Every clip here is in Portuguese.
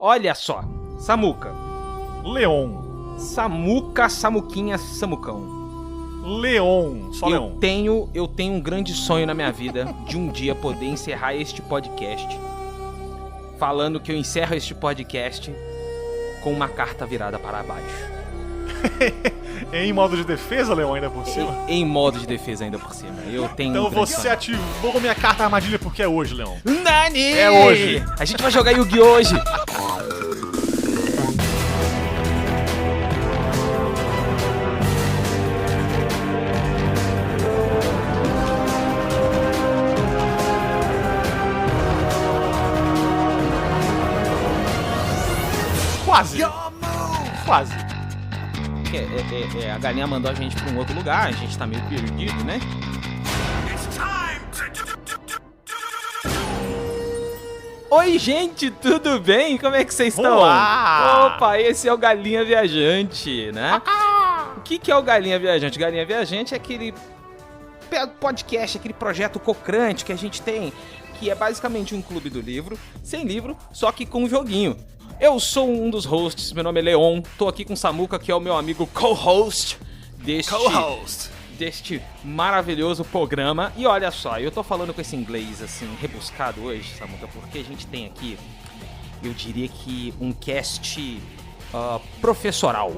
Olha só, Samuca. Leon. Samuca, Samuquinha, Samucão. Leon, só Leon. Eu tenho um grande sonho na minha vida de um dia poder encerrar este podcast falando que eu encerro este podcast com uma carta virada para baixo. Em modo de defesa, Leon, ainda por cima? Em modo de defesa ainda por cima. Eu tenho então um grande você sonho. ativou minha carta armadilha porque é hoje, Leon. Nani! É hoje. A gente vai jogar Yu-Gi-Oh! Hoje. Quase. A galinha mandou a gente pra um outro lugar, a gente tá meio perdido, né? Oi, gente, tudo bem? Como é que vocês estão? Olá! Opa, esse é o Galinha Viajante, né? O que é o Galinha Viajante? O Galinha Viajante é aquele podcast, aquele projeto cocrante que a gente tem, que é basicamente um clube do livro, sem livro, só que com um joguinho. Eu sou um dos hosts, meu nome é Leon, tô aqui com o Samuca, que é o meu amigo co-host deste maravilhoso programa. E olha só, eu tô falando com esse inglês assim, rebuscado hoje, Samuca, porque a gente tem aqui, eu diria que um cast professoral.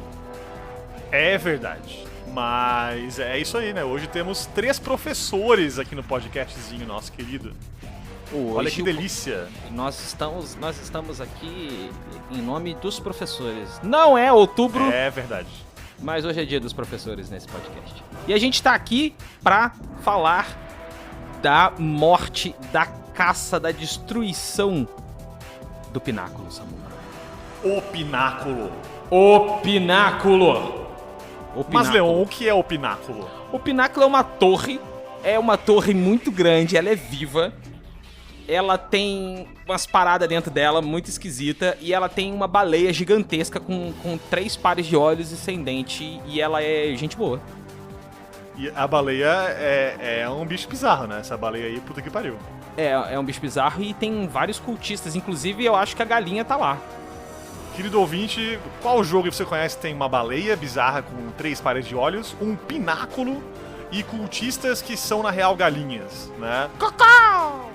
É verdade. Mas é isso aí, né? Hoje temos 3 professores aqui no podcastzinho nosso querido. Hoje, olha que delícia. Nós estamos aqui em nome dos professores. Não é outubro. É verdade. Mas hoje é dia dos professores nesse podcast. E a gente tá aqui pra falar da morte, da caça, da destruição do Pináculo, Samuca. O Pináculo. O Pináculo! Mas, Leon, o que é o Pináculo? O Pináculo é uma torre muito grande, ela é viva. Ela tem umas paradas dentro dela muito esquisita e ela tem uma baleia gigantesca com 3 pares de olhos e sem dente, e ela é gente boa. E a baleia é um bicho bizarro, né? Essa baleia aí, puta que pariu. É um bicho bizarro e tem vários cultistas, inclusive eu acho que a galinha tá lá. Querido ouvinte, qual jogo você conhece que tem uma baleia bizarra com 3 pares de olhos, um pináculo e cultistas que são na real galinhas, né? Cacau!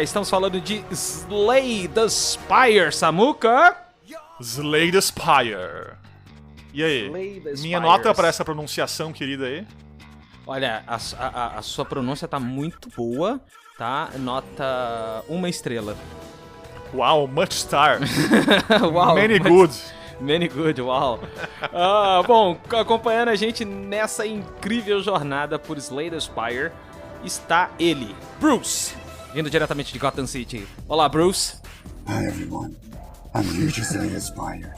Estamos falando de Slay the Spire, Samuca. Slay the Spire. E aí? Minha nota pra essa pronunciação querida aí? Olha, a sua pronúncia tá muito boa, tá? Nota 1 estrela. Uau, much star. Uau, many good. Many good, uau. Bom, acompanhando a gente nessa incrível jornada por Slay the Spire está ele, Bruce. Vindo diretamente de Gotham City. Olá, Bruce. Hi, everyone. I'm here to slay the Spire.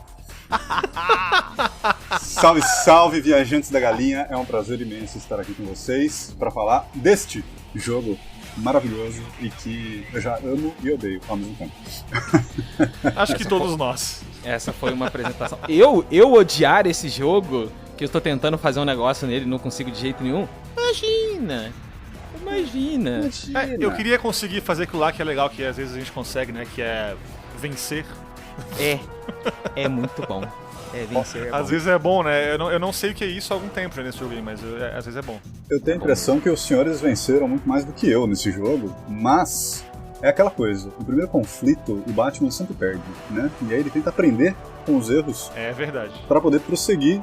Salve, salve, viajantes da galinha. É um prazer imenso estar aqui com vocês para falar deste jogo maravilhoso e que eu já amo e odeio ao mesmo tempo. Acho que todos nós. Essa foi uma apresentação. Eu odiar esse jogo, que eu tô tentando fazer um negócio nele e não consigo de jeito nenhum. Imagina. Eu queria conseguir fazer aquilo lá que é legal, que às vezes a gente consegue, né? Que é vencer. É muito bom. Vencer é bom. Às vezes é bom, né? Eu não sei o que é isso há algum tempo já nesse jogo aí, mas às vezes é bom. Eu tenho a impressão que os senhores venceram muito mais do que eu nesse jogo, mas é aquela coisa, o primeiro conflito o Batman sempre perde, né? E aí ele tenta aprender com os erros. É verdade. Pra poder prosseguir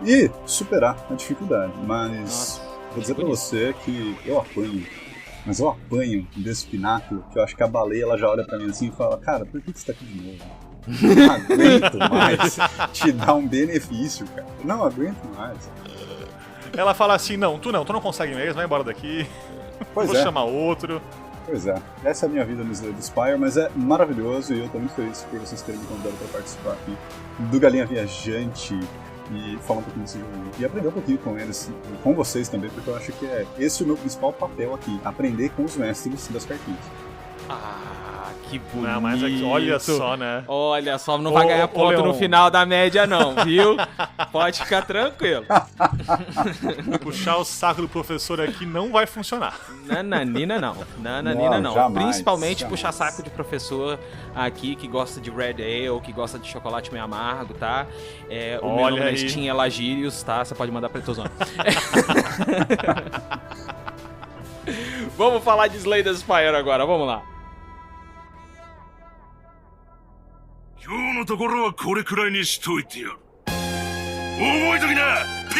e superar a dificuldade, mas... Nossa. Vou dizer pra você que eu apanho desse pináculo, que eu acho que a baleia ela já olha pra mim assim e fala, cara, por que você tá aqui de novo? Não aguento mais te dar um benefício, cara. Não aguento mais. Ela fala assim, tu não consegue mesmo, vai embora daqui. Pois Vou chamar outro. Pois é, essa é a minha vida no Slay the Spire, mas é maravilhoso e eu tô muito feliz por vocês terem me convidado pra participar aqui do Galinha Viajante. E falar um pouquinho desse jogo e aprender um pouquinho com eles, com vocês também, porque eu acho que esse é o meu principal papel aqui, aprender com os mestres das cartinhas. Que bonito. Não, mas aqui, olha só, né? Olha só, não vai ganhar ponto no final da média não, viu? Pode ficar tranquilo. Puxar o saco do professor aqui não vai funcionar. Nananina não. Nananina não. Jamais, Principalmente jamais. puxar saco de professor aqui que gosta de Red Ale, que gosta de chocolate meio amargo, tá? O meu nome na Steam é Lagirius, tá? Você pode mandar pra ele, tô zoando. Vamos falar de Slay the Spire agora, vamos lá. 今日のところはこれくらいにしといてやる。覚えときな、P!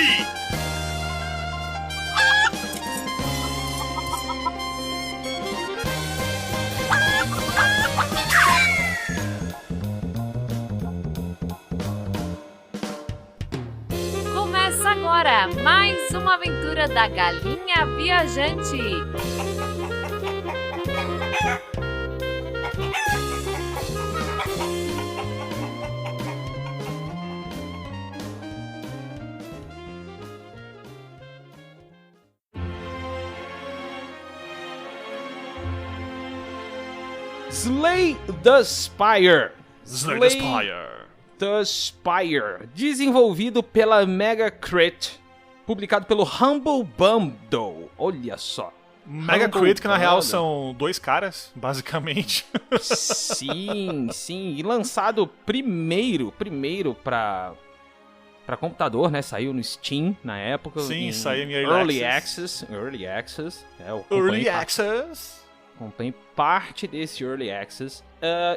！Começa agora mais uma aventura da Galinha Viajante. Slay the Spire. Slay the Spire. The Spire, desenvolvido pela Mega Crit, publicado pelo Humble Bundle. Olha só. Mega Humble Crit, que na real Bundle. são 2 caras, basicamente. Sim, sim. E lançado primeiro pra computador, né? Saiu no Steam na época. Sim, em saiu em Early Access. Early Access. Early Access. Acompanhe parte desse Early Access.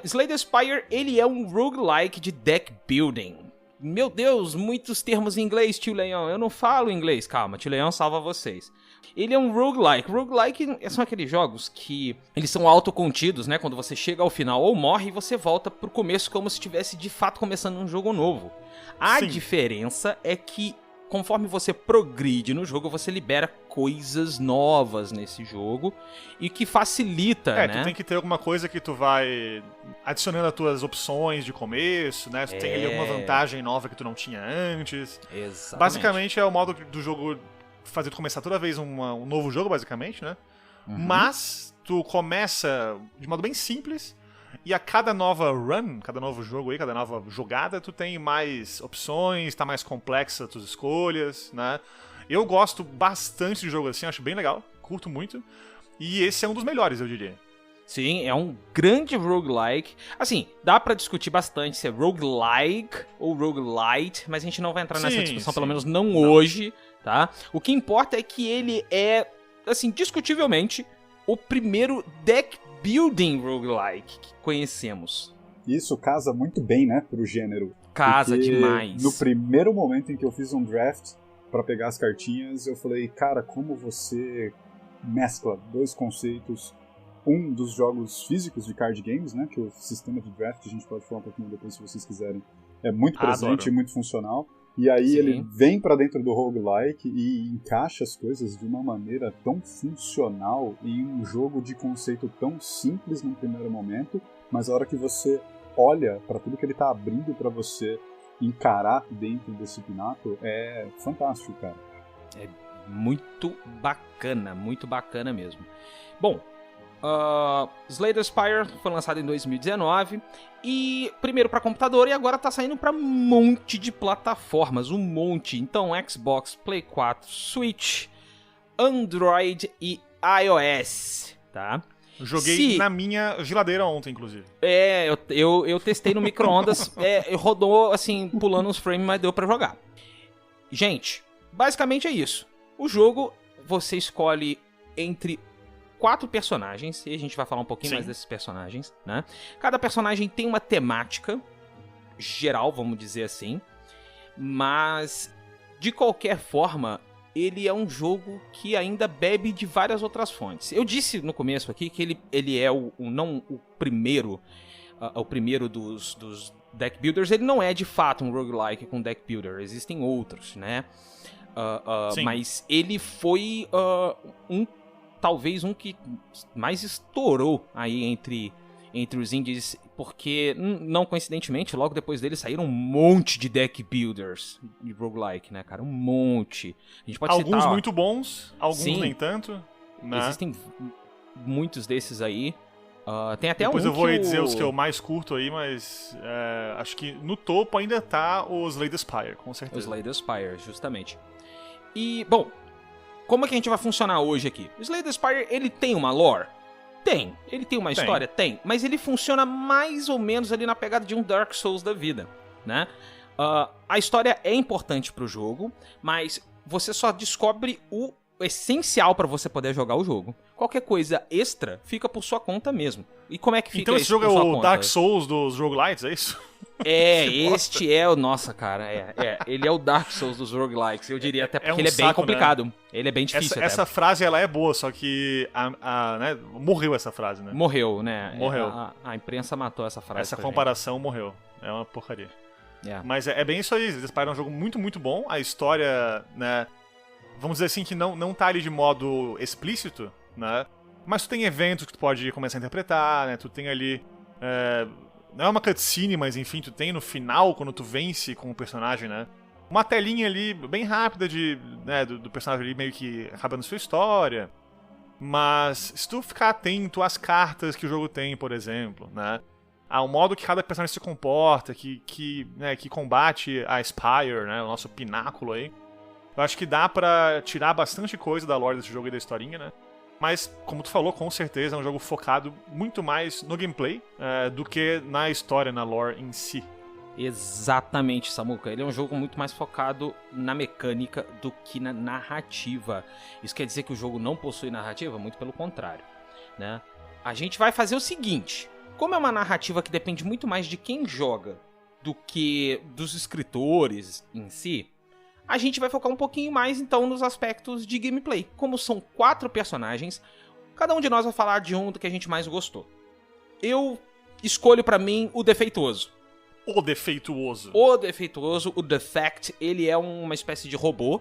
Slay the Spire, ele é um roguelike de deck building. Meu Deus, muitos termos em inglês, tio Leão. Eu não falo inglês, calma, tio Leão salva vocês. Ele é um roguelike. Roguelike são aqueles jogos que eles são autocontidos, né? Quando você chega ao final ou morre, você volta pro começo como se estivesse de fato começando um jogo novo. A Sim. diferença é que conforme você progride no jogo, você libera coisas novas nesse jogo e que facilita, né? Tu tem que ter alguma coisa que tu vai adicionando as tuas opções de começo, né? Tu tem ali alguma vantagem nova que tu não tinha antes. Exatamente. Basicamente é o modo do jogo fazer tu começar toda vez um novo jogo, basicamente, né? Mas tu começa de modo bem simples e a cada nova run, cada novo jogo aí, cada nova jogada, tu tem mais opções, tá mais complexa as tuas escolhas, né? Eu gosto bastante de jogo assim, acho bem legal, curto muito. E esse é um dos melhores, eu diria. Sim, é um grande roguelike. Assim, dá pra discutir bastante se é roguelike ou roguelite, mas a gente não vai entrar nessa discussão, pelo menos não hoje, tá? O que importa é que ele é, assim, discutivelmente, o primeiro deck building roguelike que conhecemos. Isso casa muito bem, né, pro gênero. Casa Porque demais. No primeiro momento em que eu fiz um draft pra pegar as cartinhas, eu falei, cara, como você mescla dois conceitos, um dos jogos físicos de card games, né, que é o sistema de draft, a gente pode falar um pouquinho depois se vocês quiserem, é muito presente e muito funcional. E aí Sim. ele vem pra dentro do roguelike e encaixa as coisas de uma maneira tão funcional em um jogo de conceito tão simples no primeiro momento, mas a hora que você olha pra tudo que ele tá abrindo pra você encarar dentro desse pináculo, é fantástico, cara. É muito bacana mesmo. Bom, Slay the Spire foi lançado em 2019 e primeiro para computador e agora tá saindo para um monte de plataformas, um monte. Então Xbox, Play 4, Switch, Android e iOS, tá? Joguei na minha geladeira ontem, inclusive. Eu testei no micro-ondas, rodou assim, pulando uns frames, mas deu pra jogar. Gente, basicamente é isso. O jogo, você escolhe entre 4 personagens, e a gente vai falar um pouquinho mais desses personagens, né? Cada personagem tem uma temática geral, vamos dizer assim, mas de qualquer forma, ele é um jogo que ainda bebe de várias outras fontes. Eu disse no começo aqui que ele é não o primeiro, o primeiro dos deck builders, ele não é de fato um roguelike com deck builder, existem outros, né? Mas ele foi talvez um que mais estourou aí entre os indies, porque, não coincidentemente, logo depois dele saíram um monte de deck builders de roguelike, né, cara? Um monte. A gente pode alguns citar, muito bons, alguns Sim. nem tanto. Né? Existem muitos desses aí. Tem até Depois um eu vou que dizer os que eu mais curto aí, mas acho que no topo ainda tá o Slay the Spire, com O certeza. Slay the Spire, justamente. E, bom, como é que a gente vai funcionar hoje aqui? O Slay the Spire, ele tem uma lore? Tem. Ele tem uma história? Tem. Mas ele funciona mais ou menos ali na pegada de um Dark Souls da vida, né? A história é importante pro jogo, mas você só descobre o essencial pra você poder jogar o jogo. Qualquer coisa extra fica por sua conta mesmo. E como é que fica Então esse isso jogo é por sua o conta? Dark Souls dos roguelites, é isso? Este é o... Nossa, cara, ele é o Dark Souls dos roguelikes, eu diria, até porque ele é bem saco, complicado. né? Ele é bem difícil Essa até. frase, ela é boa, só que né, morreu essa frase, né? Morreu, né? Morreu. A imprensa matou essa frase. Essa pra comparação morreu. É uma porcaria. gente. Mas é bem isso aí. The Spire é um jogo muito, muito bom. A história, né? Vamos dizer assim que não tá ali de modo explícito, né? Mas tu tem eventos que tu pode começar a interpretar, né? Tu tem ali... não é uma cutscene, mas enfim, tu tem no final, quando tu vence com o personagem, né? Uma telinha ali bem rápida do personagem ali meio que acabando sua história. Mas se tu ficar atento às cartas que o jogo tem, por exemplo, né? Ao modo que cada personagem se comporta, que combate a Spire, né? O nosso pináculo aí. Eu acho que dá pra tirar bastante coisa da lore desse jogo e da historinha, né? Mas, como tu falou, com certeza é um jogo focado muito mais no gameplay do que na história, na lore em si. Exatamente, Samuka. Ele é um jogo muito mais focado na mecânica do que na narrativa. Isso quer dizer que o jogo não possui narrativa? Muito pelo contrário, né? A gente vai fazer o seguinte. Como é uma narrativa que depende muito mais de quem joga do que dos escritores em si, a gente vai focar um pouquinho mais, então, nos aspectos de gameplay. Como são 4 personagens, cada um de nós vai falar de um do que a gente mais gostou. Eu escolho pra mim o defeituoso. O defeituoso. O defeituoso, o Defect, ele é uma espécie de robô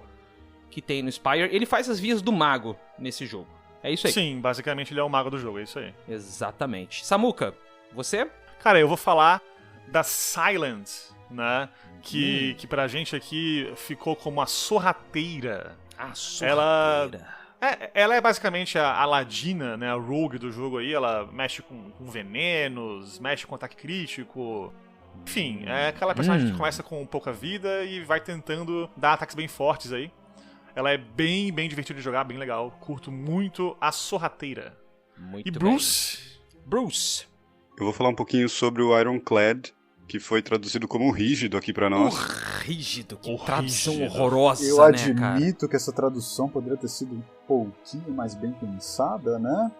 que tem no Spire. Ele faz as vias do mago nesse jogo. É isso aí. Sim, basicamente ele é o mago do jogo, é isso aí. Exatamente. Samuka, você? Cara, eu vou falar da Silent, né? Que pra gente aqui ficou como a sorrateira. A sorrateira. Ela é basicamente a Ladina, né? A rogue do jogo aí. Ela mexe com venenos, mexe com ataque crítico. Enfim, é aquela personagem que começa com pouca vida e vai tentando dar ataques bem fortes aí. Ela é bem, bem divertida de jogar, bem legal. Curto muito a sorrateira. Muito e Bruce? Bem. Bruce. Eu vou falar um pouquinho sobre o Ironclad, que foi traduzido como rígido aqui pra nós. Rígido, que O tradução rígido. horrorosa, Eu né, admito cara? que essa tradução poderia ter sido um pouquinho mais bem pensada, né?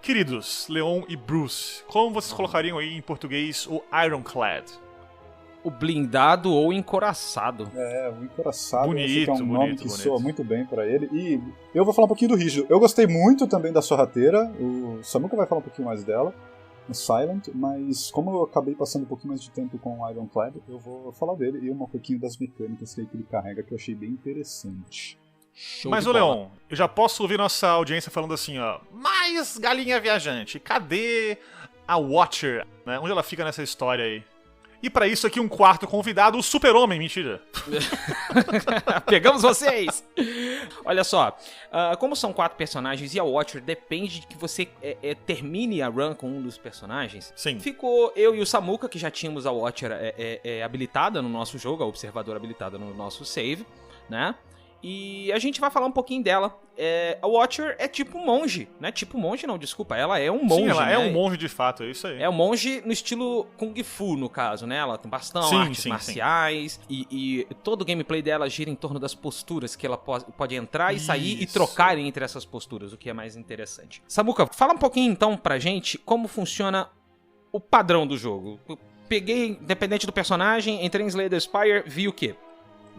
Queridos, Leon e Bruce, como vocês colocariam aí em português o Ironclad? O blindado ou encoraçado. O encoraçado, Bonito, acho que é um nome bonito, que bonito. soa muito bem pra ele. E eu vou falar um pouquinho do rígido. Eu gostei muito também da sorrateira. O Samuka vai falar um pouquinho mais dela, no Silent, mas como eu acabei passando um pouquinho mais de tempo com o Ironclad, eu vou falar dele e um pouquinho das mecânicas que ele carrega, que eu achei bem interessante. Show Mas, de ô bola. Leon, eu já posso ouvir nossa audiência falando assim, ó. Mais galinha viajante, cadê a Watcher? Né? Onde ela fica nessa história aí? E pra isso aqui um quarto convidado, o Super-Homem, mentira. Pegamos vocês! Olha só, como são 4 personagens e a Watcher depende de que você termine a run com um dos personagens. Sim. Ficou eu e o Samuka, que já tínhamos a Watcher habilitada no nosso jogo, a observadora habilitada no nosso save, né? E a gente vai falar um pouquinho dela. A Watcher é tipo um monge, né? Tipo monge não, desculpa, ela é um monge, Sim, ela né? é um monge de fato, é isso aí. É um monge no estilo Kung Fu, no caso, né? Ela tem bastão, Sim, artes sim, marciais, e todo o gameplay dela gira em torno das posturas que ela pode entrar e sair e Isso. trocar entre essas posturas, o que é mais interessante. Samuka, fala um pouquinho então pra gente como funciona o padrão do jogo. Eu peguei, independente do personagem, entrei em Slay the Spire, vi o quê?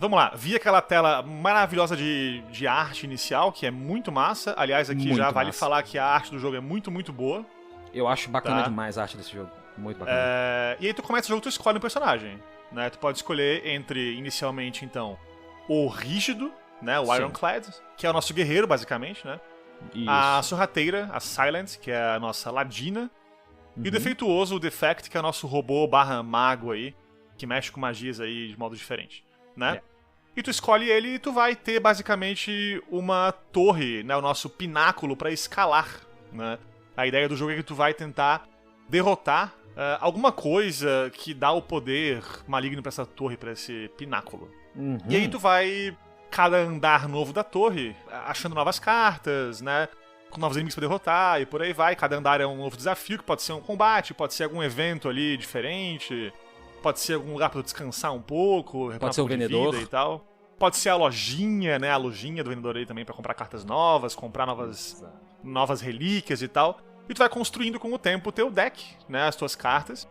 Vamos lá, vi aquela tela maravilhosa de arte inicial, que é muito massa. Aliás, aqui Muito já vale massa. falar que a arte do jogo é muito, muito boa. Eu acho bacana Tá. demais a arte desse jogo. Muito bacana. E aí tu começa o jogo, tu escolhe um personagem, né? Tu pode escolher entre, inicialmente, então, o Rígido, né? O Sim. Ironclad, que é o nosso guerreiro, basicamente, né? Isso. A Sorrateira, a Silent, que é a nossa Ladina. E o Defeituoso, o Defect, que é o nosso robô / mago aí, que mexe com magias aí de modo diferente, né? E tu escolhe ele e tu vai ter, basicamente, uma torre, né? O nosso pináculo pra escalar, né? A ideia do jogo é que tu vai tentar derrotar alguma coisa que dá o poder maligno pra essa torre, pra esse pináculo. E aí tu vai, cada andar novo da torre, achando novas cartas, né? Com novos inimigos pra derrotar e por aí vai. Cada andar é um novo desafio, que pode ser um combate, pode ser algum evento ali diferente, pode ser algum lugar pra tu descansar um pouco, Pode ser o vendedor e tal. Pode ser a lojinha, né? A lojinha do vendedor aí também pra comprar cartas novas, comprar novas relíquias e tal. E tu vai construindo com o tempo o teu deck, né? As tuas cartas.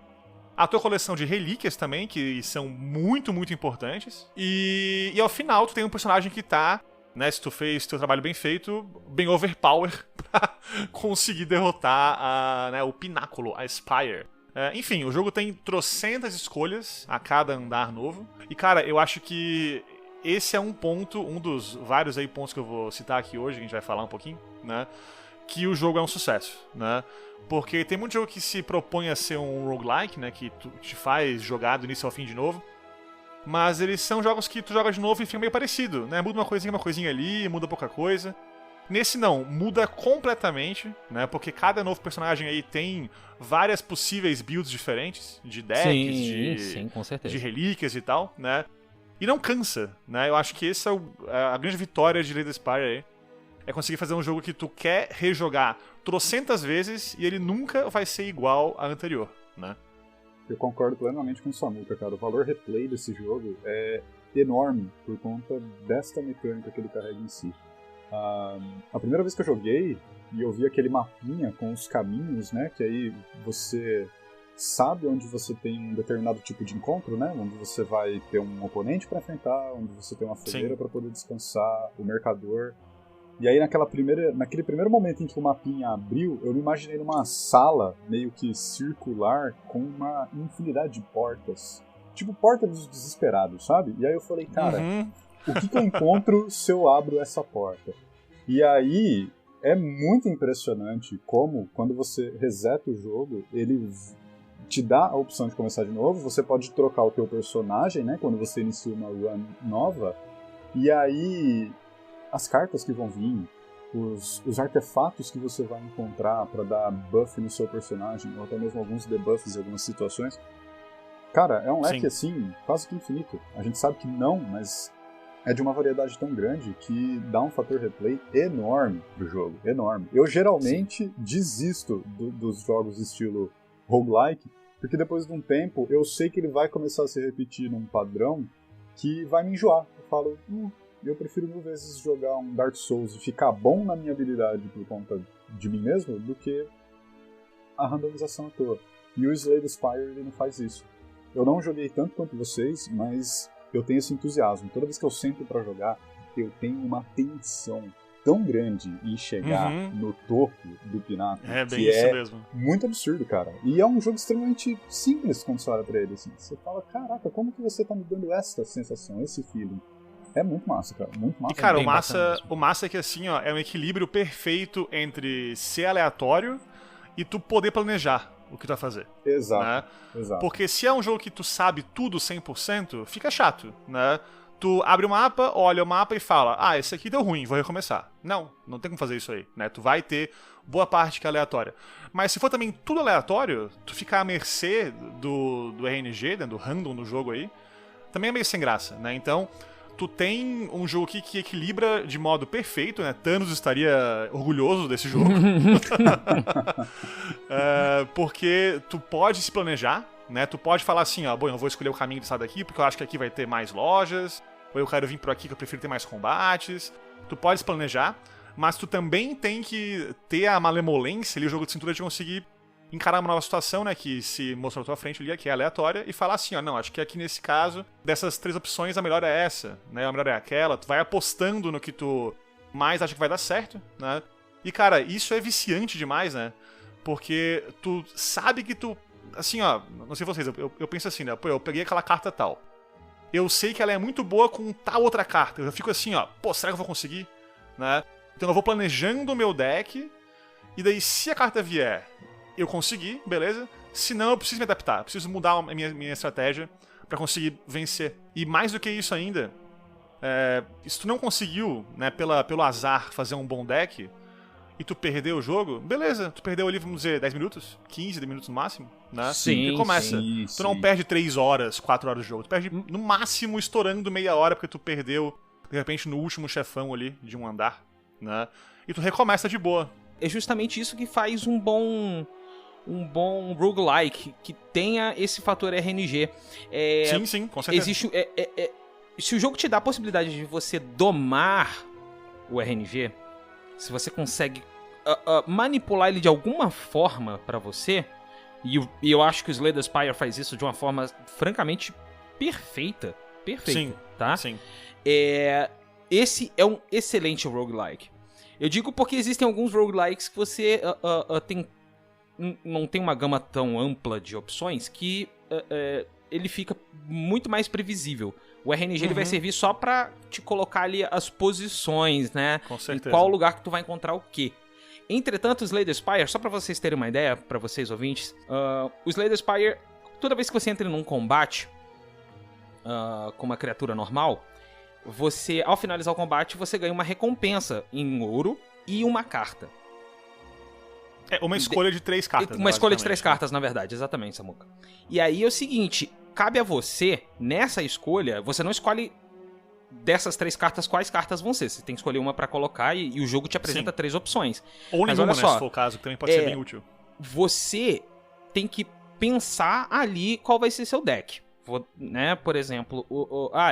A tua coleção de relíquias também, que são muito, muito importantes. E ao final tu tem um personagem que tá, né? Se tu fez teu trabalho bem feito, bem overpower pra conseguir derrotar o pináculo, a Spire. Enfim, o jogo tem trocentas escolhas a cada andar novo. E cara, eu acho que esse é um ponto, um dos vários aí pontos que eu vou citar aqui hoje, que a gente vai falar um pouquinho, né? Que o jogo é um sucesso, né? Porque tem muito jogo que se propõe a ser um roguelike, né? Que tu te faz jogar do início ao fim de novo. Mas eles são jogos que tu joga de novo e fica meio parecido, né? Muda uma coisinha ali, muda pouca coisa. Nesse não, muda completamente, né? Porque cada novo personagem aí tem várias possíveis builds diferentes, de decks, sim, com certeza. de relíquias e tal, né? E não cansa, né? Eu acho que essa é a grande vitória de Slay the Spire aí. É conseguir fazer um jogo que tu quer rejogar trocentas vezes e ele nunca vai ser igual ao anterior, né? Eu concordo plenamente com o Samuka, cara. O valor replay desse jogo é enorme por conta desta mecânica que ele carrega em si. A primeira vez que eu joguei e eu vi aquele mapinha com os caminhos, né? Que aí você sabe onde você tem um determinado tipo de encontro, né? Onde você vai ter um oponente para enfrentar, onde você tem uma fogueira para poder descansar, o mercador. E aí naquele primeiro momento em que o mapinha abriu, eu me imaginei numa sala meio que circular com uma infinidade de portas. Tipo porta dos desesperados, sabe? E aí eu falei, cara, o que eu encontro se eu abro essa porta? E aí é muito impressionante como, quando você reseta o jogo, ele te dá a opção de começar de novo. Você pode trocar o teu personagem, né? Quando você inicia uma run nova. E aí as cartas que vão vir, os artefatos que você vai encontrar para dar buff no seu personagem, ou até mesmo alguns debuffs em algumas situações. Cara, é um leque assim, quase que infinito. A gente sabe que não, mas é de uma variedade tão grande que dá um fator replay enorme pro jogo, enorme. Eu geralmente desisto dos jogos estilo roguelike, porque depois de um tempo eu sei que ele vai começar a se repetir num padrão que vai me enjoar. Eu falo, eu prefiro 1000 vezes jogar um Dark Souls e ficar bom na minha habilidade por conta de mim mesmo do que a randomização à toa. E o Slay the Spire ele não faz isso. Eu não joguei tanto quanto vocês, mas eu tenho esse entusiasmo. Toda vez que eu sento pra jogar, eu tenho uma tensão tão grande em chegar no topo do pináculo. É bem isso mesmo. Muito absurdo, cara. E é um jogo extremamente simples quando você olha pra ele, assim. Você fala, caraca, como que você tá me dando essa sensação, esse feeling? É muito massa, cara. Muito massa. E, cara, o massa é que, assim, ó, é um equilíbrio perfeito entre ser aleatório e tu poder planejar o que tu vai fazer. Exato. Né? Exato. Porque se é um jogo que tu sabe tudo 100%, fica chato, né? Tu abre o mapa, olha o mapa e fala, esse aqui deu ruim, vou recomeçar. Não tem como fazer isso aí, né? Tu vai ter boa parte que é aleatória. Mas se for também tudo aleatório, tu ficar à mercê do RNG, né, do random do jogo aí, também é meio sem graça, né? Então, tu tem um jogo aqui que equilibra de modo perfeito, né? Thanos estaria orgulhoso desse jogo. Porque tu pode se planejar, né? Tu pode falar assim, bom, eu vou escolher o caminho dessa daqui porque eu acho que aqui vai ter mais lojas, ou eu quero vir por aqui que eu prefiro ter mais combates. Tu pode se planejar, mas tu também tem que ter a malemolência ali, o jogo de cintura de conseguir encarar uma nova situação, né, que se mostrou na tua frente ali, que é aleatória, e falar assim, não, acho que aqui nesse caso, dessas 3 opções, a melhor é essa, né, a melhor é aquela, tu vai apostando no que tu mais acha que vai dar certo, né, e cara, isso é viciante demais, né, porque tu sabe que tu, assim, não sei vocês, eu penso assim, né, pô, eu peguei aquela carta tal, eu sei que ela é muito boa com tal outra carta, eu fico assim, será que eu vou conseguir, né, então eu vou planejando o meu deck, e daí se a carta vier, eu consegui, beleza? Se não, eu preciso me adaptar. Eu preciso mudar a minha estratégia pra conseguir vencer. E mais do que isso ainda, se tu não conseguiu, né, pelo azar, fazer um bom deck, e tu perdeu o jogo, beleza, tu perdeu ali, vamos dizer, 10 minutos, 15 minutos no máximo, né? Sim, E começa. sim, Tu não sim. perde 3 horas, 4 horas de jogo, tu perde no máximo estourando meia hora porque tu perdeu, de repente, no último chefão ali de um andar, né? E tu recomeça de boa. É justamente isso que faz um bom roguelike, que tenha esse fator RNG. Sim, com certeza. Existe, se o jogo te dá a possibilidade de você domar o RNG, se você consegue manipular ele de alguma forma pra você, e eu acho que o Slay the Spire faz isso de uma forma francamente perfeita, Sim, tá? sim. Esse é um excelente roguelike. Eu digo porque existem alguns roguelikes que você não tem uma gama tão ampla de opções que ele fica muito mais previsível. O RNG ele vai servir só pra te colocar ali as posições, né? Com certeza. Em qual lugar que tu vai encontrar o quê. Entretanto, o Slay the Spire, só pra vocês terem uma ideia, pra vocês ouvintes, o Slay the Spire, toda vez que você entra num combate com uma criatura normal, você, ao finalizar o combate, você ganha uma recompensa em ouro e uma carta. É uma escolha de 3 cartas. Uma escolha de 3 basicamente, cartas, na verdade, exatamente, Samuca. E aí é o seguinte, cabe a você, nessa escolha, você não escolhe dessas 3 cartas quais cartas vão ser. Você tem que escolher uma pra colocar e o jogo te apresenta Sim. 3 opções. Ou Mas nenhuma, olha né, só, se for o caso, que também pode ser bem útil. Você tem que pensar ali qual vai ser seu deck. Né? Por exemplo,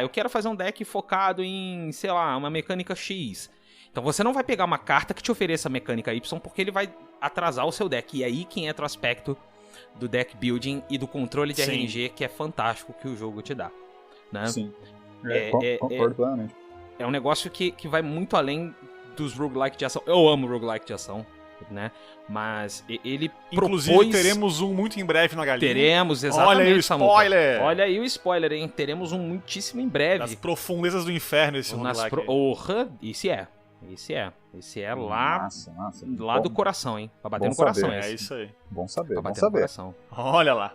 eu quero fazer um deck focado em, sei lá, uma mecânica X. Então você não vai pegar uma carta que te ofereça a mecânica Y, porque ele vai atrasar o seu deck. E aí que entra o aspecto do deck building e do controle de Sim. RNG, que é fantástico que o jogo te dá. Né? Sim. Concordo plenamente. É um negócio que vai muito além dos roguelike de ação. Eu amo roguelike de ação, né? Mas ele Inclusive, propôs... teremos um muito em breve na galinha. Teremos, exatamente. Olha aí o Samuca. spoiler! Olha aí o spoiler, hein? Teremos um muitíssimo em breve. Nas profundezas do inferno esse roguelike. Orra, esse é lá, Massa. lá do coração, hein? Pra bater bom no coração saber. esse. É isso aí. Bom saber, Pra bom bater no saber. coração. Olha lá.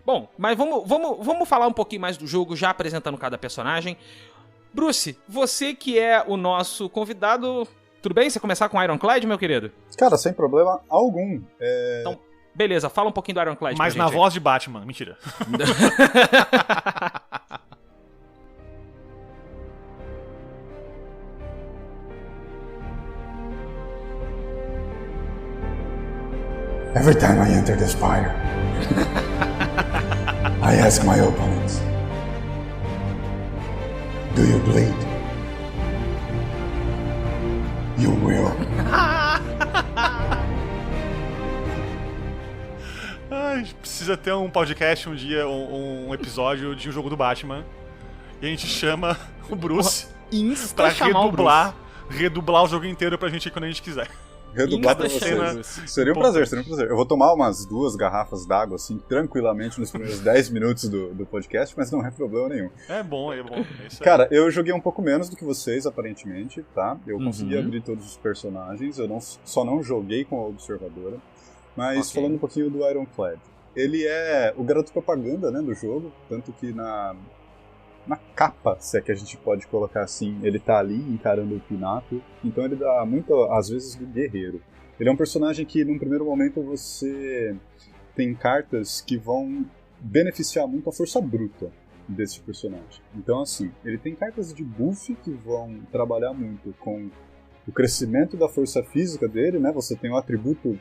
Bom, mas vamos falar um pouquinho mais do jogo, já apresentando cada personagem. Bruce, você que é o nosso convidado, tudo bem você começar com Ironclad, meu querido? Cara, sem problema algum. Então, beleza, fala um pouquinho do Ironclad Mas pra na gente. voz de Batman. Mentira. Every time I enter the spire, I ask my opponents, do you bleed? You will. Ai, precisa ter um podcast um dia, um episódio de um jogo do Batman. E a gente chama o Bruce pra redublar o jogo inteiro pra gente ir quando a gente quiser. Redublar pra Insta vocês. chama. Seria um prazer, seria um prazer. Eu vou tomar umas 2 garrafas d'água, assim, tranquilamente nos primeiros 10 minutos do podcast, mas não é problema nenhum. É bom. É isso aí. Cara, eu joguei um pouco menos do que vocês, aparentemente, tá? Eu consegui abrir todos os personagens, eu só não joguei com a observadora. Mas Ok. falando um pouquinho do Ironclad. Ele é o garoto propaganda, né, do jogo, tanto que na capa, se é que a gente pode colocar assim, ele tá ali encarando o Pináculo, então ele dá muito, às vezes, do guerreiro. Ele é um personagem que, num primeiro momento, você tem cartas que vão beneficiar muito a força bruta desse personagem. Então, assim, ele tem cartas de buff que vão trabalhar muito com o crescimento da força física dele, né? Você tem um atributo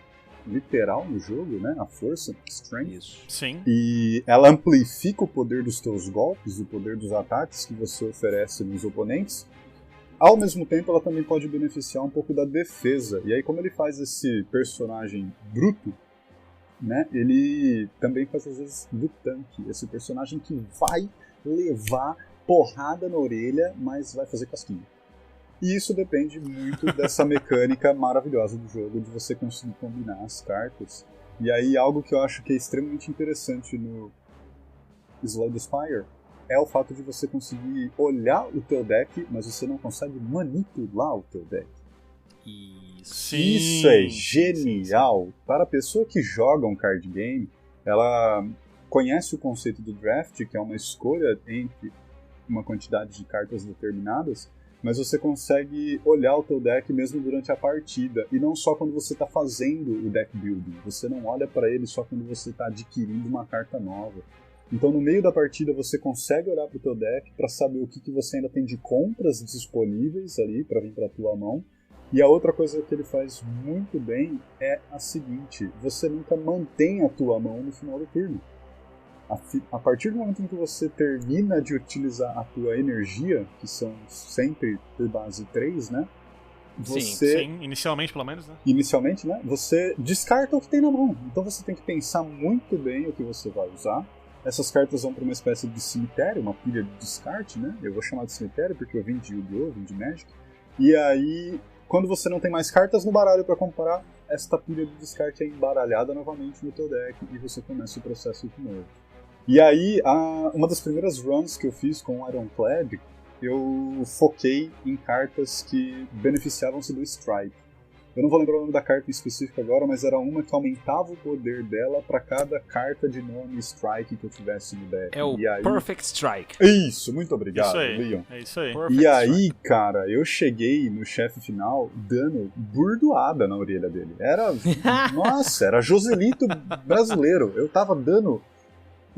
literal no jogo, né? A força, strength. Isso. Sim. E ela amplifica o poder dos teus golpes, o poder dos ataques que você oferece nos oponentes. Ao mesmo tempo, ela também pode beneficiar um pouco da defesa. E aí, como ele faz esse personagem bruto, né? Ele também faz, às vezes, do tanque. Esse personagem que vai levar porrada na orelha, mas vai fazer casquinha. E isso depende muito dessa mecânica maravilhosa do jogo, de você conseguir combinar as cartas. E aí, algo que eu acho que é extremamente interessante no Slay the Spire é o fato de você conseguir olhar o teu deck, mas você não consegue manipular o teu deck. Isso. Sim. Isso é genial! Para a pessoa que joga um card game, ela conhece o conceito do draft, que é uma escolha entre uma quantidade de cartas determinadas, mas você consegue olhar o teu deck mesmo durante a partida, e não só quando você está fazendo o deck building. Você não olha para ele só quando você está adquirindo uma carta nova. Então no meio da partida você consegue olhar para o teu deck para saber o que você ainda tem de compras disponíveis ali para vir para a tua mão. E a outra coisa que ele faz muito bem é a seguinte: você nunca mantém a tua mão no final do turno. A partir do momento em que você termina de utilizar a tua energia, que são sempre por base 3, né? Sim, inicialmente pelo menos, né? Inicialmente, né? Você descarta o que tem na mão. Então você tem que pensar muito bem o que você vai usar. Essas cartas vão para uma espécie de cemitério, uma pilha de descarte, né? Eu vou chamar de cemitério porque eu vim de Yu-Gi-Oh!, vim de Magic. E aí, quando você não tem mais cartas no baralho para comprar, esta pilha de descarte é embaralhada novamente no teu deck e você começa o processo de novo. E aí, uma das primeiras runs que eu fiz com Ironclad, eu foquei em cartas que beneficiavam-se do Strike. Eu não vou lembrar o nome da carta em específico agora, mas era uma que aumentava o poder dela para cada carta de nome Strike que eu tivesse no deck. É o Perfect Strike. Isso, muito obrigado, isso aí, Leon. É isso aí. Perfect E aí, Strike. cara, eu cheguei no chefe final dando burdoada na orelha dele. Nossa, era Joselito brasileiro. Eu tava dando...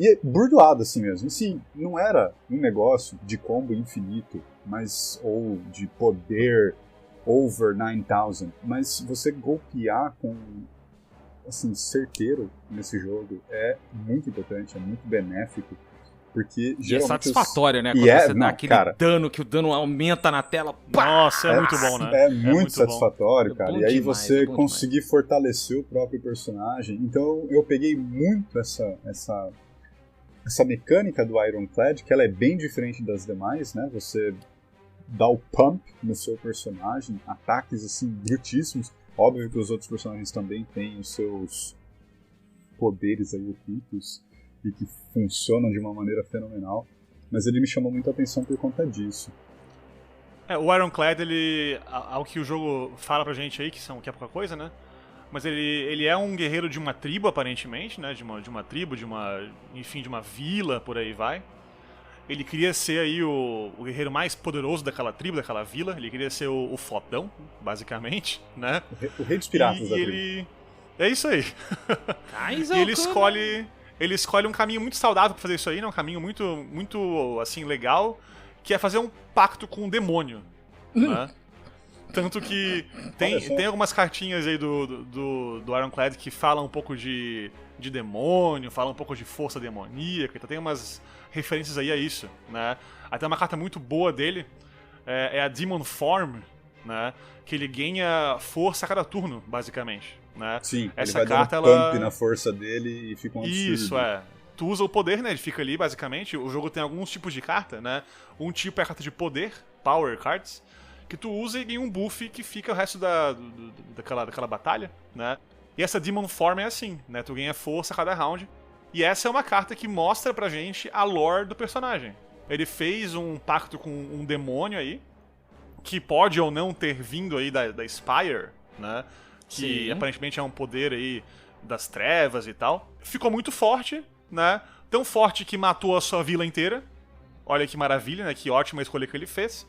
E burdoado assim mesmo. Assim, não era um negócio de combo infinito, ou de poder over 9000, mas você golpear com, assim, certeiro nesse jogo é muito importante, é muito benéfico, porque E é geralmente... satisfatório, né? E Quando você dá aquele cara, dano, que o dano aumenta na tela. Pá! Nossa, é muito bom, né? É muito muito satisfatório, bom. cara. É bom E aí demais, você é bom conseguir fortalecer o próprio personagem. Então eu peguei muito essa mecânica do Ironclad, que ela é bem diferente das demais, né? Você dá o pump no seu personagem, ataques assim brutíssimos. Óbvio que os outros personagens também têm os seus poderes aí ocultos e que funcionam de uma maneira fenomenal, mas ele me chamou muita atenção por conta disso. O Ironclad, ele... Ao que o jogo fala pra gente aí, que é pouca coisa, né? Mas ele é um guerreiro de uma tribo, aparentemente, né? De uma tribo, de uma vila, por aí vai. Ele queria ser aí o guerreiro mais poderoso daquela tribo, daquela vila. Ele queria ser o fodão, basicamente, né? O rei dos piratas da tribo. ele... É isso aí. Kaizo, E ele escolhe um caminho muito saudável pra fazer isso aí, né? Um caminho muito, muito, assim, legal, que é fazer um pacto com o demônio, né? Tanto que tem algumas cartinhas aí do Ironclad que falam um pouco de demônio, falam um pouco de força demoníaca, então tem umas referências aí a isso, né? Até uma carta muito boa dele é a Demon Form, né? Que ele ganha força a cada turno, basicamente, né? Sim, essa ele vai carta, dando ela... pump na força dele e fica um absurdo. Isso, Tu usa o poder, né? Ele fica ali, basicamente. O jogo tem alguns tipos de carta, né? Um tipo é a carta de poder, Power Cards, que tu usa e ganha um buff que fica o resto daquela batalha, né? E essa Demon Form é assim, né? Tu ganha força a cada round. E essa é uma carta que mostra pra gente a lore do personagem. Ele fez um pacto com um demônio aí, que pode ou não ter vindo aí da Spire, né? Que Sim. aparentemente é um poder aí das trevas e tal. Ficou muito forte, né? Tão forte que matou a sua vila inteira. Olha que maravilha, né? Que ótima escolha que ele fez.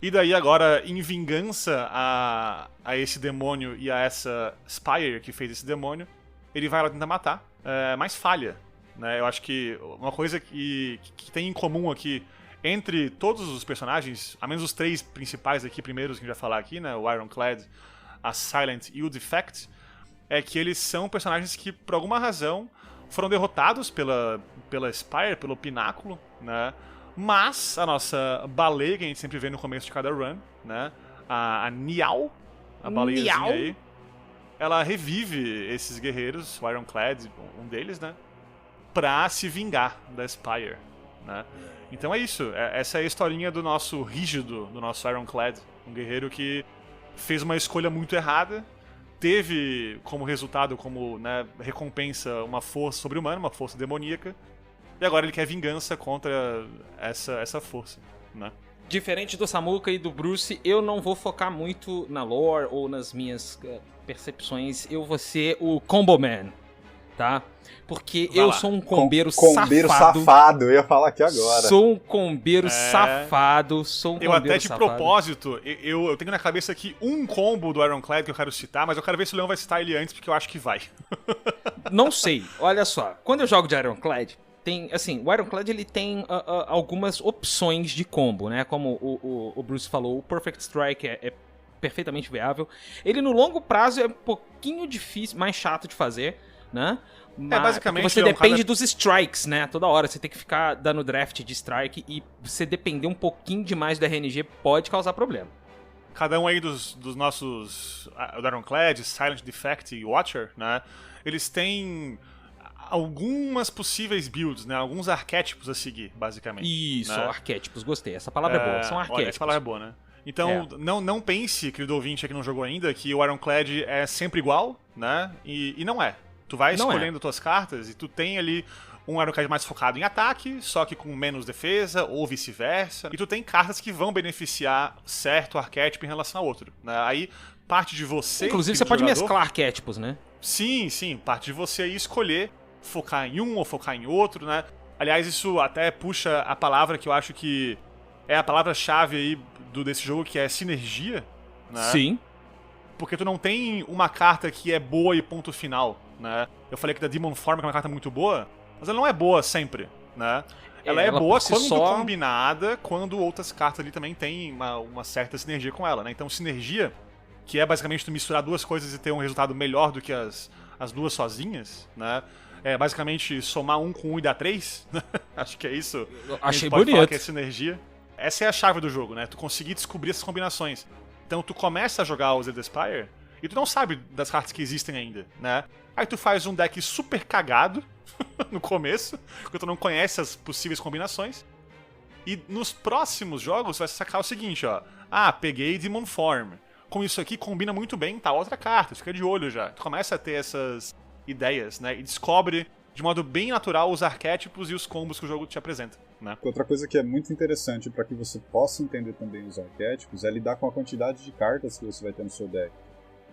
E daí agora, em vingança a esse demônio e a essa Spire que fez esse demônio, ele vai lá tentar matar, mas falha, né? Eu acho que uma coisa que tem em comum aqui entre todos os personagens, a menos os três principais aqui, primeiros que a gente vai falar aqui, né? O Ironclad, a Silent e o Defect, é que eles são personagens que, por alguma razão, foram derrotados pela Spire, pelo Pináculo, né? Mas a nossa baleia, que a gente sempre vê no começo de cada run, né? A Niao, a baleiazinha aí, ela revive esses guerreiros, o Ironclad, um deles, né? Pra se vingar da Spire, né? Então é isso, essa é a historinha do nosso rígido, do nosso Ironclad. Um guerreiro que fez uma escolha muito errada, teve como resultado, como, né, recompensa, uma força sobre-humana, uma força demoníaca, e agora ele quer vingança contra essa força, né? Diferente do Samuka e do Bruce, eu não vou focar muito na lore ou nas minhas percepções. Eu vou ser o Combo Man. tá? Porque Vai eu lá. sou um combeiro Combeiro safado. safado, eu ia falar aqui agora. Sou um combeiro safado, sou um Eu combeiro até de safado. propósito, eu tenho na cabeça aqui um combo do Ironclad que eu quero citar, mas eu quero ver se o Leão vai citar ele antes, porque eu acho que vai. Não sei, olha só. Quando eu jogo de Ironclad, tem, assim, o Ironclad ele tem algumas opções de combo, né? Como o Bruce falou, o Perfect Strike é perfeitamente viável. Ele no longo prazo é um pouquinho difícil, mais chato de fazer, né? Mas, basicamente, porque você é um depende cara- dos strikes, né? Toda hora você tem que ficar dando draft de strike e você depender um pouquinho demais do RNG pode causar problema. Cada um aí dos nossos do Ironclad, Silent Defect e Watcher, né? Eles têm algumas possíveis builds, né? Alguns arquétipos a seguir, basicamente. Isso, né? arquétipos, gostei. Essa palavra é boa, são Olha, arquétipos. essa palavra é boa, né? Então, não pense, querido ouvinte que não jogou ainda, que o Ironclad é sempre igual, né? E não é. Tu vai Não escolhendo tuas cartas e tu tem ali um Ironclad mais focado em ataque, só que com menos defesa, ou vice-versa. E tu tem cartas que vão beneficiar certo arquétipo em relação ao outro, né? Aí, parte de você... Inclusive, você querido pode jogador- mesclar arquétipos, né? Sim, parte de você aí escolher focar em um ou focar em outro, né? Aliás, isso até puxa a palavra que eu acho que é a palavra-chave aí desse jogo, que é sinergia, né? Sim. Porque tu não tem uma carta que é boa e ponto final, né? Eu falei que da Demon Form que é uma carta muito boa, mas ela não é boa sempre, né? Ela é boa por si quando só- combinada, quando outras cartas ali também têm uma certa sinergia com ela, né? Então sinergia, que é basicamente tu misturar duas coisas e ter um resultado melhor do que as duas sozinhas, né? É basicamente somar um com um e dar 3. Acho que é isso. A gente Achei pode falar bonito. que é sinergia. Essa é a chave do jogo, né? Tu conseguir descobrir essas combinações. Então tu começa a jogar o Zed Spire e tu não sabe das cartas que existem ainda, né? Aí tu faz um deck super cagado no começo, porque tu não conhece as possíveis combinações. E nos próximos jogos tu vai sacar o seguinte, ó. Ah, peguei Demon Form. Com isso aqui combina muito bem, tá outra carta, fica de olho já. Tu começa a ter essas ideias, né? E descobre de modo bem natural os arquétipos e os combos que o jogo te apresenta, né? Outra coisa que é muito interessante para que você possa entender também os arquétipos é lidar com a quantidade de cartas que você vai ter no seu deck.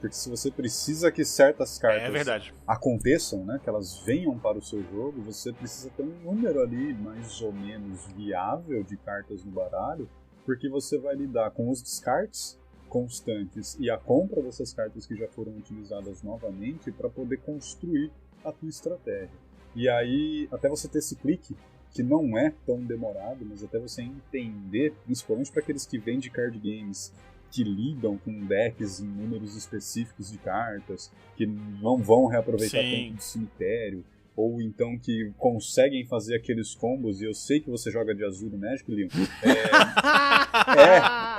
Porque se você precisa que certas cartas É verdade. aconteçam, né, que elas venham para o seu jogo, você precisa ter um número ali mais ou menos viável de cartas no baralho, porque você vai lidar com os descartes constantes e a compra dessas cartas que já foram utilizadas novamente para poder construir a tua estratégia. E aí, até você ter esse clique, que não é tão demorado, mas até você entender, principalmente para aqueles que vêm de card games, que lidam com decks em números específicos de cartas, que não vão reaproveitar Sim. tanto do cemitério, ou então que conseguem fazer aqueles combos, e eu sei que você joga de azul no Magic, Leon,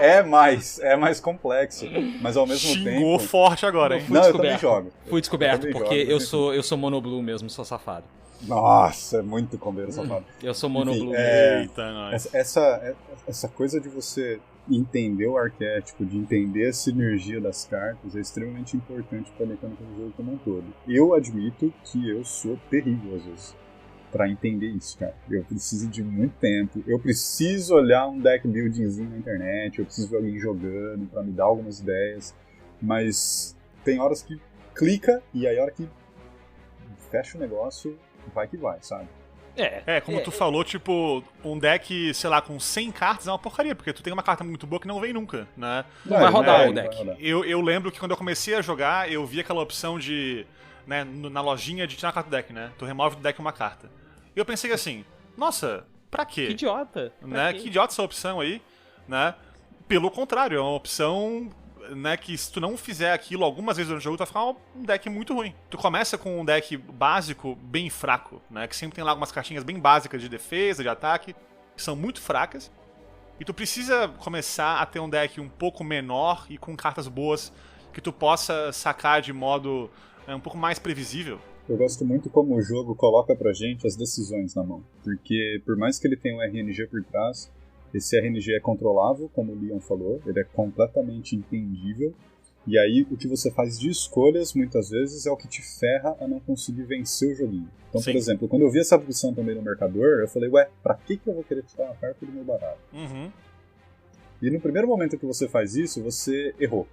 é mais complexo, mas ao mesmo Xingou tempo... forte agora, hein? Fui Não, eu descoberto. também jogo. Fui descoberto, também porque jogo, eu sou monoblue mesmo, sou safado. Nossa, é muito combeiro safado. Eu sou monoblue Enfim, mesmo. Eita, nós. Essa coisa de você entender o arquétipo, de entender a sinergia das cartas, é extremamente importante para a mecânica do jogo como um todo. Eu admito que eu sou terrível às vezes para entender isso, cara. Eu preciso de muito tempo, eu preciso olhar um deck buildingzinho na internet, eu preciso ver alguém jogando para me dar algumas ideias, mas tem horas que clica e aí a hora que fecha o negócio, vai que vai, sabe? Como tu falou, tipo, um deck, sei lá, com 100 cartas é uma porcaria, porque tu tem uma carta muito boa que não vem nunca, né? Não vai rodar o não deck. vai rodar. Eu lembro que quando eu comecei a jogar, eu vi aquela opção de, né, na lojinha de tirar a carta do deck, né? Tu remove do deck uma carta. E eu pensei assim, nossa, pra quê? Que idiota. Né? Que idiota essa opção aí, né? Pelo contrário, é uma opção, né, que se tu não fizer aquilo algumas vezes durante o jogo, tu vai ficar um deck muito ruim. Tu começa com um deck básico bem fraco, né? Que sempre tem lá algumas cartinhas bem básicas de defesa, de ataque, que são muito fracas. E tu precisa começar a ter um deck um pouco menor e com cartas boas que tu possa sacar de modo um pouco mais previsível. Eu gosto muito como o jogo coloca pra gente as decisões na mão. Porque por mais que ele tenha um RNG por trás, esse RNG é controlável, como o Leon falou, ele é completamente entendível. E aí o que você faz de escolhas, muitas vezes, é o que te ferra a não conseguir vencer o joguinho. Então, Sim. por exemplo, quando eu vi essa opção também no mercador, eu falei, ué, pra que eu vou querer tirar uma carta do meu baralho? Uhum. E no primeiro momento que você faz isso, você errou.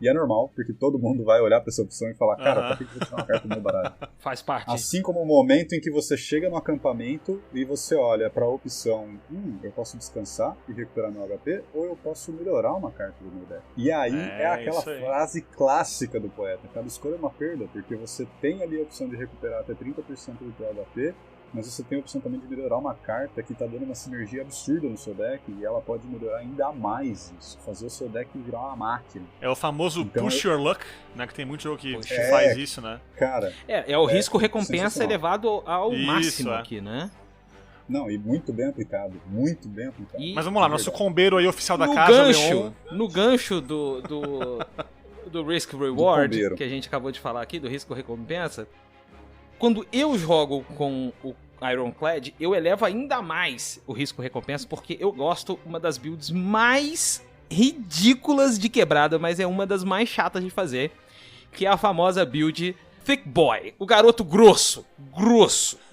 E é normal, porque todo mundo vai olhar pra essa opção e falar, cara, pra que eu vou tirar uma carta do meu baralho? Faz parte. Assim como o momento em que você chega no acampamento e você olha pra opção, eu posso descansar e recuperar meu HP, ou eu posso melhorar uma carta do meu deck. E aí é aquela frase clássica do poeta, cada escolha é uma perda, porque você tem ali a opção de recuperar até 30% do teu HP, mas você tem a opção também de melhorar uma carta que tá dando uma sinergia absurda no seu deck, e ela pode melhorar ainda mais isso, fazer o seu deck virar uma máquina. É o famoso Então, push your luck, né? Que tem muito jogo que faz isso, né? Cara... É o risco-recompensa sensacional. elevado ao Isso, máximo é. aqui, né? Não, e muito bem aplicado, muito bem aplicado. E Mas vamos lá, É nosso verdade. combeiro aí oficial da no casa, gancho, Leon. no gancho do Risk Reward, combeiro. que a gente acabou de falar aqui, do risco-recompensa, quando eu jogo com o Ironclad, eu elevo ainda mais o risco-recompensa, porque eu gosto uma das builds mais ridículas de quebrada, mas é uma das mais chatas de fazer, que é a famosa build Thick Boy, o garoto grosso,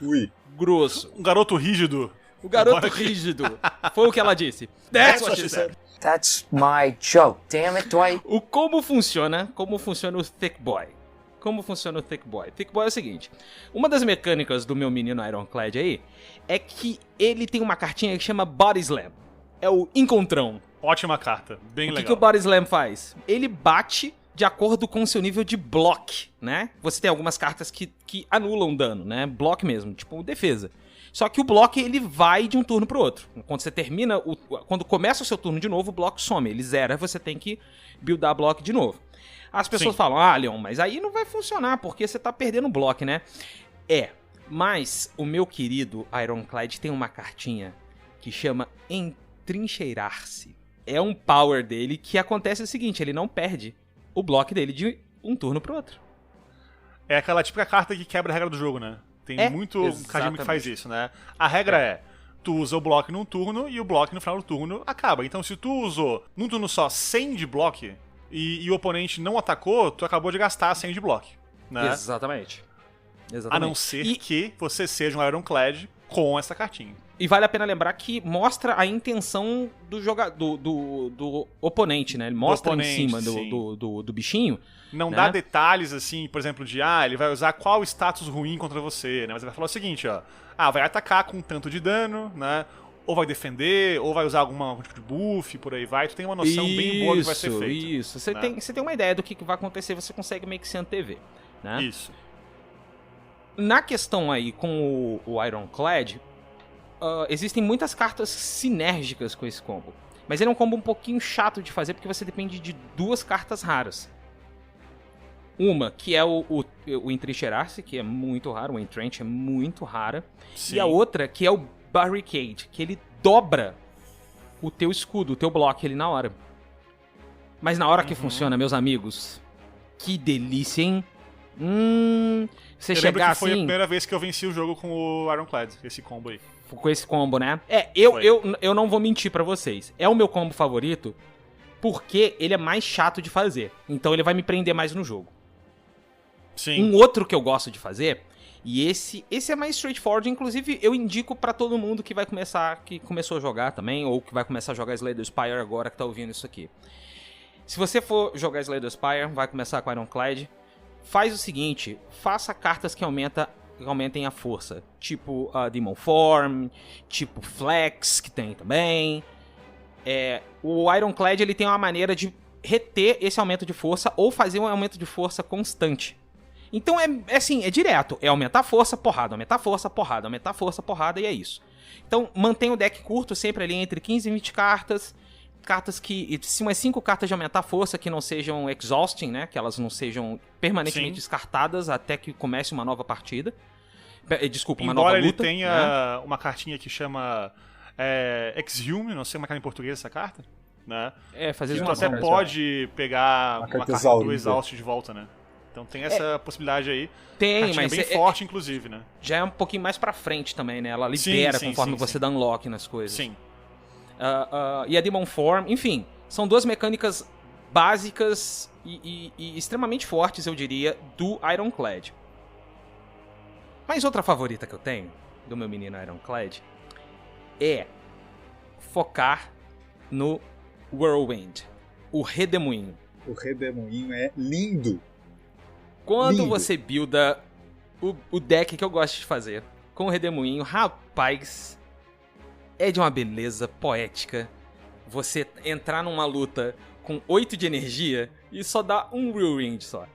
Ui, grosso. Um garoto rígido. O garoto Agora que- rígido. Foi o que ela disse. That's what she said. That's my joke. Damn it, Dwight. Como funciona o Thick Boy? Como funciona o Thick Boy? Thick Boy é o seguinte, uma das mecânicas do meu menino Ironclad aí é que ele tem uma cartinha que chama Body Slam. É o encontrão. Ótima carta, bem O que legal. o Body Slam faz? Ele bate de acordo com o seu nível de block, né? Você tem algumas cartas que anulam dano, né? Block mesmo, tipo defesa. Só que o block, ele vai de um turno pro outro. Quando você termina, quando começa o seu turno de novo, o bloco some. Ele zera, você tem que buildar block de novo. As pessoas Sim. falam, Leon, mas aí não vai funcionar, porque você tá perdendo block, né? Mas o meu querido Ironclad tem uma cartinha que chama Entrincheirar-se. É um power dele que acontece o seguinte, ele não perde o bloco dele de um turno pro outro. É aquela típica carta que quebra a regra do jogo, né? Tem muito cardinho que faz exatamente. isso, né? A regra é, tu usa o bloco num turno e o bloco no final do turno acaba. Então se tu usou num turno só 100 de bloco e o oponente não atacou, tu acabou de gastar 100 de bloco, né? Exatamente. A não ser que você seja um Ironclad com essa cartinha. E vale a pena lembrar que mostra a intenção do jogador, do oponente, né? Ele mostra oponente, em cima sim. do bichinho. Não né? dá detalhes assim, por exemplo, de ele vai usar qual status ruim contra você, né? Mas ele vai falar o seguinte, ó. Vai atacar com tanto de dano, né? Ou vai defender, ou vai usar algum tipo de buff, por aí vai. Tu tem uma noção bem boa do que vai ser feito. Isso, você né? tem uma ideia do que vai acontecer, você consegue meio que se antever, né? Isso. Na questão aí com o Ironclad, existem muitas cartas sinérgicas com esse combo. Mas ele é um combo um pouquinho chato de fazer, porque você depende de duas cartas raras. Uma, que é o Entrincheirar-se, que é muito raro, o Entrench é muito rara. Sim. E a outra, que é o Barricade, que ele dobra o teu escudo, o teu bloco ali na hora. Mas na hora que funciona, meus amigos, que delícia, hein? Você Eu lembro chegar que foi a assim, primeira vez que eu venci o jogo com o Ironclad, esse combo aí. com esse combo, né? Foi. Eu não vou mentir pra vocês. É o meu combo favorito, porque ele é mais chato de fazer. Então ele vai me prender mais no jogo. Sim. Um outro que eu gosto de fazer, e esse é mais straightforward, inclusive eu indico pra todo mundo que começou a jogar também, ou que vai começar a jogar Slay the Spire agora que tá ouvindo isso aqui. Se você for jogar Slay the Spire, vai começar com Ironclad, faz o seguinte, faça cartas que aumentem a força, tipo Demon Form, tipo Flex, que tem também. O Ironclad ele tem uma maneira de reter esse aumento de força ou fazer um aumento de força constante. Então é direto, é aumentar a força, porrada, aumentar a força, porrada, aumentar a força, porrada, e é isso. Então mantenha o deck curto, sempre ali entre 15 e 20 cartas que, se umas 5 cartas de aumentar a força que não sejam exhausting, né, que elas não sejam permanentemente Sim. descartadas até que comece uma nova partida. Desculpa, uma Embora nova ele luta. tenha né? uma cartinha que chama Exhume, não sei como é que é em português essa carta, né? Fazer Que tu uma até pode pegar uma carta carta do exaurida. Exaust de volta, né? Então tem essa possibilidade aí. Tem, Cartinha mas bem forte, inclusive, né? já é um pouquinho mais pra frente também, né? Ela libera Sim, conforme sim, você sim. dá unlock nas coisas. Sim. E a Demon Form, enfim, são duas mecânicas básicas e extremamente fortes, eu diria, do Ironclad. Mas outra favorita que eu tenho, do meu menino Ironclad, é focar no Whirlwind, o redemoinho. o Redemoinho é lindo. Quando Lindo. você builda o deck que eu gosto de fazer com o Redemoinho, rapaz, é de uma beleza poética você entrar numa luta com 8 de energia e só dar um Whirlwind só.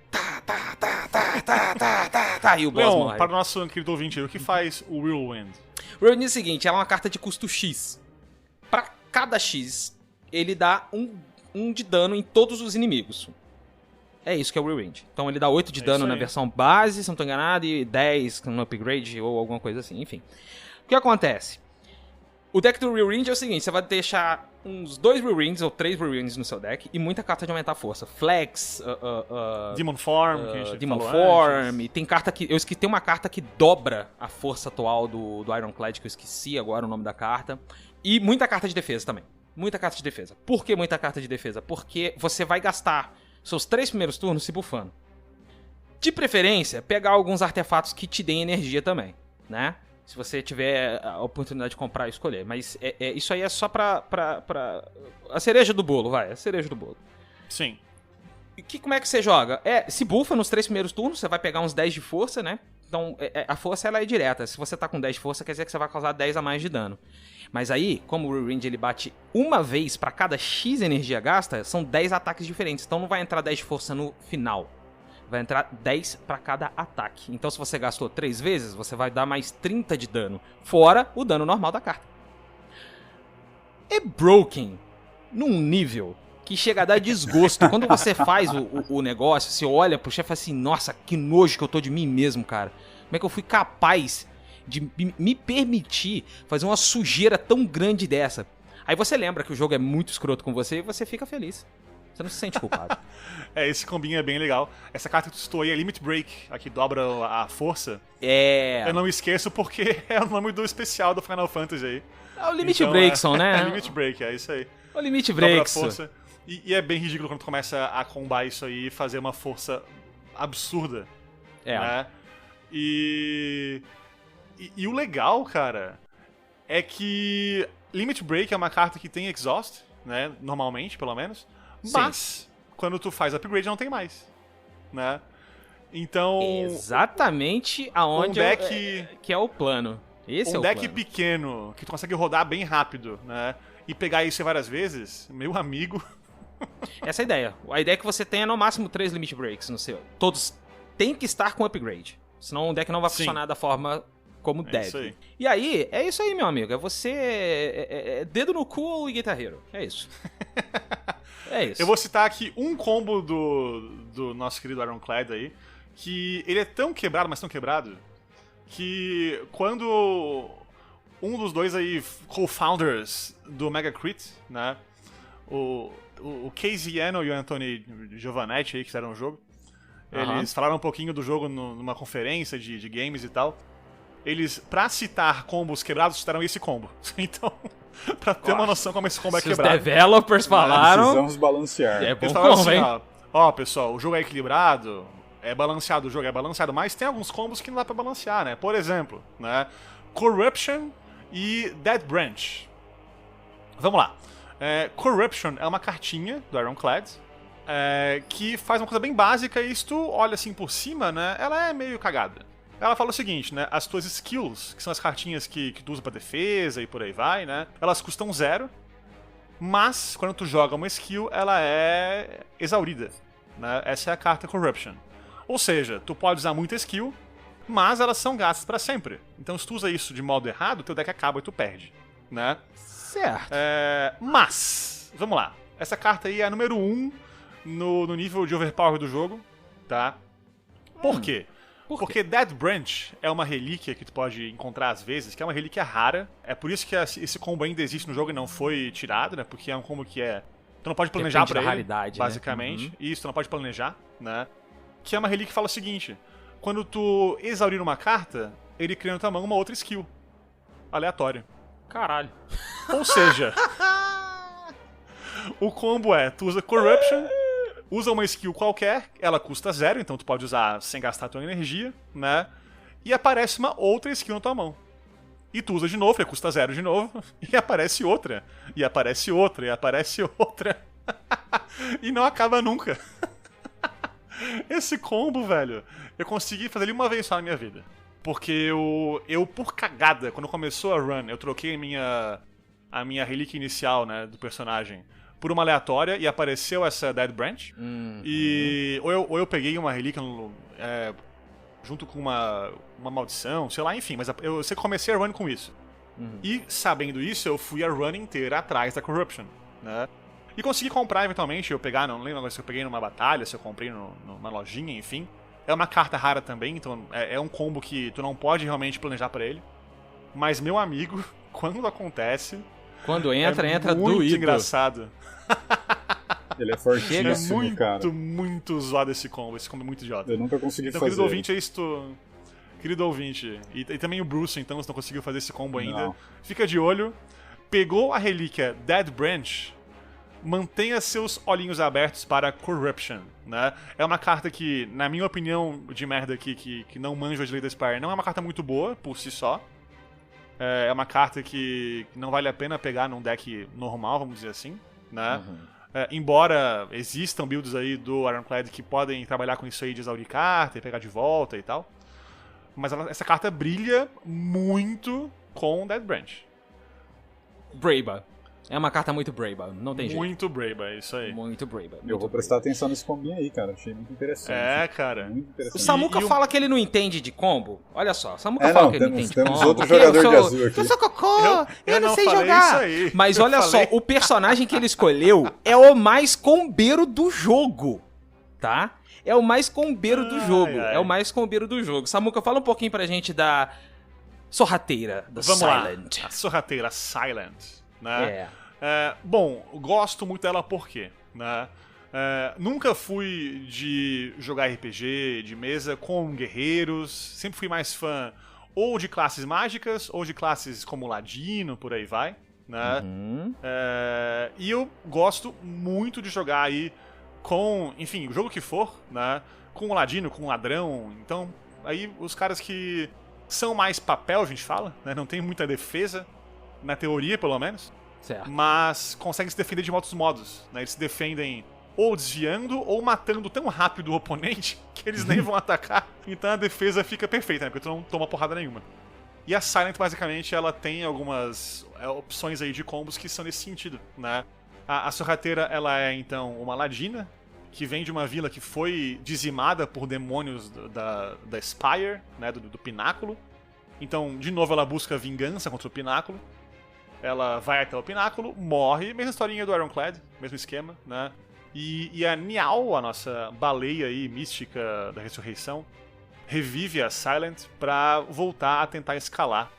Tá, e o boss Leon, morre. para o nosso querido ouvinte, o que faz o Whirlwind? Whirlwind é o seguinte, ela é uma carta de custo X. Pra cada X, ele dá um de dano em todos os inimigos. É isso que é o Whirlwind. Então ele dá 8 de É dano isso na aí. versão base, se não tô enganado, e 10 no upgrade ou alguma coisa assim, enfim. O que acontece? O deck do Whirlwind é o seguinte, você vai deixar uns 2 Whirlwinds ou 3 Whirlwinds no seu deck e muita carta de aumentar a força. Flex, Demon Form, que a gente Demon falou Form, antes. tem carta que... tem uma carta que dobra a força atual do Ironclad, que eu esqueci agora o nome da carta. E muita carta de defesa também. Muita carta de defesa. Por que muita carta de defesa? Porque você vai gastar seus 3 primeiros turnos se buffando. De preferência, pegar alguns artefatos que te deem energia também, né? Se você tiver a oportunidade de comprar e escolher. Mas isso aí é só pra a cereja do bolo, vai. A cereja do bolo. Sim. E como é que você joga? Se buffa nos 3 primeiros turnos, você vai pegar uns 10 de força, né? Então, a força ela é direta. Se você tá com 10 de força, quer dizer que você vai causar 10 a mais de dano. Mas aí, como o Whirlwind ele bate uma vez pra cada X energia gasta, são 10 ataques diferentes. Então não vai entrar 10 de força no final. Vai entrar 10 pra cada ataque. Então se você gastou 3 vezes, você vai dar mais 30 de dano. Fora o dano normal da carta. É broken num nível que chega a dar desgosto. Quando você faz o negócio, você olha pro chefe e fala assim, nossa, que nojo que eu tô de mim mesmo, cara. Como é que eu fui capaz de me permitir fazer uma sujeira tão grande dessa? Aí você lembra que o jogo é muito escroto com você e você fica feliz. Você não se sente culpado. Esse combinho é bem legal. Essa carta que tu citou aí é Limit Break, a que dobra a força. É... Eu não esqueço porque é o nome do especial do Final Fantasy aí. É o Limit Então, Breakson, né? É Limit Break, é isso aí. O Limit Dobra a Breakson. força. E é bem ridículo quando tu começa a combar isso aí e fazer uma força absurda. É. Né? E o legal, cara, é que Limit Break é uma carta que tem Exhaust, né? Normalmente, pelo menos. Sim. Mas, quando tu faz upgrade, não tem mais. Né? Então... Exatamente aonde um deck- que é o plano. Esse é um o deck plano. pequeno, que tu consegue rodar bem rápido, né? E pegar isso várias vezes, meu amigo... Essa é a ideia. A ideia é que você tenha no máximo 3 Limit Breaks no seu. Todos têm que estar com upgrade. Senão o deck não vai Sim. funcionar da forma como deve. isso aí. E aí, é isso aí, meu amigo. É você... dedo no cu e Guitar Hero. É isso. É isso. Eu vou citar aqui um combo do nosso querido Ironclad aí, que ele é tão quebrado, mas tão quebrado, que quando um dos dois aí co-founders do Mega Crit, né, o Casey Eno e o Anthony Giovanetti aí, que fizeram o jogo, eles falaram um pouquinho do jogo numa conferência de games e tal. Eles, pra citar combos quebrados, citaram esse combo. Então, pra ter uma noção como esse combo é Se os quebrado. developers falaram... Precisamos balancear. É bom Eles falaram combo, assim, hein? ó, pessoal, o jogo é equilibrado, é balanceado, o jogo é balanceado, mas tem alguns combos que não dá pra balancear, né? Por exemplo, né, Corruption e Dead Branch. Vamos lá. Corruption é uma cartinha do Ironclad que faz uma coisa bem básica e se tu olha assim por cima, né, ela é meio cagada. Ela fala o seguinte, né, as tuas skills, que são as cartinhas que tu usa pra defesa e por aí vai, né, elas custam 0, mas quando tu joga uma skill, ela é exaurida, né, essa é a carta Corruption. Ou seja, tu pode usar muita skill, mas elas são gastas pra sempre. Então se tu usa isso de modo errado, teu deck acaba e tu perde, né. Certo. Mas, vamos lá, essa carta aí é a número 1 no nível de overpower do jogo, tá? Por quê? Porque Dead Branch é uma relíquia que tu pode encontrar às vezes, que é uma relíquia rara. É por isso que esse combo ainda existe no jogo e não foi tirado, né? Porque é um combo que tu não pode planejar Depende pra da ele, raridade, né? basicamente. Uhum. Isso, tu não pode planejar, né? Que é uma relíquia que fala o seguinte: quando tu exaurir uma carta, ele cria na tua mão uma outra skill. Aleatório. Caralho. Ou seja, o combo tu usa Corruption, usa uma skill qualquer, ela custa 0, então tu pode usar sem gastar tua energia, né? E aparece uma outra skill na tua mão. E tu usa de novo, custa 0 de novo, e aparece outra, e aparece outra, e aparece outra. E não acaba nunca. Esse combo, velho, eu consegui fazer ele uma vez só na minha vida. Porque eu por cagada, quando começou a run, eu troquei a minha relíquia inicial, né, do personagem por uma aleatória e apareceu essa Dead Branch. E ou eu peguei uma relíquia junto com uma maldição, sei lá, enfim, mas eu comecei a run com isso. E sabendo isso, eu fui a run inteira atrás da Corruption, né? E consegui comprar eventualmente, não lembro agora se eu peguei numa batalha, se eu comprei numa lojinha, enfim. É uma carta rara também, então é um combo que tu não pode realmente planejar pra ele. Mas, meu amigo, quando acontece... Quando entra muito doído. Engraçado. Ele é fortíssimo, é cara. muito zoado esse combo é muito idiota. Eu nunca consegui então, fazer. Querido ouvinte, é isso. Querido ouvinte, e também o Bruce, então, se não conseguiu fazer esse combo ainda, Não. fica de olho. Pegou a relíquia Dead Branch, mantenha seus olhinhos abertos para Corruption, né? É uma carta que, na minha opinião de merda aqui, que não manjo de Slay the Spire, não é uma carta muito boa por si só. É uma carta que não vale a pena pegar num deck normal, vamos dizer assim, né? Embora existam builds aí do Ironclad que podem trabalhar com isso aí de exaurir carta e pegar de volta e tal. Mas essa carta brilha muito com Dead Branch. Braba. É uma carta muito braba, não tem jeito. Muito braba, é isso aí. Muito braba. Eu vou prestar atenção nesse combinho aí, cara. Achei muito interessante. Cara. Muito interessante. O Samuka fala que ele não entende de combo. Olha só, o Samuka não, fala que ele não entende de temos combo. outro jogador de azul aqui. Eu sou cocô, eu não sei falei jogar. isso aí. Mas Eu olha falei. só, o personagem que ele escolheu é o mais combeiro do jogo, tá? É o mais combeiro do jogo. ai. É o mais combeiro do jogo. Samuka, fala um pouquinho pra gente da sorrateira, da Vamos Silent. lá. A sorrateira Silent, né? Bom, gosto muito dela por quê? Né? Nunca fui de jogar RPG de mesa com guerreiros, sempre fui mais fã ou de classes mágicas ou de classes como Ladino, por aí vai. Né? E eu gosto muito de jogar aí com, enfim, o jogo que for, né? Com o Ladino, com o Ladrão. Então, aí os caras que são mais papel, a gente fala, né? Não tem muita defesa, na teoria pelo menos. certo. Mas conseguem se defender de outros modos, né? Eles se defendem ou desviando ou matando tão rápido o oponente que eles nem vão atacar. Então a defesa fica perfeita, né? Porque tu não toma porrada nenhuma. E a Silent, basicamente, ela tem algumas opções aí de combos que são nesse sentido, né? A sorrateira, ela é, então, uma ladina, que vem de uma vila que foi dizimada por demônios da Spire, né? Do pináculo. Então, de novo, ela busca vingança contra o pináculo. Ela vai até o pináculo, morre, mesma historinha do Ironclad, mesmo esquema, né? E a Niall, a nossa baleia aí, mística da ressurreição, revive a Silent pra voltar a tentar escalar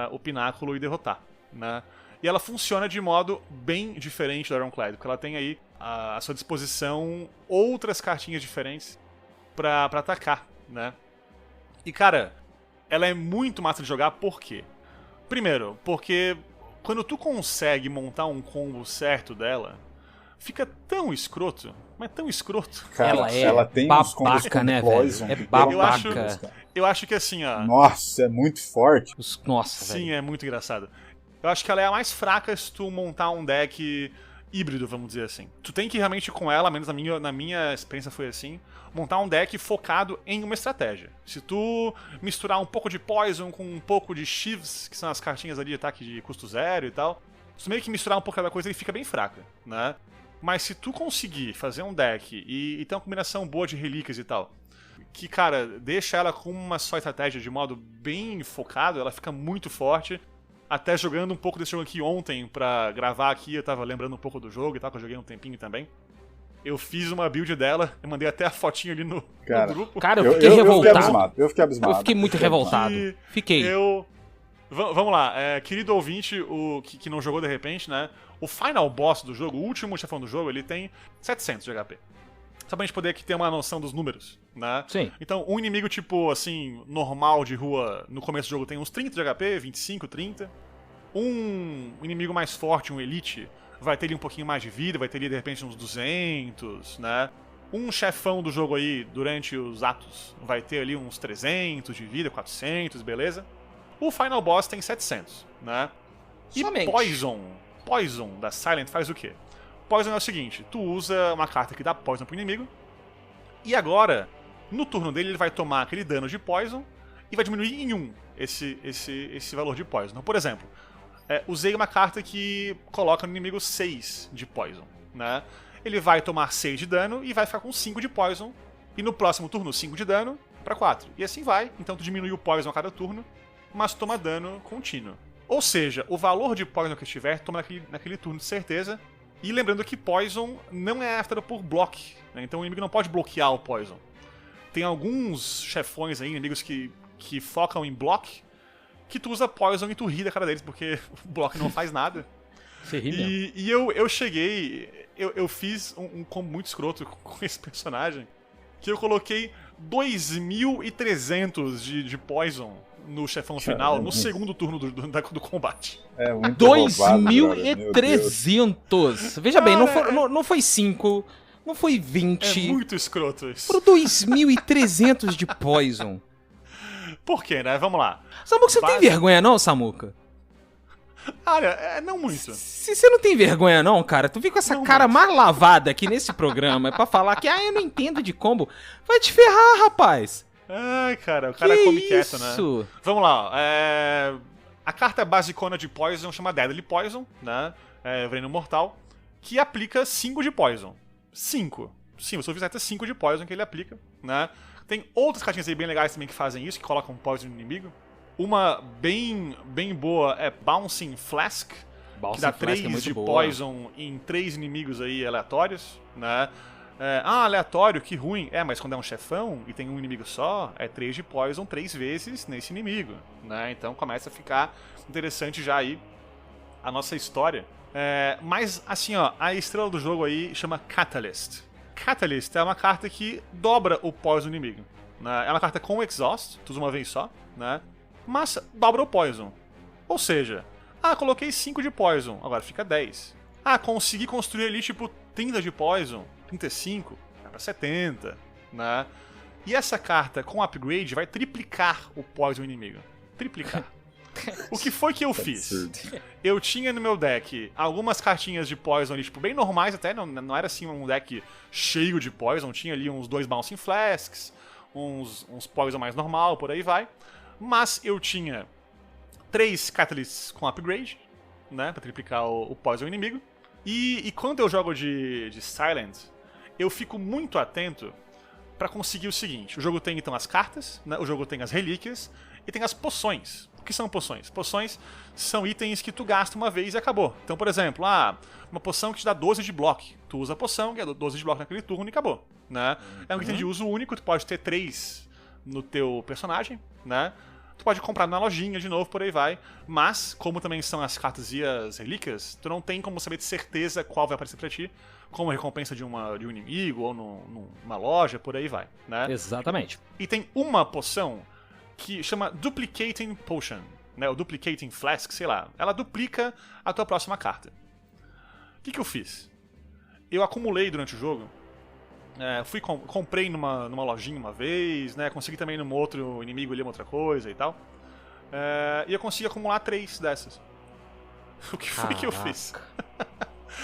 o pináculo e derrotar, né? E ela funciona de modo bem diferente do Ironclad, porque ela tem aí à sua disposição outras cartinhas diferentes pra atacar, né? E, cara, ela é muito massa de jogar, por quê? Primeiro, porque quando tu consegue montar um combo certo dela, fica tão escroto, mas tão escroto. Cara, ela tem uns combos babaca, com né, Poison velho? É que babaca. Eu acho que assim, ó... Nossa, é muito forte. Nossa, Sim, velho. é muito engraçado. Eu acho que ela é a mais fraca se tu montar um deck híbrido, vamos dizer assim. Tu tem que realmente com ela, menos na minha experiência foi assim, montar um deck focado em uma estratégia. Se tu misturar um pouco de Poison com um pouco de Sheaves, que são as cartinhas ali de ataque de custo zero e tal, se tu meio que misturar um pouco cada coisa, ele fica bem fraca, né? Mas se tu conseguir fazer um deck e ter uma combinação boa de relíquias e tal, que, cara, deixa ela com uma só estratégia de modo bem focado, ela fica muito forte. Até jogando um pouco desse jogo aqui ontem pra gravar aqui, eu tava lembrando um pouco do jogo e tal, que eu joguei um tempinho também. Eu fiz uma build dela, eu mandei até a fotinho ali no grupo. Cara, eu fiquei revoltado. Eu fiquei abismado. Eu fiquei muito revoltado. E Fiquei. Vamos lá, querido ouvinte, que não jogou de repente, né? O final boss do jogo, o último chefão do jogo, ele tem 700 de HP. Só pra gente poder aqui ter uma noção dos números, né? Sim. Então, um inimigo tipo, assim, normal de rua, no começo do jogo tem uns 30 de HP, 25, 30. Um inimigo mais forte, um elite, vai ter ali um pouquinho mais de vida, vai ter ali de repente uns 200, né? Um chefão do jogo aí, durante os atos, vai ter ali uns 300 de vida, 400, beleza? O final boss tem 700, né? E Somente. Poison da Silent faz o quê? Poison é o seguinte, tu usa uma carta que dá Poison pro inimigo, e agora, no turno dele, ele vai tomar aquele dano de Poison e vai diminuir em 1 esse valor de Poison. Então, por exemplo, usei uma carta que coloca no inimigo 6 de Poison, né? Ele vai tomar 6 de dano e vai ficar com 5 de Poison, e no próximo turno 5 de dano pra 4. E assim vai, então tu diminui o Poison a cada turno, mas toma dano contínuo. Ou seja, o valor de Poison que estiver, toma naquele turno de certeza. E lembrando que Poison não é afetado por block, né? Então o inimigo não pode bloquear o Poison. Tem alguns chefões aí, inimigos que focam em block, que tu usa Poison e tu ri da cara deles, porque o block não faz nada. Você ri mesmo. E eu cheguei, eu fiz um combo muito escroto com esse personagem, que eu coloquei 2.300 de Poison no chefão final, no segundo turno do combate. É muito roubado, brother. 2.300. Veja bem, não foi 5, não foi 20. É muito escroto isso. Por 2.300 de Poison. Por quê, né? Vamos lá. Samuca, você não tem vergonha não, Samuca? Olha, não muito. Se você não tem vergonha não, cara, tu vem com essa Não cara muito. mais lavada aqui nesse programa pra falar que, eu não entendo de combo. Vai te ferrar, rapaz. Ai, cara, o cara Que come quieto, né? isso? Vamos lá, a carta basicona de Poison chama Deadly Poison, né? Veneno Mortal, que aplica 5 de Poison. 5. Sim, você fizer até 5 de Poison que ele aplica, né? Tem outras cartinhas aí bem legais também que fazem isso, que colocam Poison no inimigo. Uma bem boa é Bouncing Flask, que dá 3 de Poison em 3 inimigos aí aleatórios, né? Aleatório, que ruim. Mas quando é um chefão e tem um inimigo só, é 3 de Poison 3 vezes nesse inimigo, né? Então começa a ficar interessante já aí a nossa história. Mas assim, ó, a estrela do jogo aí chama Catalyst. Catalyst é uma carta que dobra o Poison do inimigo, né? É uma carta com Exhaust, tudo uma vez só, né? Mas dobra o Poison. Ou seja, coloquei 5 de Poison, agora fica 10. Consegui construir ali tipo 30 de Poison, 35, vai pra 70, né? E essa carta com upgrade vai triplicar o Poison inimigo. Triplicar. O que foi que eu fiz? Eu tinha no meu deck algumas cartinhas de Poison ali, tipo, bem normais até, não era assim um deck cheio de Poison, tinha ali uns 2 Bouncing Flasks, uns Poison mais normal, por aí vai. Mas eu tinha 3 Catalysts com upgrade, né, pra triplicar o Poison inimigo. E quando eu jogo de Silent, eu fico muito atento pra conseguir o seguinte. O jogo tem então as cartas, né, o jogo tem as relíquias e tem as poções. O que são poções? Poções são itens que tu gasta uma vez e acabou. Então, por exemplo, uma poção que te dá 12 de bloco. Tu usa a poção, que é 12 de bloco naquele turno e acabou, né? É um item de uso único, tu pode ter 3 no teu personagem, né? Tu pode comprar na lojinha de novo, por aí vai. Mas, como também são as cartas e as relíquias, tu não tem como saber de certeza qual vai aparecer pra ti, como recompensa de um inimigo ou numa loja, por aí vai, né? Exatamente. E tem uma poção que chama Duplicating Potion, né? Ou Duplicating Flask, sei lá. Ela duplica a tua próxima carta. O que eu fiz? Eu acumulei durante o jogo. Comprei numa lojinha uma vez, né? Consegui também num outro inimigo ali uma outra coisa e tal. E eu consegui acumular 3 dessas. O que foi que eu fiz?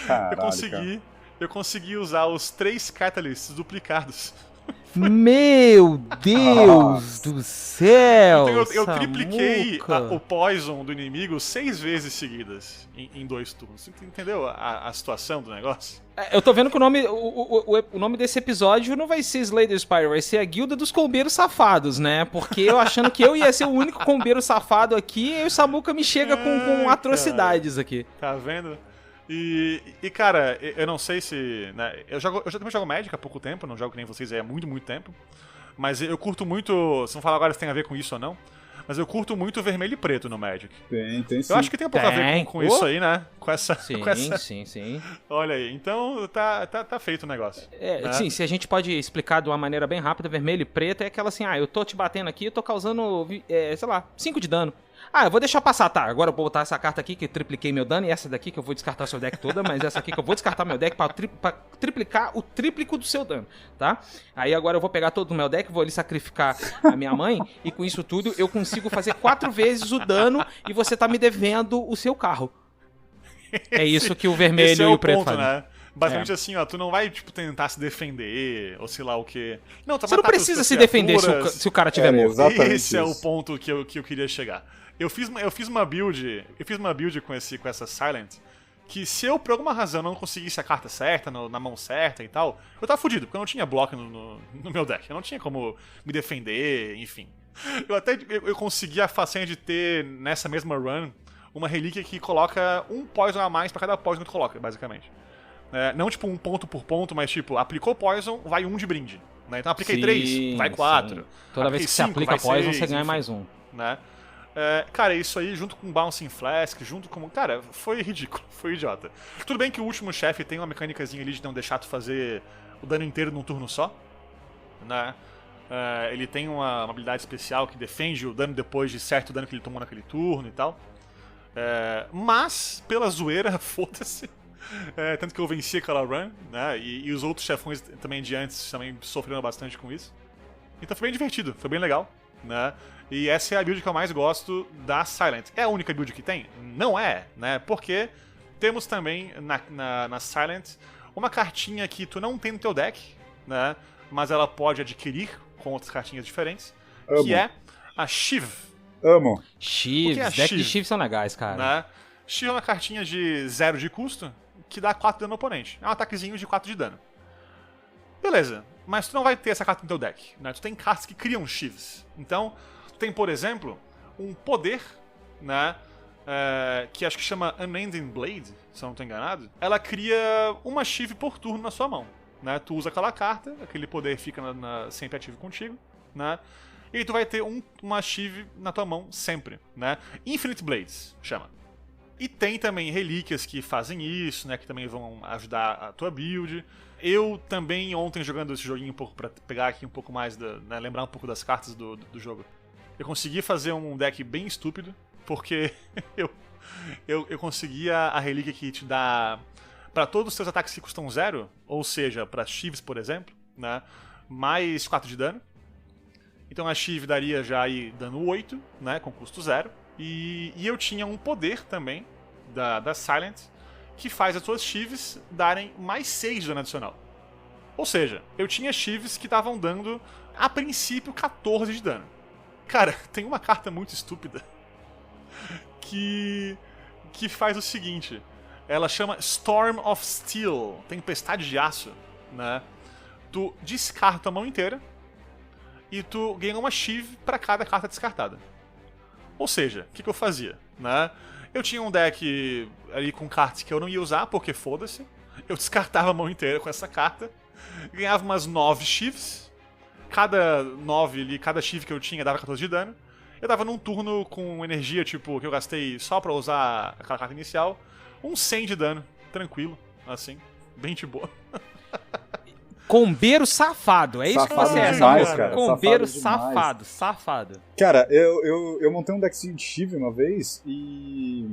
Caralho, Eu consegui usar os 3 Catalysts duplicados. Meu Deus do céu! Então eu tripliquei Samuca. o Poison do inimigo 6 vezes seguidas em 2 turnos. Você entendeu a situação do negócio? Eu tô vendo que o nome desse episódio não vai ser Slayer Spire, vai ser a Guilda dos Combeiros Safados, né? Porque eu achando que eu ia ser o único combeiro safado aqui, e o Samuca me chega com atrocidades aqui. Tá vendo? E cara, eu não sei se... Né, eu já também jogo Magic há pouco tempo, não jogo que nem vocês há muito tempo. Mas eu curto muito... Se não falar agora se tem a ver com isso ou não. Mas eu curto muito vermelho e preto no Magic. Tem sim. Eu acho que tem um pouco a ver com isso aí, né? Sim. Olha aí, então tá feito o negócio. Né? Sim, se a gente pode explicar de uma maneira bem rápida, vermelho e preto é aquela assim, eu tô te batendo aqui, eu tô causando, sei lá, 5 de dano. Eu vou deixar passar, tá, agora eu vou botar essa carta aqui que eu tripliquei meu dano, e essa daqui que eu vou descartar seu deck toda, mas essa aqui que eu vou descartar meu deck pra triplicar o tríplico do seu dano, tá? Aí agora eu vou pegar todo o meu deck, vou ali sacrificar a minha mãe, e com isso tudo eu consigo fazer 4 vezes o dano, e você tá me devendo o seu carro. É isso que o vermelho e o preto fazem. Né? Basicamente assim, ó, tu não vai, tipo, tentar se defender, ou sei lá o quê. Não, tu vai Você não matar precisa tuas se defender criaturas. se o cara tiver morto. Exatamente Esse é o isso. ponto que eu queria chegar. Eu fiz uma build com essa Silent, que se eu, por alguma razão, não conseguisse a carta certa, na mão certa e tal, eu tava fudido, porque eu não tinha bloco no meu deck. Eu não tinha como me defender, enfim. Eu consegui a façanha de ter, nessa mesma run, uma relíquia que coloca um poison a mais pra cada poison que tu coloca, basicamente. Não tipo um ponto por ponto, mas tipo, aplicou poison, vai 1 de brinde. Né? Então apliquei 3, vai 4. Toda vez que você aplica poison, você ganha mais um. Né? Cara, isso aí, junto com Bouncing Flask, junto com... Cara, foi ridículo, foi idiota. Tudo bem que o último chefe tem uma mecânicazinha ali de não deixar tu fazer o dano inteiro num turno só. Né? Ele tem uma habilidade especial que defende o dano depois de certo dano que ele tomou naquele turno e tal. Mas, pela zoeira, foda-se. Tanto que eu venci aquela run, né? E os outros chefões também de antes também sofreram bastante com isso. Então foi bem divertido, foi bem legal, né? E essa é a build que eu mais gosto da Silent. É a única build que tem? Não é, né? Porque temos também na Silent uma cartinha que tu não tem no teu deck, né? Mas ela pode adquirir com outras cartinhas diferentes, que é a Shiv. Amo. Chiefs, é deck Shiv? de Chiefs são legais, cara. Né? Shiv é uma cartinha de 0 de custo que dá 4 de dano no oponente. É um ataquezinho de 4 de dano. Beleza, mas tu não vai ter essa carta no teu deck, né? Tu tem cartas que criam Shivs. Então, tu tem, por exemplo, um poder, né? Que acho que chama Unending Blade, se eu não estou enganado. Ela cria uma Shiv por turno na sua mão, né? Tu usa aquela carta, aquele poder fica sempre ativo contigo, né? E aí tu vai ter uma Shiv na tua mão sempre, né? Infinite Blades, chama. E tem também relíquias que fazem isso, né? Que também vão ajudar a tua build. Eu também, ontem, jogando esse joguinho um pouco pra pegar aqui um pouco mais, né, lembrar um pouco das cartas do jogo, eu consegui fazer um deck bem estúpido, porque eu consegui a relíquia que te dá pra todos os seus ataques que custam 0, ou seja, pra Shivs, por exemplo, né? Mais 4 de dano. Então a Shiv daria já aí dano 8, né? Com custo 0. E eu tinha um poder também da Silent que faz as suas Shivs darem mais 6 de dano adicional. Ou seja, eu tinha Shivs que estavam dando, a princípio, 14 de dano. Cara, tem uma carta muito estúpida que faz o seguinte. Ela chama Storm of Steel, Tempestade de Aço, né? Tu descarta a mão inteira e tu ganha uma Shiv pra cada carta descartada. Ou seja, o que eu fazia, né? Eu tinha um deck ali com cartas que eu não ia usar, porque foda-se. Eu descartava a mão inteira com essa carta. Ganhava umas 9 Shivs. Cada 9 ali, cada Shiv que eu tinha dava 14 de dano. Eu dava num turno com energia, tipo, que eu gastei só pra usar aquela carta inicial. 100 de dano, tranquilo, assim, bem de boa. Combeiro safado, é isso que Safado você é, demais, Samuel. cara. Combeiro Safado demais. safado. Cara, eu montei um deckzinho de Shiv uma vez e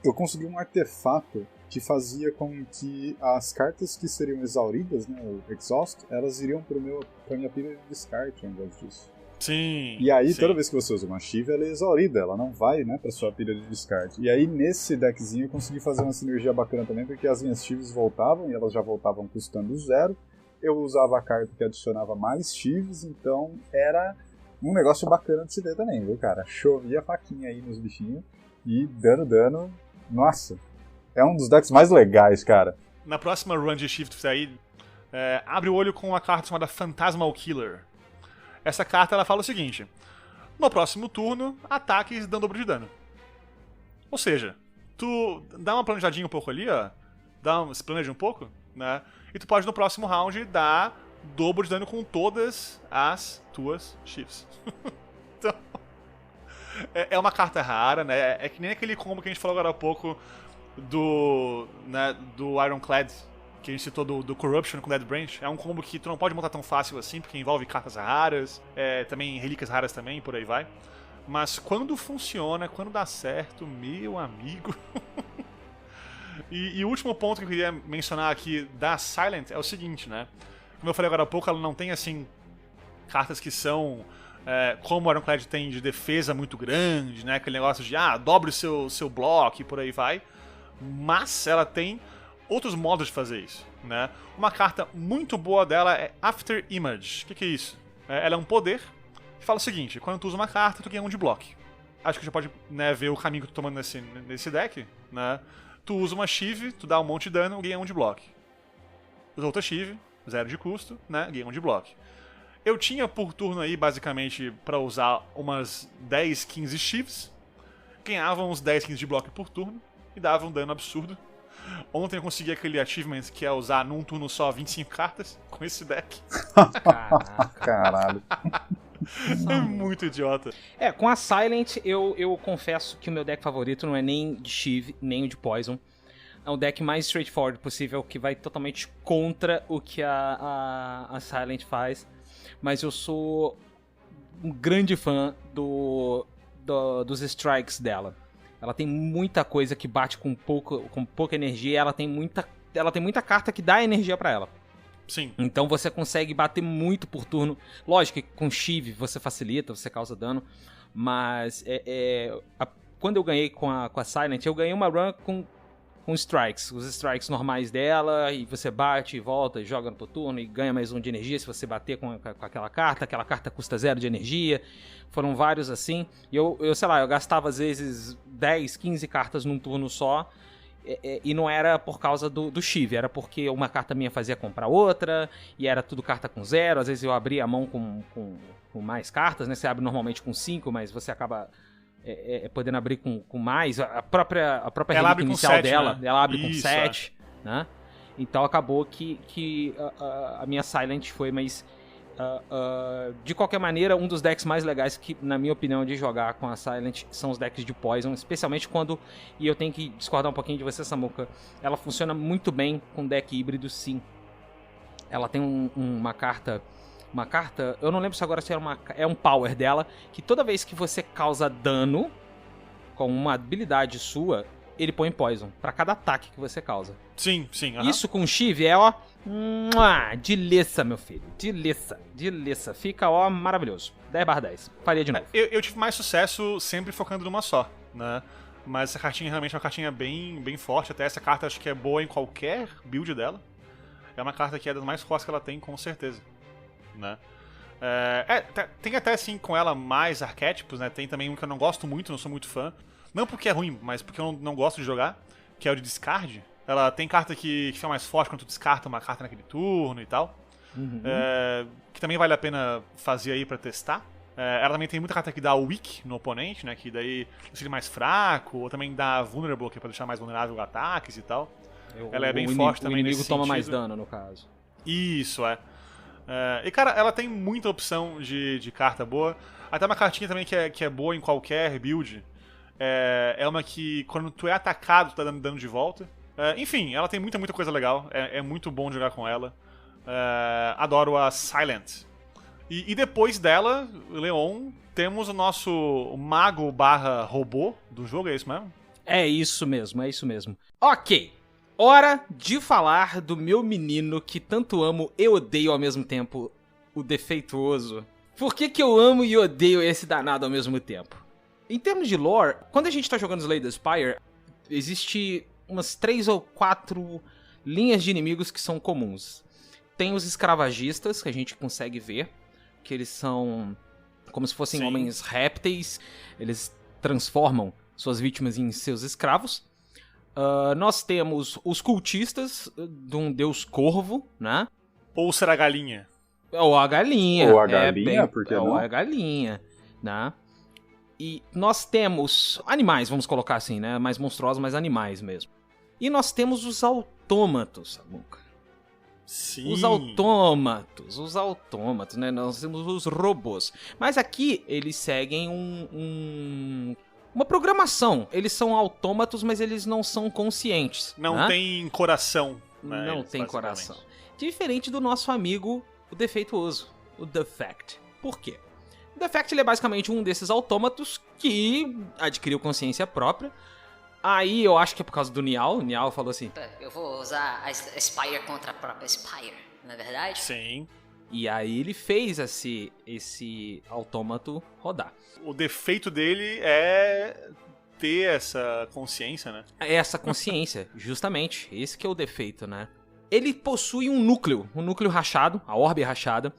eu consegui um artefato que fazia com que as cartas que seriam exauridas, né, o Exhaust, elas iriam pra minha pilha de descarte ao invés disso. Sim. E aí, sim. toda vez que você usa uma Shiv, ela é exaurida, ela não vai, né, pra sua pilha de descarte. E aí, nesse deckzinho, eu consegui fazer uma sinergia bacana também, porque as minhas Shivs voltavam, e elas já voltavam custando 0. Eu usava a carta que adicionava mais Shivs, então era um negócio bacana de se ver também, viu, cara? Chovia faquinha aí nos bichinhos e dano. Nossa, é um dos decks mais legais, cara. Na próxima run de Shift aí, abre o olho com uma carta chamada Phantasmal Killer. Essa carta ela fala o seguinte: no próximo turno, ataques dão dobro de dano. Ou seja, tu dá uma planejadinha um pouco ali, ó, se planeja um pouco, né? E tu pode no próximo round dar dobro de dano com todas as tuas Shivs. Então, é uma carta rara, né? É que nem aquele combo que a gente falou agora há pouco do Ironclad, que a gente citou do Corruption com Dead Branch. É um combo que tu não pode montar tão fácil assim, porque envolve cartas raras, também relíquias raras também, por aí vai. Mas quando funciona, quando dá certo, meu amigo... E o último ponto que eu queria mencionar aqui da Silent é o seguinte, né? Como eu falei agora há pouco, ela não tem, assim, cartas que são... como o Ironclad tem de defesa muito grande, né? Aquele negócio de, dobre o seu bloco e por aí vai. Mas ela tem outros modos de fazer isso, né? Uma carta muito boa dela é After Image. O que é isso? Ela é um poder que fala o seguinte: quando tu usa uma carta, tu ganha um de bloco. Acho que você pode, né, ver o caminho que tu tá tomando nesse deck, né? Tu usa uma Shiv, tu dá um monte de dano, ganha um de bloco. Usa outra Shiv, 0 de custo, né? Ganha um de bloco. Eu tinha por turno aí, basicamente, pra usar umas 10, 15 Shivs. Ganhava uns 10, 15 de bloco por turno e dava um dano absurdo. Ontem eu consegui aquele achievement que é usar num turno só 25 cartas com esse deck. Caralho. É muito idiota. Com a Silent, eu confesso que o meu deck favorito não é nem de Shiv, nem o de Poison. É o deck mais straightforward possível, que vai totalmente contra o que a Silent faz. Mas eu sou um grande fã dos strikes dela. Ela tem muita coisa que bate com pouca energia. Ela tem muita carta que dá energia pra ela. Sim. Então você consegue bater muito por turno. Lógico que com Shiv você facilita, você causa dano. Mas quando eu ganhei com a Silent, eu ganhei uma run com strikes. Os strikes normais dela, e você bate e volta, e joga no teu turno e ganha mais um de energia se você bater com aquela carta. Aquela carta custa 0 de energia. Foram vários assim. E eu sei lá, eu gastava às vezes 10, 15 cartas num turno só. E não era por causa do Shiv, era porque uma carta minha fazia comprar outra, e era tudo carta com 0. Às vezes eu abria a mão com mais cartas, né? Você abre normalmente com 5, mas você acaba podendo abrir com mais. A própria relíquia inicial 7, dela, né? ela abre com Isso, 7, né? Então acabou que a minha Silent foi mais... de qualquer maneira, um dos decks mais legais que, na minha opinião, de jogar com a Silent são os decks de Poison, especialmente quando, e eu tenho que discordar um pouquinho de você, Samuka, ela funciona muito bem com deck híbrido, sim. Ela tem uma carta, eu não lembro se agora se é um power dela, que toda vez que você causa dano com uma habilidade sua, ele põe Poison pra cada ataque que você causa. Sim, sim. Isso com Shiv de liça, meu filho. De liça. Fica, maravilhoso. 10/10. Faria de novo. Eu tive mais sucesso sempre focando numa só, né? Mas essa cartinha realmente é uma cartinha bem, bem forte. Até essa carta acho que é boa em qualquer build dela. É uma carta que é das mais fortes que ela tem, com certeza, né? Tem até, assim, com ela mais arquétipos, né? Tem também um que eu não gosto muito, não sou muito fã. Não porque é ruim, mas porque eu não gosto de jogar, que é o de Discard. Ela tem carta que fica mais forte quando tu descarta uma carta naquele turno e tal. Uhum. Que também vale a pena fazer aí pra testar. Ela também tem muita carta que dá weak no oponente, né? Que daí deixa ele mais fraco, ou também dá vulnerable, que é pra deixar mais vulnerável a ataques e tal. Ela é bem forte também. O inimigo nesse toma sentido. mais dano, no caso. Isso, e cara, ela tem muita opção de carta boa. Até uma cartinha também que é boa em qualquer build. É uma que quando tu é atacado, tu tá dando dano de volta. Enfim, ela tem muita coisa legal. É muito bom jogar com ela. Adoro a Silent. E depois dela, Leon, temos o nosso mago / robô do jogo, é isso mesmo? É isso mesmo. Ok, hora de falar do meu menino que tanto amo e odeio ao mesmo tempo, o Defeituoso. Por que eu amo e odeio esse danado ao mesmo tempo? Em termos de lore, quando a gente tá jogando Slay the Spire, existe umas 3 ou 4 linhas de inimigos que são comuns. Tem os escravagistas, que a gente consegue ver, que eles são como se fossem homens répteis, eles transformam suas vítimas em seus escravos. Nós temos os cultistas de um deus corvo, né? Ou será a galinha? Ou a galinha. Ou a galinha, por que não? Ou a galinha, né? E nós temos animais, vamos colocar assim, né? Mais monstruosos, mais animais mesmo. E nós temos os autômatos, Samuka. Sim. Os autômatos, né? Nós temos os robôs. Mas aqui eles seguem uma programação. Eles são autômatos, mas eles não são conscientes. Não tem coração. Né, não tem coração. Diferente do nosso amigo, o Defeituoso, o Defect. Por quê? O Defect ele é basicamente um desses autômatos que adquiriu consciência própria. Aí eu acho que é por causa do Niall. O Niall falou assim: eu vou usar a Spire contra a própria Spire, não é verdade? Sim. E aí ele fez esse autômato rodar. O defeito dele é ter essa consciência, né? Essa consciência, justamente. Esse que é o defeito, né? Ele possui um núcleo rachado, a orbe rachada.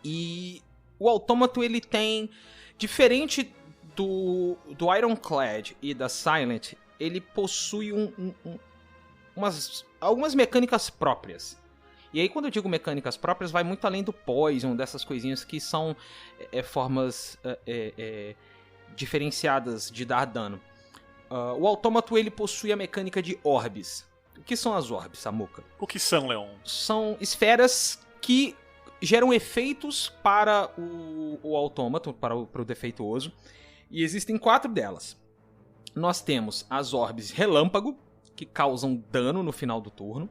E o autômato, ele tem, diferente do Ironclad e da Silent, ele possui algumas mecânicas próprias. E aí, quando eu digo mecânicas próprias, vai muito além do Poison, dessas coisinhas que são formas diferenciadas de dar dano. O autômato, ele possui a mecânica de orbes. O que são as orbes, Samuka? O que são, Leon? São esferas que geram efeitos para o autômato, para o defeituoso. E existem 4 delas. Nós temos as orbes relâmpago, que causam dano no final do turno.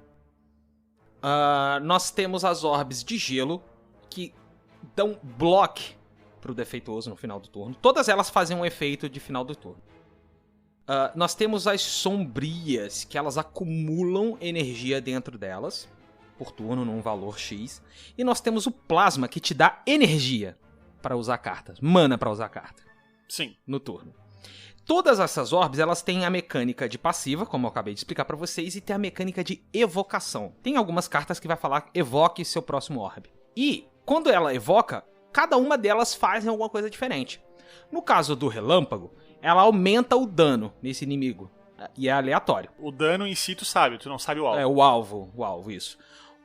Nós temos as orbes de gelo, que dão block pro defeituoso no final do turno. Todas elas fazem um efeito de final do turno. Nós temos as sombrias, que elas acumulam energia dentro delas, por turno, num valor X. E nós temos o plasma, que te dá energia para usar cartas, mana para usar carta. Sim. No turno. Todas essas orbes, elas têm a mecânica de passiva, como eu acabei de explicar pra vocês, e tem a mecânica de evocação. Tem algumas cartas que vai falar evoque seu próximo orbe. E, quando ela evoca, cada uma delas faz alguma coisa diferente. No caso do relâmpago, ela aumenta o dano nesse inimigo. E é aleatório. O dano em si tu sabe, tu não sabe o alvo. É, o alvo, isso.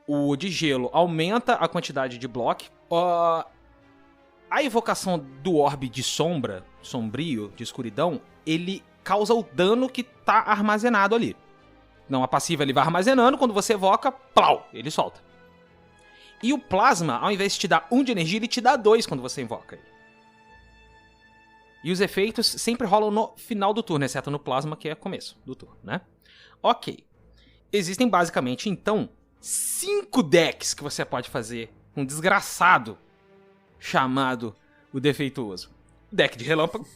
O de gelo aumenta a quantidade de block. A evocação do orbe de sombra, sombrio, de escuridão, ele causa o dano que tá armazenado ali. Não, a passiva ele vai armazenando, quando você evoca, plau, ele solta. E o plasma, ao invés de te dar 1 de energia, ele te dá 2 quando você invoca ele. E os efeitos sempre rolam no final do turno, exceto no plasma, que é começo do turno, né? Ok. Existem basicamente, então, 5 decks que você pode fazer com um desgraçado chamado o defeituoso. Deck de relâmpago,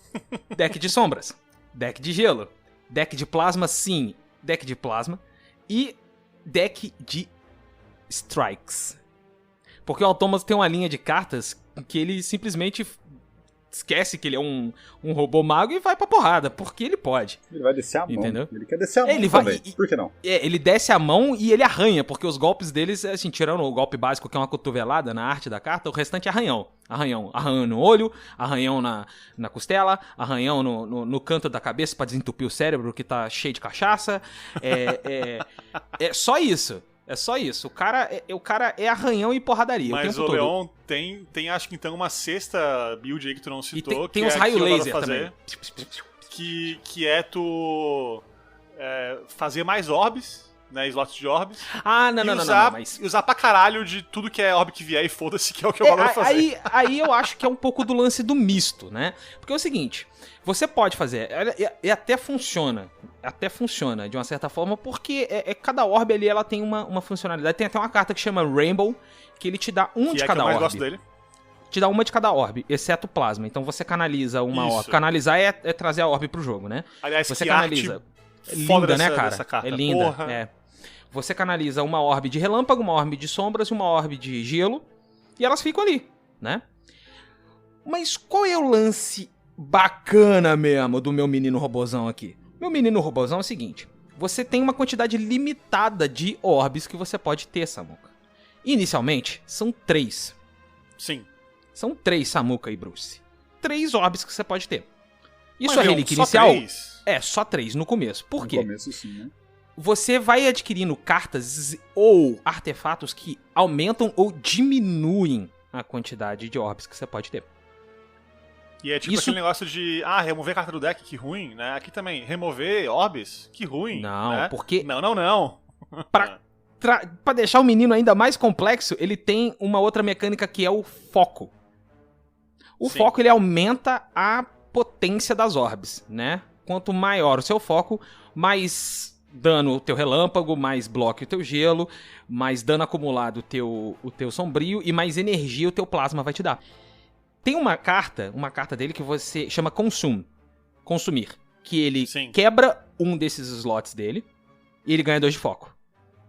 deck de sombras, deck de gelo, deck de plasma, sim, deck de plasma e deck de strikes. Porque o autômato tem uma linha de cartas que ele simplesmente esquece que ele é um robô mago e vai pra porrada, porque ele pode. Ele vai descer a mão. Entendeu? Ele quer descer a mão Ele vai, também. Por que não? Ele desce a mão e ele arranha, porque os golpes deles, assim, tirando o golpe básico, que é uma cotovelada na arte da carta, o restante é arranhão. Arranhão no olho, arranhão na costela, arranhão no canto da cabeça pra desentupir o cérebro que tá cheio de cachaça. É só isso. É só isso. O cara é arranhão e porradaria. Mas o tempo o todo. Leon tem acho que então uma sexta build aí que tu não citou. E tem que uns é raio que eu adoro laser fazer, também. Que é tu fazer mais orbes, né? Slots de orbes. Ah, não, E usar pra caralho de tudo que é orbe que vier e foda-se, que é o que eu adoro fazer. Aí eu acho que é um pouco do lance do misto, né? Porque é o seguinte, você pode fazer, e até funciona de uma certa forma, porque cada orbe ali ela tem uma funcionalidade. Tem até uma carta que chama Rainbow, que ele te dá um de cada orbe. Que eu mais gosto dele. Te dá uma de cada orbe, exceto o plasma. Então você canaliza uma orbe. Canalizar é trazer a orbe pro jogo, né? Aliás, você que canaliza. Arte foda Linda, né, cara? dessa carta. É linda, Porra. é. Você canaliza uma orbe de relâmpago, uma orbe de sombras e uma orbe de gelo. E elas ficam ali, né? Mas qual é o lance bacana mesmo do meu menino robozão aqui? Meu menino robozão é o seguinte. Você tem uma quantidade limitada de orbes que você pode ter, Samuka. Inicialmente, são 3. Sim. São 3, Samuka e Bruce. 3 orbes que você pode ter. E Mas sua Leon, relíquia só inicial... 3? Só 3 no começo. Por quê? No começo, sim, né? Você vai adquirindo cartas ou artefatos que aumentam ou diminuem a quantidade de orbes que você pode ter. E é tipo aquele negócio de, remover carta do deck, que ruim, né? Aqui também, remover orbes, que ruim. Não, né? porque... Não. Pra deixar o menino ainda mais complexo, ele tem uma outra mecânica que é o foco. O foco, ele aumenta a potência das orbes, né? Quanto maior o seu foco, mais dano o teu relâmpago, mais bloco o teu gelo, mais dano acumulado o teu sombrio e mais energia o teu plasma vai te dar. Tem uma carta dele que você chama consumir, que ele quebra um desses slots dele e ele ganha 2 de foco.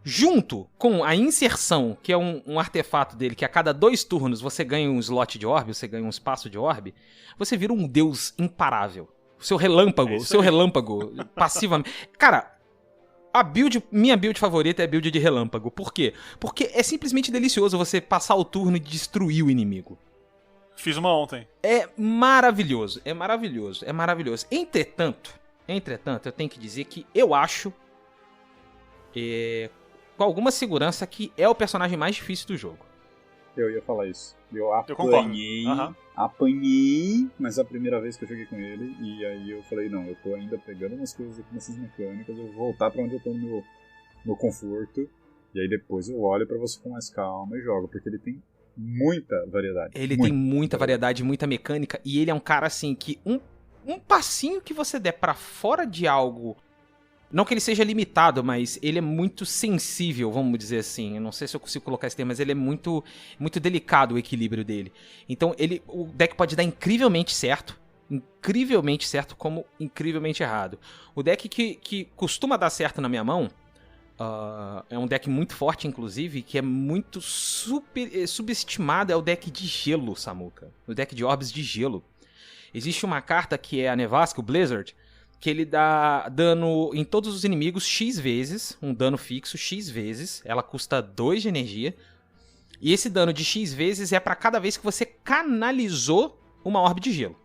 Junto com a inserção, que é um artefato dele, que a cada 2 turnos você ganha um slot de orbe, você ganha um espaço de orbe, você vira um deus imparável. seu relâmpago, passivamente. Cara, minha build favorita é a build de relâmpago. Por quê? Porque é simplesmente delicioso você passar o turno e destruir o inimigo. Fiz uma ontem. É maravilhoso. Entretanto, eu tenho que dizer que eu acho, com alguma segurança, que é o personagem mais difícil do jogo. Eu ia falar isso. Eu concordo. Apanhei, mas a primeira vez que eu joguei com ele, e aí eu falei, não, eu tô ainda pegando umas coisas aqui nessas mecânicas, eu vou voltar pra onde eu tô no meu conforto, e aí depois eu olho pra você com mais calma e jogo, porque ele tem muita variedade. Ele tem muita variedade, muita mecânica, e ele é um cara assim que um passinho que você der pra fora de algo, não que ele seja limitado, mas ele é muito sensível, vamos dizer assim. Eu não sei se eu consigo colocar esse termo, mas ele é muito, muito delicado o equilíbrio dele. Então o deck pode dar incrivelmente certo como incrivelmente errado. O deck que costuma dar certo na minha mão é um deck muito forte, inclusive, que é muito subestimado, é o deck de gelo, Samuka. O deck de orbes de gelo. Existe uma carta que é a Nevasca, o Blizzard, que ele dá dano em todos os inimigos X vezes, um dano fixo X vezes, ela custa 2 de energia, e esse dano de X vezes é para cada vez que você canalizou uma orbe de gelo.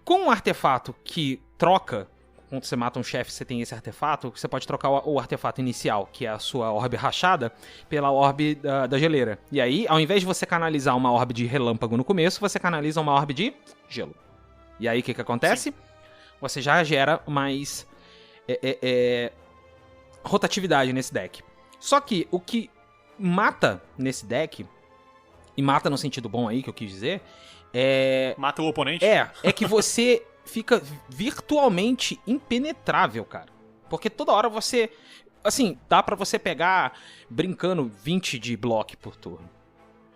Com um artefato que troca, quando você mata um chefe você tem esse artefato, você pode trocar o artefato inicial, que é a sua orbe rachada, pela orbe da geleira. E aí, ao invés de você canalizar uma orbe de relâmpago no começo, você canaliza uma orbe de gelo. E aí o que acontece? Sim. Você já gera mais rotatividade nesse deck. Só que o que mata nesse deck, e mata no sentido bom aí que eu quis dizer, mata o oponente? É que você fica virtualmente impenetrável, cara. Porque toda hora você... Assim, dá pra você pegar, brincando, 20 de bloco por turno.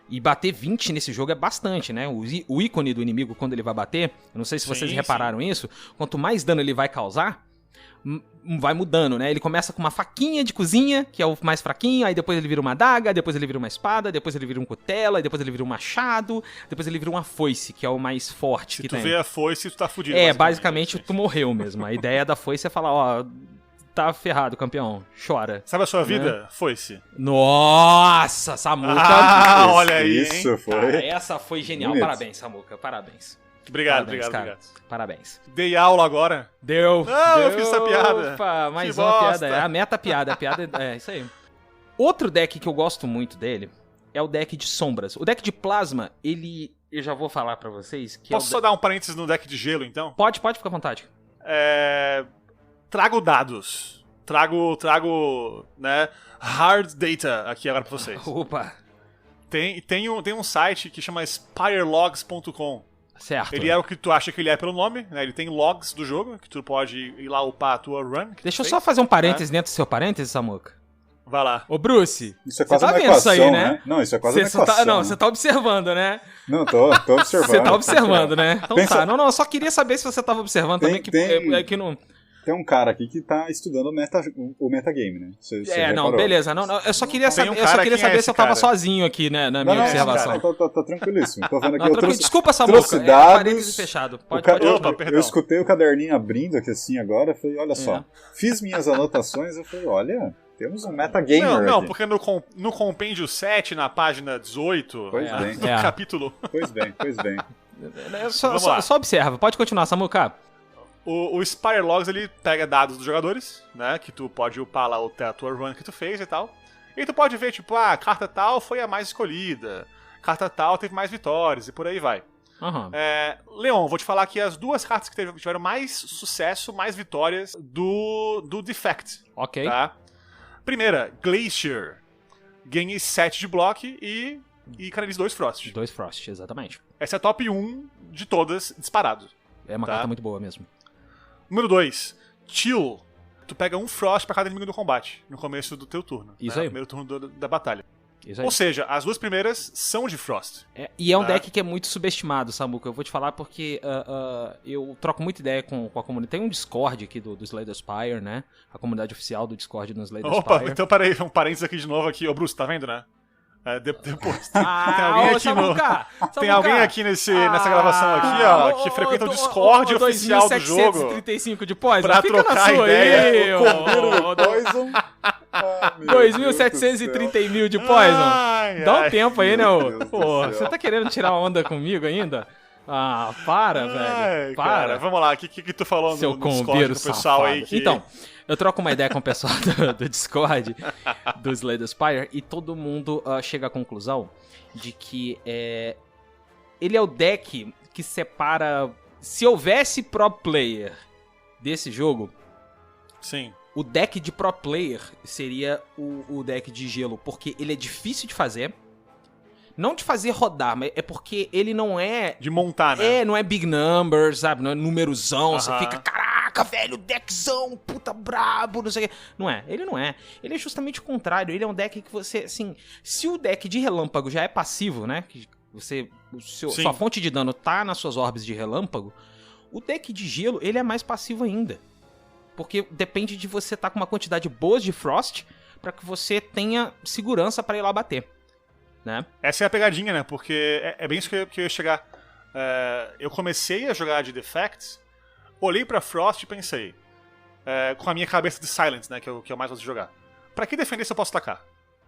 E bater 20 nesse jogo é bastante, né? O ícone do inimigo, quando ele vai bater, eu não sei se vocês repararam isso, quanto mais dano ele vai causar, vai mudando, né? Ele começa com uma faquinha de cozinha, que é o mais fraquinho, aí depois ele vira uma adaga, depois ele vira uma espada, depois ele vira um cutela, depois ele vira um machado, depois ele vira uma foice, que é o mais forte que tem. Se tu vê a foice, tu tá fudido. Basicamente tu morreu mesmo. A ideia da foice é falar, ó... Tá ferrado, campeão. Chora. Sabe a sua vida? Foi-se. Nossa, Samuka. Olha aí, isso hein? foi. Cara, essa foi genial. Bonito. Parabéns, Samuka. Parabéns. Obrigado. Parabéns. Dei aula agora. Deu. Eu fiz essa piada. Opa, mais que uma bosta. piada. É a meta piada. A piada é isso aí. Outro deck que eu gosto muito dele é o deck de sombras. O deck de plasma, eu já vou falar pra vocês que Posso só dar um parênteses no deck de gelo, então? Pode ficar à vontade. Trago dados. Trago, né, hard data aqui agora pra vocês. Opa. Tem um site que chama spirelogs.com. Certo. Ele é o que tu acha que ele é pelo nome, né? Ele tem logs do jogo, que tu pode ir lá upar a tua run. Deixa eu só fazer um parênteses dentro do seu parênteses, Samuka. Vai lá. Ô, Bruce, isso é quase você tá uma vendo equação, isso aí, né? Não, isso é quase uma equação. Você tá observando, né? Não, tô observando. Você tá observando, né? Então Pensa... tá. Não, eu só queria saber se você tava observando também, que não... Tem um cara aqui que tá estudando o metagame, né? Você não, beleza. Não, eu só queria saber, se eu tava sozinho aqui, né, na minha observação. Tô tranquilíssimo. Tô vendo aqui, desculpa, Samuca, parênteses fechado. Eu escutei o caderninho abrindo aqui assim agora, falei, olha só. Fiz minhas anotações, eu falei, olha, temos um metagamer Não, aqui. porque no compêndio 7, na página 18, do capítulo... Pois bem. Só observa, pode continuar, Samuca. O Spirelogs, ele pega dados dos jogadores, né, que tu pode upar lá a tua run que tu fez e tal. E tu pode ver, tipo, carta tal foi a mais escolhida, carta tal teve mais vitórias e por aí vai. Uhum. Leon, vou te falar aqui as duas cartas que tiveram mais sucesso, mais vitórias do Defect. Ok. Tá? Primeira, Glacier. Ganhei 7 de bloco e canalize 2 Frost. 2 Frost, exatamente. Essa é a top 1 de todas, disparado. É uma carta muito boa mesmo. Número 2, Chill. Tu pega um Frost pra cada inimigo do combate, no começo do teu turno. Isso aí. No primeiro turno da batalha. Isso aí. Ou seja, as duas primeiras são de Frost. E é um deck que é muito subestimado, Samuca. Eu vou te falar porque eu troco muita ideia com a comunidade. Tem um Discord aqui do Slay the Spire, né? A comunidade oficial do Discord do Slay the Spire. Então peraí, um parênteses aqui de novo aqui. Ô, Bruce, tá vendo, né? Depois. Tem alguém aqui nessa gravação aqui, ó, que frequenta o Discord oficial do jogo. 2735 de Poison. Pra Fica trocar na sua ideia. aí, Poison. 2.730 mil de Poison. Dá um tempo aí, né? Deus do Pô, céu. você tá querendo tirar onda comigo ainda? Ah, para, velho. Para. Cara, vamos lá, o que tu falou Seu no Discord combeiro com o pessoal safado. aí? Então, eu troco uma ideia com o pessoal do Discord, do Slay the Spire, e todo mundo chega à conclusão de que ele é o deck que separa... Se houvesse pro player desse jogo, Sim. o deck de pro player seria o deck de gelo, porque ele é difícil de fazer. Não de fazer rodar, mas é porque ele não é... De montar, né? Não é big numbers, sabe? Não é numerozão, você Aham. fica, caraca, velho, deckzão, puta brabo, não sei o quê. Não é, ele não é. Ele é justamente o contrário, ele é um deck que você, assim... Se o deck de relâmpago já é passivo, né? Que você... Sua fonte de dano tá nas suas orbes de relâmpago, o deck de gelo, ele é mais passivo ainda. Porque depende de você estar com uma quantidade boa de Frost pra que você tenha segurança pra ir lá bater. Né? Essa é a pegadinha, né? Porque é bem isso que eu ia chegar. Eu comecei a jogar de Defects, olhei pra Frost e pensei, com a minha cabeça de Silence, né? Que eu mais gosto de jogar. Pra que defender se eu posso atacar?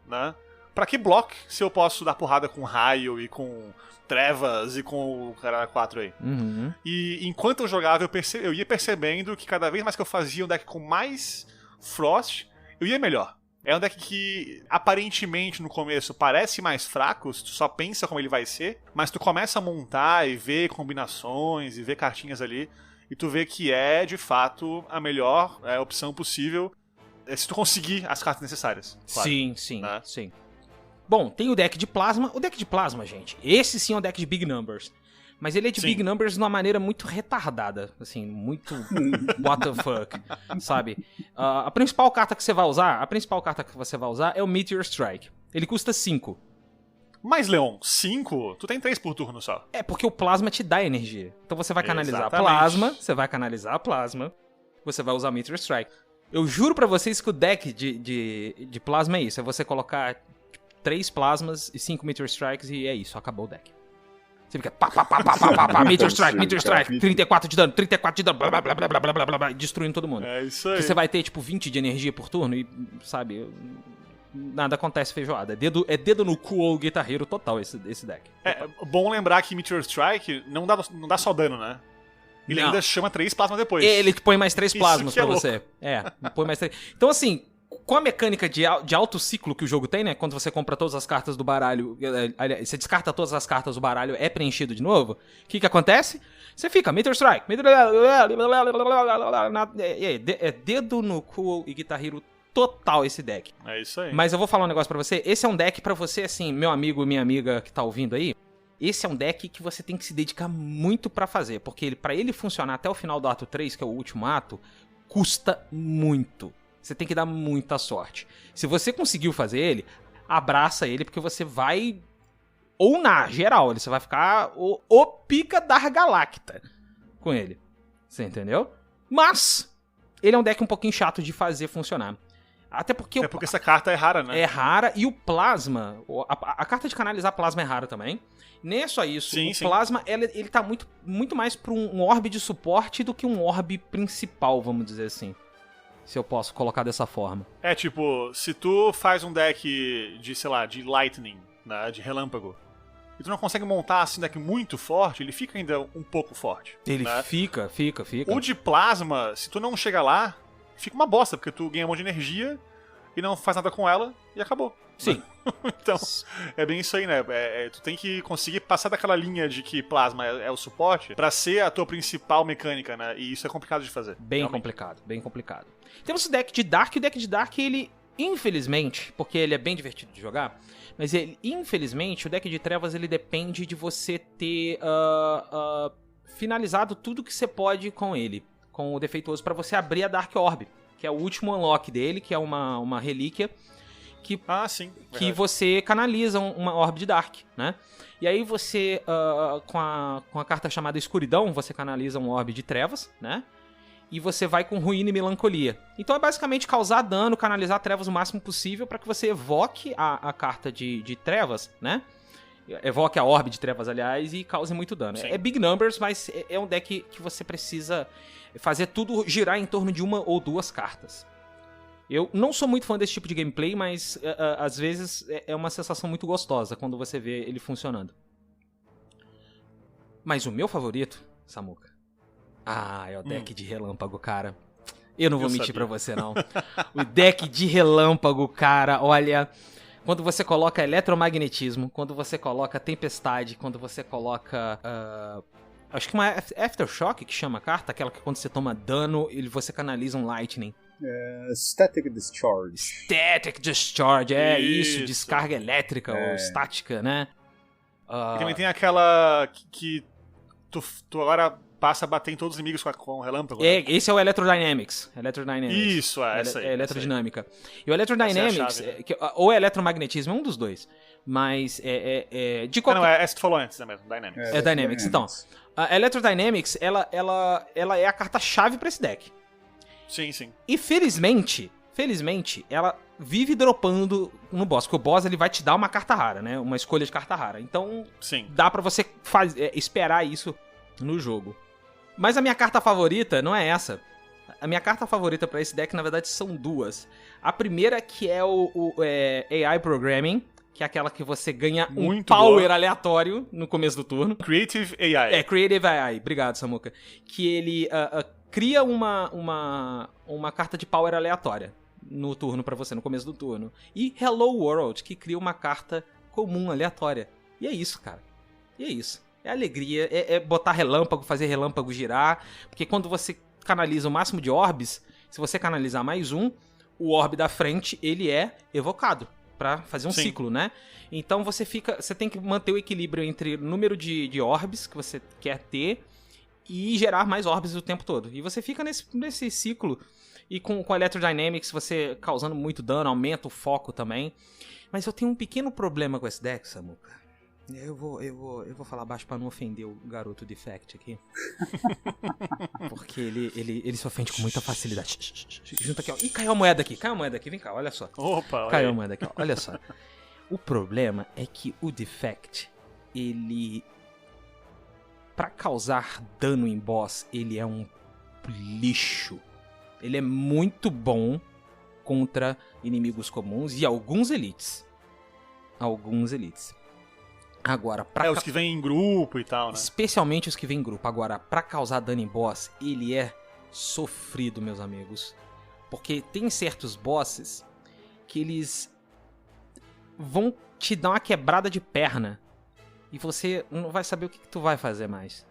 Né? Pra que block se eu posso dar porrada com raio e com trevas e com o cara 4 aí? Uhum. E enquanto eu jogava, eu ia percebendo que cada vez mais que eu fazia um deck com mais Frost, eu ia melhor. É um deck que, aparentemente, no começo, parece mais fraco, tu só pensa como ele vai ser, mas tu começa a montar e ver combinações e ver cartinhas ali, e tu vê que é, de fato, a melhor opção possível, se tu conseguir as cartas necessárias. Claro. Sim. Né? Sim. Bom, tem o deck de plasma. O deck de plasma, gente, esse sim é um deck de big numbers. Mas ele é de big numbers de uma maneira muito retardada. Assim, muito what the fuck, sabe? A principal carta que você vai usar é o Meteor Strike. Ele custa 5. Mas, Leon, 5? Tu tem 3 por turno só. É porque o plasma te dá energia. Então você vai canalizar Exatamente. plasma, você vai usar Meteor Strike. Eu juro pra vocês que o deck de plasma é isso. É você colocar 3 plasmas e 5 Meteor Strikes e é isso, acabou o deck. Você fica Meteor Strike, 34 de dano, blá, blá, blá, blá, blá, blá, blá, blá, destruindo todo mundo. É isso aí. Você vai ter, tipo, 20 de energia por turno e, sabe, nada acontece feijoada. É dedo no cu ou guitarreiro total esse deck. É bom lembrar que Meteor Strike não dá só dano, né? Ele Não. ainda chama 3 plasmas depois. Ele te põe mais 3 Isso plasmas que é pra você. Põe mais 3. Então, assim, com a mecânica de alto ciclo que o jogo tem, né? Quando você compra todas as cartas do baralho, você descarta todas as cartas do baralho, é preenchido de novo. O que acontece? Você fica, Meteor Strike, é dedo no cu e guitarreiro total esse deck. É isso aí. Mas eu vou falar um negócio pra você. Esse é um deck pra você, assim, meu amigo e minha amiga que tá ouvindo aí. Esse é um deck que você tem que se dedicar muito pra fazer. Porque pra ele funcionar até o final do ato 3, que é o último ato, custa muito. Você tem que dar muita sorte. Se você conseguiu fazer ele, abraça ele, porque você vai... Ou na geral, você vai ficar o pica da Galacta com ele. Você entendeu? Mas, ele é um deck um pouquinho chato de fazer funcionar. Até porque essa carta é rara, né? É rara, e o plasma... A carta de canalizar plasma é rara também. Nem é só isso. Sim. Plasma, ele tá muito mais pra um orbe de suporte do que um orbe principal, vamos dizer assim. Se eu posso colocar dessa forma. É tipo, se tu faz um deck de, sei lá, de Lightning, né, de relâmpago, e tu não consegue montar assim um deck muito forte, ele fica ainda um pouco forte. Ele né? fica. O de plasma, se tu não chega lá, fica uma bosta, porque tu ganha um monte de energia e não faz nada com ela e acabou. Sim. Então, é bem isso aí, né? Tu tem que conseguir passar daquela linha de que plasma é o suporte pra ser a tua principal mecânica, né? E isso é complicado de fazer. Bem complicado. Temos o deck de Dark. O deck de Dark, ele, infelizmente, porque ele é bem divertido de jogar, mas infelizmente, o deck de Trevas, ele depende de você ter finalizado tudo que você pode com ele, com o Defeituoso, pra você abrir a Dark Orb, que é o último unlock dele, que é uma relíquia, que você canaliza uma Orb de Dark, né? E aí você, com a carta chamada Escuridão, você canaliza um Orb de Trevas, né? e você vai com ruína e melancolia. Então é basicamente causar dano, canalizar trevas o máximo possível pra que você evoque a carta de trevas, né? Evoque a orbe de trevas, aliás, e cause muito dano. Sim. É big numbers, mas é um deck que você precisa fazer tudo girar em torno de uma ou duas cartas. Eu não sou muito fã desse tipo de gameplay, mas às vezes é uma sensação muito gostosa quando você vê ele funcionando. Mas o meu favorito, Samuka, é o deck de relâmpago, cara. Eu não vou mentir pra você, não. O deck de relâmpago, cara, olha... Quando você coloca eletromagnetismo, quando você coloca tempestade, quando você coloca... acho que uma Aftershock que chama a carta, aquela que quando você toma dano, você canaliza um Lightning. Static Discharge. Static Discharge, isso, descarga elétrica ou estática, né? E também tem aquela que tu agora passa a bater em todos os inimigos com o relâmpago. Né? Esse é o Electrodynamics. Isso, essa aí. É eletrodinâmica. E o Electrodynamics, ou é eletromagnetismo, é um dos dois. Mas de qualquer... Não, essa que tu falou antes, né mesmo? Dynamics. É Dynamics. Então, a Electrodynamics, ela é a carta-chave pra esse deck. Sim, sim. E felizmente, ela vive dropando no boss, porque o boss ele vai te dar uma carta rara, né? Uma escolha de carta rara. Então, sim. Dá pra você esperar isso no jogo. Mas a minha carta favorita não é essa. A minha carta favorita pra esse deck, na verdade, são duas. A primeira que é o AI Programming, que é aquela que você ganha muito um power boa. aleatório no começo do turno. Creative AI. Creative AI. Obrigado, Samuka. Que ele cria uma carta de power aleatória no turno pra você, no começo do turno. E Hello World, que cria uma carta comum aleatória. E é isso, cara. E é isso. É alegria, é botar relâmpago, fazer relâmpago girar, porque quando você canaliza o máximo de orbes, se você canalizar mais um, o orbe da frente, ele é evocado pra fazer um ciclo, né? Então você tem que manter o equilíbrio entre o número de orbes que você quer ter e gerar mais orbes o tempo todo. E você fica nesse ciclo, e com Electrodynamics você causando muito dano, aumenta o foco também. Mas eu tenho um pequeno problema com esse deck, Samuka. Eu vou falar baixo pra não ofender o garoto Defect aqui. Porque ele se ofende com muita facilidade. Junta aqui, ó. Ih, caiu a moeda aqui, vem cá, olha só. Opa, caiu a moeda aqui, ó. Olha só. O problema é que o Defect, ele... Pra causar dano em boss, ele é um lixo. Ele é muito bom contra inimigos comuns e alguns elites. Agora, os que vêm em grupo e tal, né? Especialmente os que vêm em grupo. Agora, pra causar dano em boss, ele é sofrido, meus amigos. Porque tem certos bosses que eles vão te dar uma quebrada de perna. E você não vai saber o que tu vai fazer mais.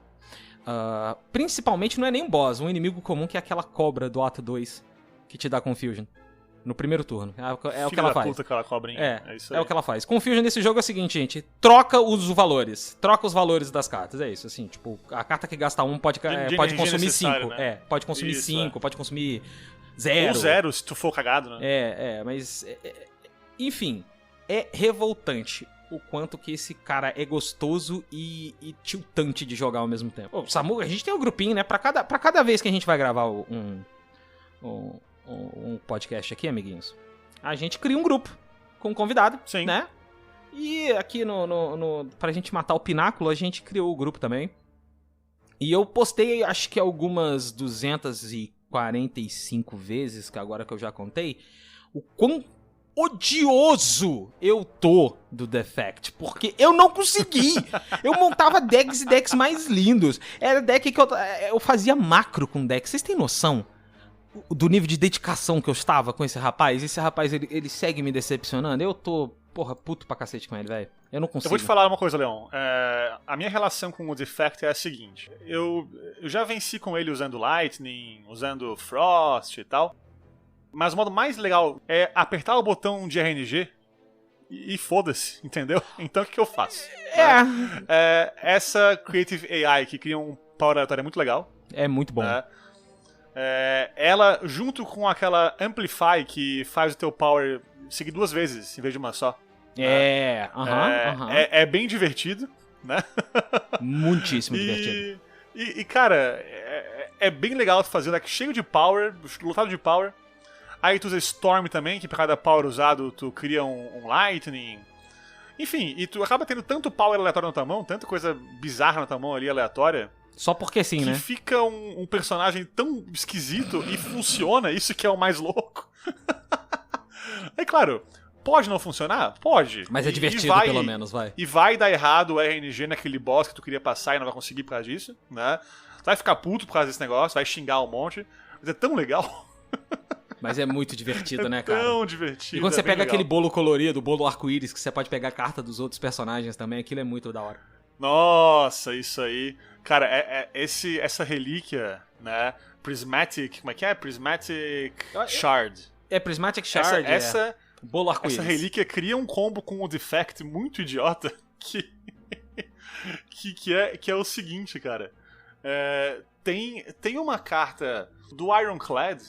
Principalmente não é nem um boss, um inimigo comum que é aquela cobra do ato 2 que te dá Confusion. No primeiro turno. É o que ela faz. Puta, aquela cobrinha. Isso aí. É o que ela faz. Confusion nesse jogo é o seguinte, gente. Troca os valores. Troca os valores das cartas. É isso, assim. Tipo, a carta que gasta 1 pode consumir 5. Né? Pode consumir 5, pode consumir 0. Ou 0, se tu for cagado, né? Mas... enfim, é revoltante o quanto que esse cara é gostoso e tiltante de jogar ao mesmo tempo. Ô, Samu, a gente tem um grupinho, né? Pra cada vez que a gente vai gravar um podcast aqui, amiguinhos, a gente cria um grupo com um convidado, sim, né? E aqui pra gente matar o pináculo, a gente criou o grupo também. E eu postei, acho que algumas 245 vezes, que agora que eu já contei, o quão odioso eu tô do Defect, porque eu não consegui. Eu montava decks e decks mais lindos. Era deck que eu fazia macro com deck. Vocês têm noção do nível de dedicação que eu estava com esse rapaz? Esse rapaz, ele segue me decepcionando. Eu tô, puto pra cacete com ele, velho. Eu não consigo. Eu vou te falar uma coisa, Leon. A minha relação com o Defect é a seguinte. Eu já venci com ele usando Lightning, usando Frost e tal. Mas o modo mais legal é apertar o botão de RNG e foda-se, entendeu? Então o que eu faço? Essa Creative AI que cria um power aleatório é muito legal. É muito bom. Ela, junto com aquela Amplify que faz o teu power seguir 2 vezes em vez de uma só. É bem divertido, né? Muitíssimo divertido. E cara, é bem legal tu fazer um deck cheio de power, lotado de power. Aí tu usa Storm também, que pra cada power usado tu cria um Lightning. Enfim, e tu acaba tendo tanto power aleatório na tua mão, tanta coisa bizarra na tua mão ali, aleatória, Só porque sim, que né? fica um personagem tão esquisito e funciona, isso que é o mais louco. Aí, claro, pode não funcionar? Pode. Mas é E divertido, vai- pelo menos, vai. E vai dar errado o RNG naquele boss que tu queria passar e não vai conseguir por causa disso, né? Tu vai ficar puto por causa desse negócio, vai xingar um monte, mas é tão legal. Mas é muito divertido, né, cara? Tão divertido. E quando é você bem pega legal. aquele bolo colorido, o bolo arco-íris, que você pode pegar a carta dos outros personagens também, aquilo é muito da hora. Nossa, isso aí. Cara, essa relíquia, né? Prismatic. Como é que é? Prismatic Shard. É Prismatic Shard, Essa bolo arco-íris. Essa relíquia cria um combo com o Defect muito idiota que é o seguinte, cara. Tem uma carta do Ironclad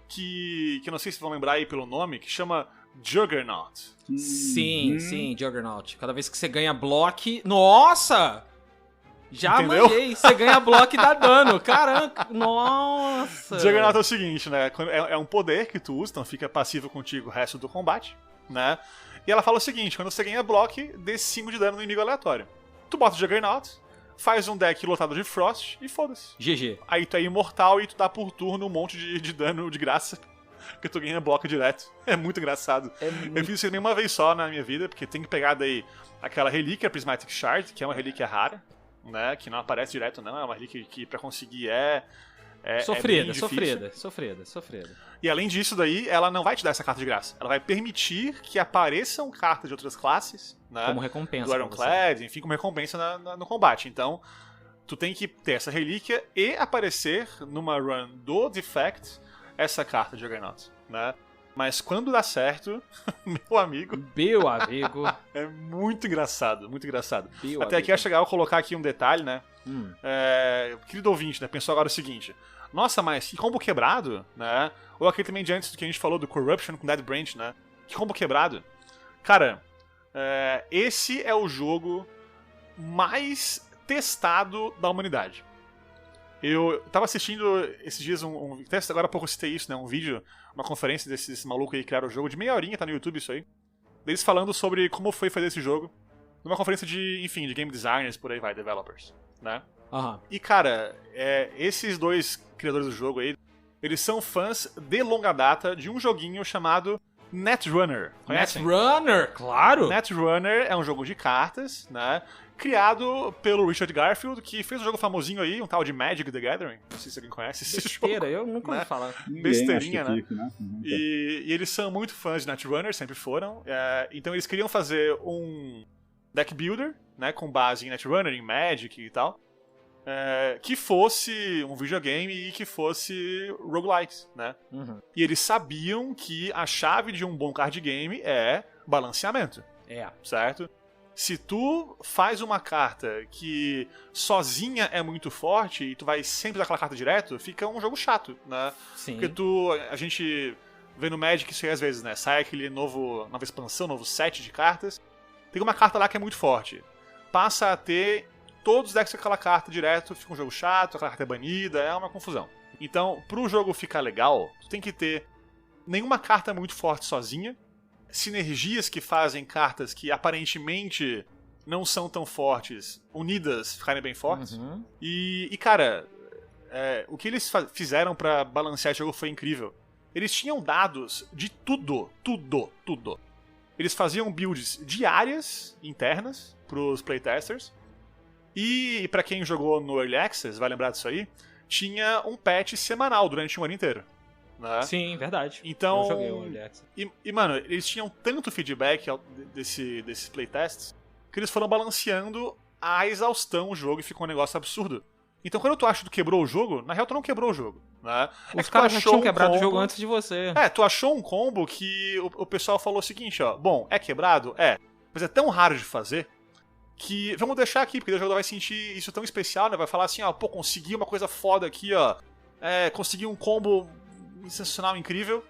que eu não sei se vão lembrar aí pelo nome, que chama Juggernaut. Sim, Juggernaut. Cada vez que você ganha bloco... Nossa! Já Entendeu? manjei. Você ganha bloco e dá dano. Caraca, nossa! Juggernaut é o seguinte, né? É um poder que tu usa, então fica passivo contigo o resto do combate, né? E ela fala o seguinte, quando você ganha bloco, dê 5 de dano no inimigo aleatório. Tu bota o Juggernaut, faz um deck lotado de Frost e foda-se. GG. Aí tu é imortal e tu dá por turno um monte de dano de graça, porque tu ganha bloco direto. É muito engraçado. Eu fiz isso nenhuma vez só na minha vida, porque tem que pegar daí aquela relíquia Prismatic Shard, que é uma relíquia rara, né? Que não aparece direto, não. É uma relíquia que pra conseguir é Sofrida, bem difícil. sofrida. E além disso daí, ela não vai te dar essa carta de graça. Ela vai permitir que apareçam cartas de outras classes, né? Como recompensa. Do pra você. Ironclad, enfim, como recompensa no combate. Então, tu tem que ter essa relíquia e aparecer numa run do Defect essa carta de Juggernaut, né? Mas quando dá certo, meu amigo, Meu amigo. é muito engraçado, muito engraçado. Meu Até aqui amigo. acho legal colocar aqui um detalhe, né? Querido ouvinte, né? Pensou agora o seguinte: nossa, mas que combo quebrado, né? Ou aquele também de antes do que a gente falou do Corruption com Dead Branch, né? Que combo quebrado. Cara, esse é o jogo mais testado da humanidade. Eu tava assistindo esses dias agora há pouco eu citei isso, né? Um vídeo, uma conferência desses malucos aí que criaram o jogo, de meia horinha, tá no YouTube isso aí. Deles falando sobre como foi fazer esse jogo. Numa conferência de game designers, por aí vai, developers, né? Aham. E, cara, esses dois criadores do jogo aí, eles são fãs de longa data de um joguinho chamado Netrunner. Conhecem? Netrunner, claro! Netrunner é um jogo de cartas, né? Criado pelo Richard Garfield, que fez um jogo famosinho aí, um tal de Magic the Gathering. Não sei se alguém conhece esse Besteira, jogo. eu nunca ouvi né? falar. Besteirinha, Ninguém, né? acho que fique, né? E eles são muito fãs de Netrunner, sempre foram. Então eles queriam fazer um deck builder, né? Com base em Netrunner, em Magic e tal. Que fosse um videogame e que fosse roguelike, né? Uhum. E eles sabiam que a chave de um bom card game é balanceamento, certo? Se tu faz uma carta que sozinha é muito forte e tu vai sempre dar aquela carta direto, fica um jogo chato, né? Sim. Porque a gente vê no Magic isso aí às vezes, né? Sai aquele nova expansão, novo set de cartas. Tem uma carta lá que é muito forte. Passa a ter todos os decks com aquela carta direto, fica um jogo chato, aquela carta é banida, é uma confusão. Então, pro jogo ficar legal, tu tem que ter nenhuma carta muito forte sozinha, sinergias que fazem cartas que aparentemente não são tão fortes, unidas, ficarem bem fortes. Uhum. E cara, o que eles fizeram pra balancear esse jogo foi incrível. Eles tinham dados de tudo. Eles faziam builds diárias, internas, pros playtesters. E pra quem jogou no Early Access, vai lembrar disso aí, tinha um patch semanal durante um ano inteiro. Né? Sim, verdade. Então, Eu joguei o Early Access. E, mano, eles tinham tanto feedback desses playtests que eles foram balanceando a exaustão o jogo e ficou um negócio absurdo. Então quando tu acha que tu quebrou o jogo, na real tu não quebrou o jogo, né? Os que tu caras já achou tinham um quebrado o combo- jogo antes de você. Tu achou um combo que o pessoal falou o seguinte, ó. Bom, é quebrado? Mas é tão raro de fazer que vamos deixar aqui, porque o jogador vai sentir isso tão especial, né? Vai falar assim, ó, pô, consegui uma coisa foda aqui, ó. Consegui um combo sensacional, incrível.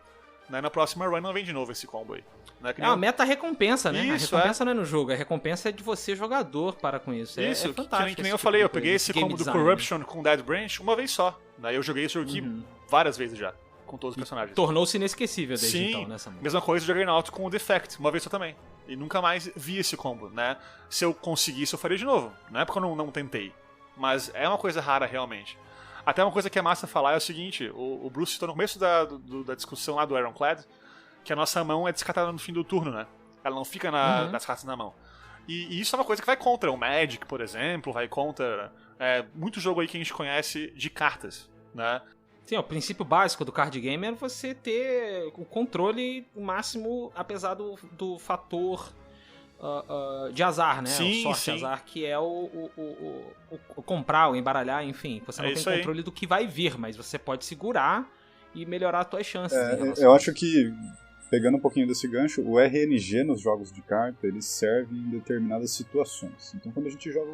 Né? Na próxima run não vem de novo esse combo aí. Né? É uma meta-recompensa, né? Isso, a recompensa não é no jogo, a recompensa é de você, jogador, para com isso. Isso, É fantástico. que nem esse eu falei, tipo eu de peguei coisa, esse game combo do design. Corruption com Dead Branch uma vez só. Né? Eu joguei esse jogo aqui várias vezes já, com todos os personagens. Tornou-se inesquecível desde Sim, então, né, Samu? mesma coisa eu joguei no Auto com o Defect, uma vez só também. E nunca mais vi esse combo, né? Se eu conseguisse, eu faria de novo. Não é porque eu não tentei. Mas é uma coisa rara, realmente. Até uma coisa que é massa falar é o seguinte, o Bruce citou no começo da discussão lá do Ironclad, que a nossa mão é descartada no fim do turno, né? Ela não fica nas cartas na mão. E isso é uma coisa que vai contra o Magic, por exemplo, vai contra muito jogo aí que a gente conhece de cartas, né? Sim, o princípio básico do card game é você ter o controle máximo, apesar do fator de azar, né? Sim, o sorte sim. azar, que é o comprar, o embaralhar, enfim. Você não tem controle do que vai vir, mas você pode segurar e melhorar as suas chances. Eu acho que, pegando um pouquinho desse gancho, o RNG nos jogos de carta, eles servem em determinadas situações. Então, quando a gente joga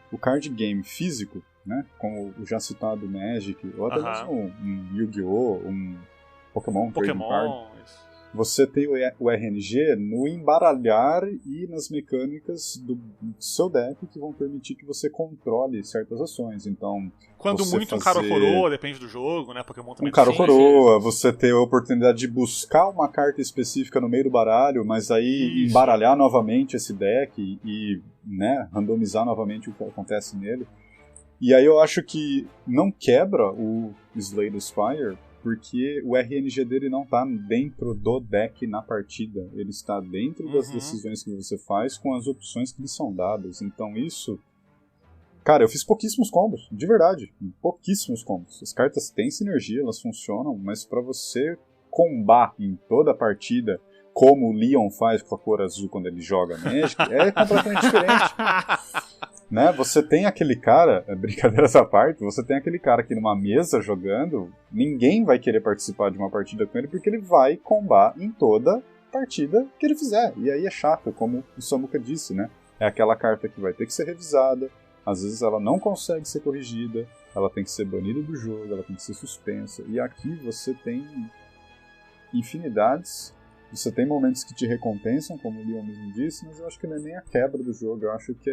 o card game físico, né, como o já citado Magic, ou até mesmo um Yu-Gi-Oh!, um Pokémon Trading Card, você tem o RNG no embaralhar e nas mecânicas do seu deck que vão permitir que você controle certas ações. Então, quando muito um cara ou coroa, depende do jogo, né? Pokémon também. Um cara ou coroa, você ter a oportunidade de buscar uma carta específica no meio do baralho, mas aí embaralhar novamente esse deck e né, randomizar novamente o que acontece nele. E aí eu acho que não quebra o Slay the Spire, porque o RNG dele não está dentro do deck na partida. Ele está dentro das decisões que você faz com as opções que lhe são dadas. Então isso... Cara, eu fiz pouquíssimos combos, de verdade. Pouquíssimos combos. As cartas têm sinergia, elas funcionam, mas para você combar em toda a partida, como o Leon faz com a cor azul quando ele joga Magic, é completamente diferente. Né? Você tem aquele cara, brincadeiras à parte, você tem aquele cara aqui numa mesa jogando, ninguém vai querer participar de uma partida com ele porque ele vai combar em toda partida que ele fizer. E aí é chato, como o Samuka disse, né? É aquela carta que vai ter que ser revisada, às vezes ela não consegue ser corrigida, ela tem que ser banida do jogo, ela tem que ser suspensa. E aqui você tem infinidades, você tem momentos que te recompensam, como o Leon mesmo disse, mas eu acho que não é nem a quebra do jogo, eu acho que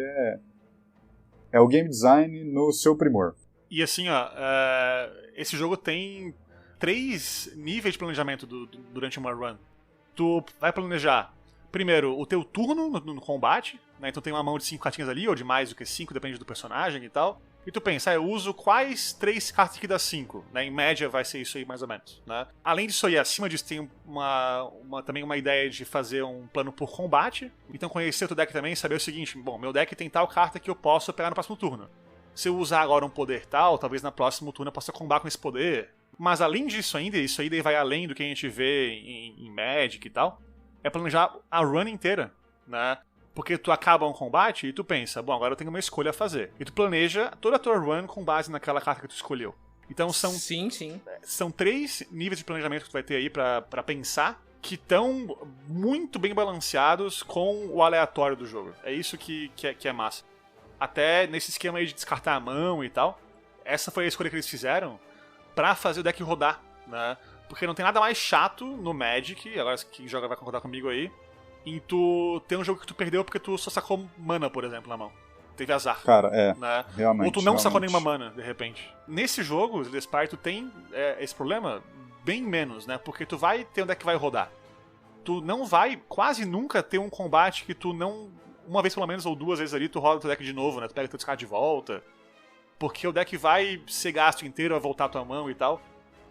é o game design no seu primor. E assim, ó, esse jogo tem 3 níveis de planejamento durante uma run. Tu vai planejar, primeiro, o teu turno no combate, né? Então tem uma mão de 5 cartinhas ali, ou de mais do que 5, depende do personagem e tal. E tu pensa, eu uso quais 3 cartas que dá 5? Né? Em média vai ser isso aí mais ou menos. Né? Além disso aí, acima disso tem também uma ideia de fazer um plano por combate. Então conhecer o teu deck também, saber o seguinte, bom, meu deck tem tal carta que eu posso pegar no próximo turno. Se eu usar agora um poder tal, talvez no próximo turno eu possa combar com esse poder. Mas além disso ainda, isso aí daí vai além do que a gente vê em Magic e tal, é planejar a run inteira, né? Porque tu acaba um combate e tu pensa, bom, agora eu tenho uma escolha a fazer. E tu planeja toda a tua run com base naquela carta que tu escolheu. Então são 3 níveis de planejamento que tu vai ter aí pra pensar, que estão muito bem balanceados com o aleatório do jogo. É isso que é massa. Até nesse esquema aí de descartar a mão e tal, essa foi a escolha que eles fizeram pra fazer o deck rodar, né? Porque não tem nada mais chato no Magic, agora quem joga vai concordar comigo aí, em tu ter um jogo que tu perdeu porque tu só sacou mana, por exemplo, na mão. Teve azar. Cara, né? Realmente. Ou tu não sacou nenhuma mana, de repente. Nesse jogo, o Spire, tu tem esse problema bem menos, né? Porque tu vai ter um deck que vai rodar. Tu não vai quase nunca ter um combate que tu não... Uma vez pelo menos, ou 2 vezes ali, tu roda o teu deck de novo, né? Tu pega teu descarte de volta. Porque o deck vai ser gasto inteiro, vai voltar a tua mão e tal.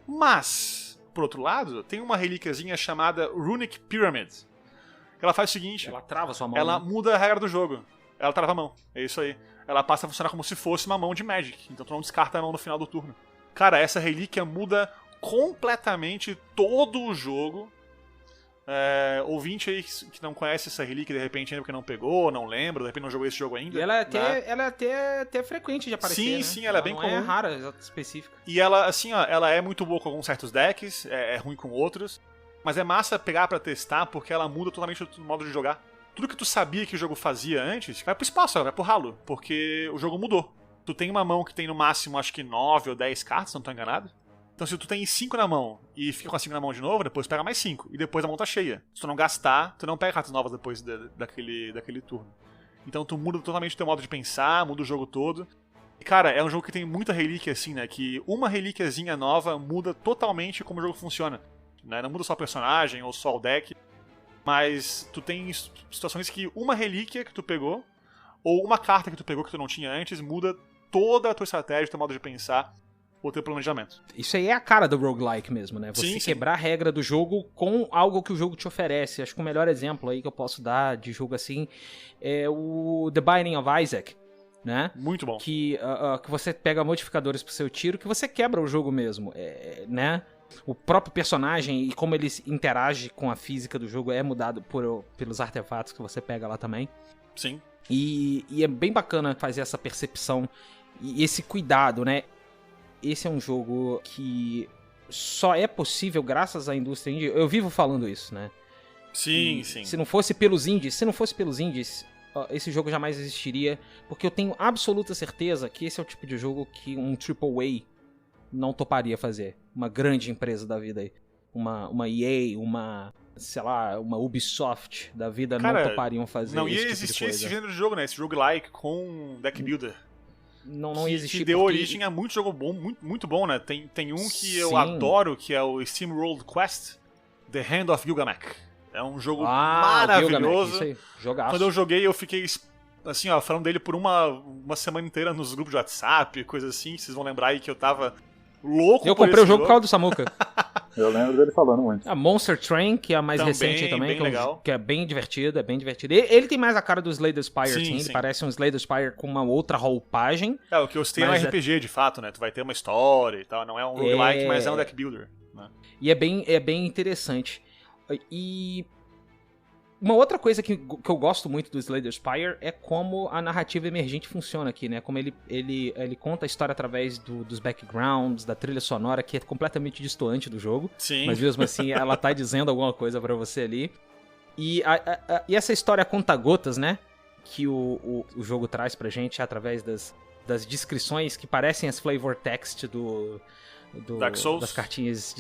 Mas, por outro lado, tem uma relíquiazinha chamada Runic Pyramid. Ela faz o seguinte... Ela trava sua mão. Ela muda a regra do jogo. Ela trava a mão. É isso aí. Ela passa a funcionar como se fosse uma mão de Magic. Então tu não descarta a mão no final do turno. Cara, essa relíquia muda completamente todo o jogo. Ouvinte aí que não conhece essa relíquia, de repente ainda porque não pegou, não lembra, de repente não jogou esse jogo ainda. E ela é até frequente de aparecer, sim, né? Sim, ela é bem comum. É rara, específica. E ela, assim, ó, ela é muito boa com alguns certos decks, é ruim com outros. Mas é massa pegar pra testar, porque ela muda totalmente o modo de jogar. Tudo que tu sabia que o jogo fazia antes, vai pro espaço, vai pro ralo, porque o jogo mudou. Tu tem uma mão que tem no máximo, acho que 9 ou 10 cartas, se não tô enganado. Então se tu tem 5 na mão e fica com as 5 na mão de novo, depois pega mais 5. E depois a mão tá cheia. Se tu não gastar, tu não pega cartas novas depois daquele turno. Então tu muda totalmente o teu modo de pensar, muda o jogo todo. Cara, é um jogo que tem muita relíquia, assim, né? Que uma relíquiazinha nova muda totalmente como o jogo funciona. Né? Não muda só o personagem ou só o deck, mas tu tem situações que uma relíquia que tu pegou, ou uma carta que tu pegou que tu não tinha antes, muda toda a tua estratégia, o teu modo de pensar, o teu planejamento. Isso aí é a cara do roguelike mesmo, né? Você Sim. quebrar a regra do jogo com algo que o jogo te oferece. Acho que o melhor exemplo aí que eu posso dar de jogo assim é o The Binding of Isaac, né? Muito bom. Que você pega modificadores pro seu tiro, que você quebra o jogo mesmo, né? O próprio personagem e como ele interage com a física do jogo é mudado pelos artefatos que você pega lá também. Sim. E é bem bacana fazer essa percepção e esse cuidado, né? Esse é um jogo que só é possível graças à indústria indie. Eu vivo falando isso, né? Sim. Se não fosse pelos indies, esse jogo jamais existiria, porque eu tenho absoluta certeza que esse é o tipo de jogo que um AAA não toparia fazer. Uma grande empresa da vida aí. Uma EA, sei lá, uma Ubisoft da vida. Cara, não topariam fazer não esse ia tipo existir de coisa. esse gênero de jogo, né? Esse roguelike com deck builder. Não ia existir. Que deu origem a muito jogo bom, muito bom, né? Tem um que eu adoro, que é o SteamWorld Quest, The Hand of Gilgamesh. É um jogo maravilhoso. Isso aí, jogaço. Quando eu joguei, eu fiquei assim, ó, falando dele por uma semana inteira nos grupos de WhatsApp, coisa assim. Vocês vão lembrar aí que eu tava louco. Eu comprei o jogo por causa do Samuka. Eu lembro dele falando muito. A Monster Train, que é a mais recente também, que é bem divertida, Ele tem mais a cara do Slay the Spire, sim. Ele parece um Slay the Spire com uma outra roupagem. O que eu citei é um RPG, de fato, né? Tu vai ter uma história e tal, não é um roguelike, mas é um deck builder. Né? E é bem interessante. E uma outra coisa que eu gosto muito do Slay the Spire é como a narrativa emergente funciona aqui, né? Como ele conta a história através dos backgrounds, da trilha sonora, que é completamente distoante do jogo. Sim. Mas mesmo assim, ela tá dizendo alguma coisa pra você ali. E essa história conta-gotas, né? Que o jogo traz pra gente através das descrições que parecem as flavor text Dark Souls? Das cartinhas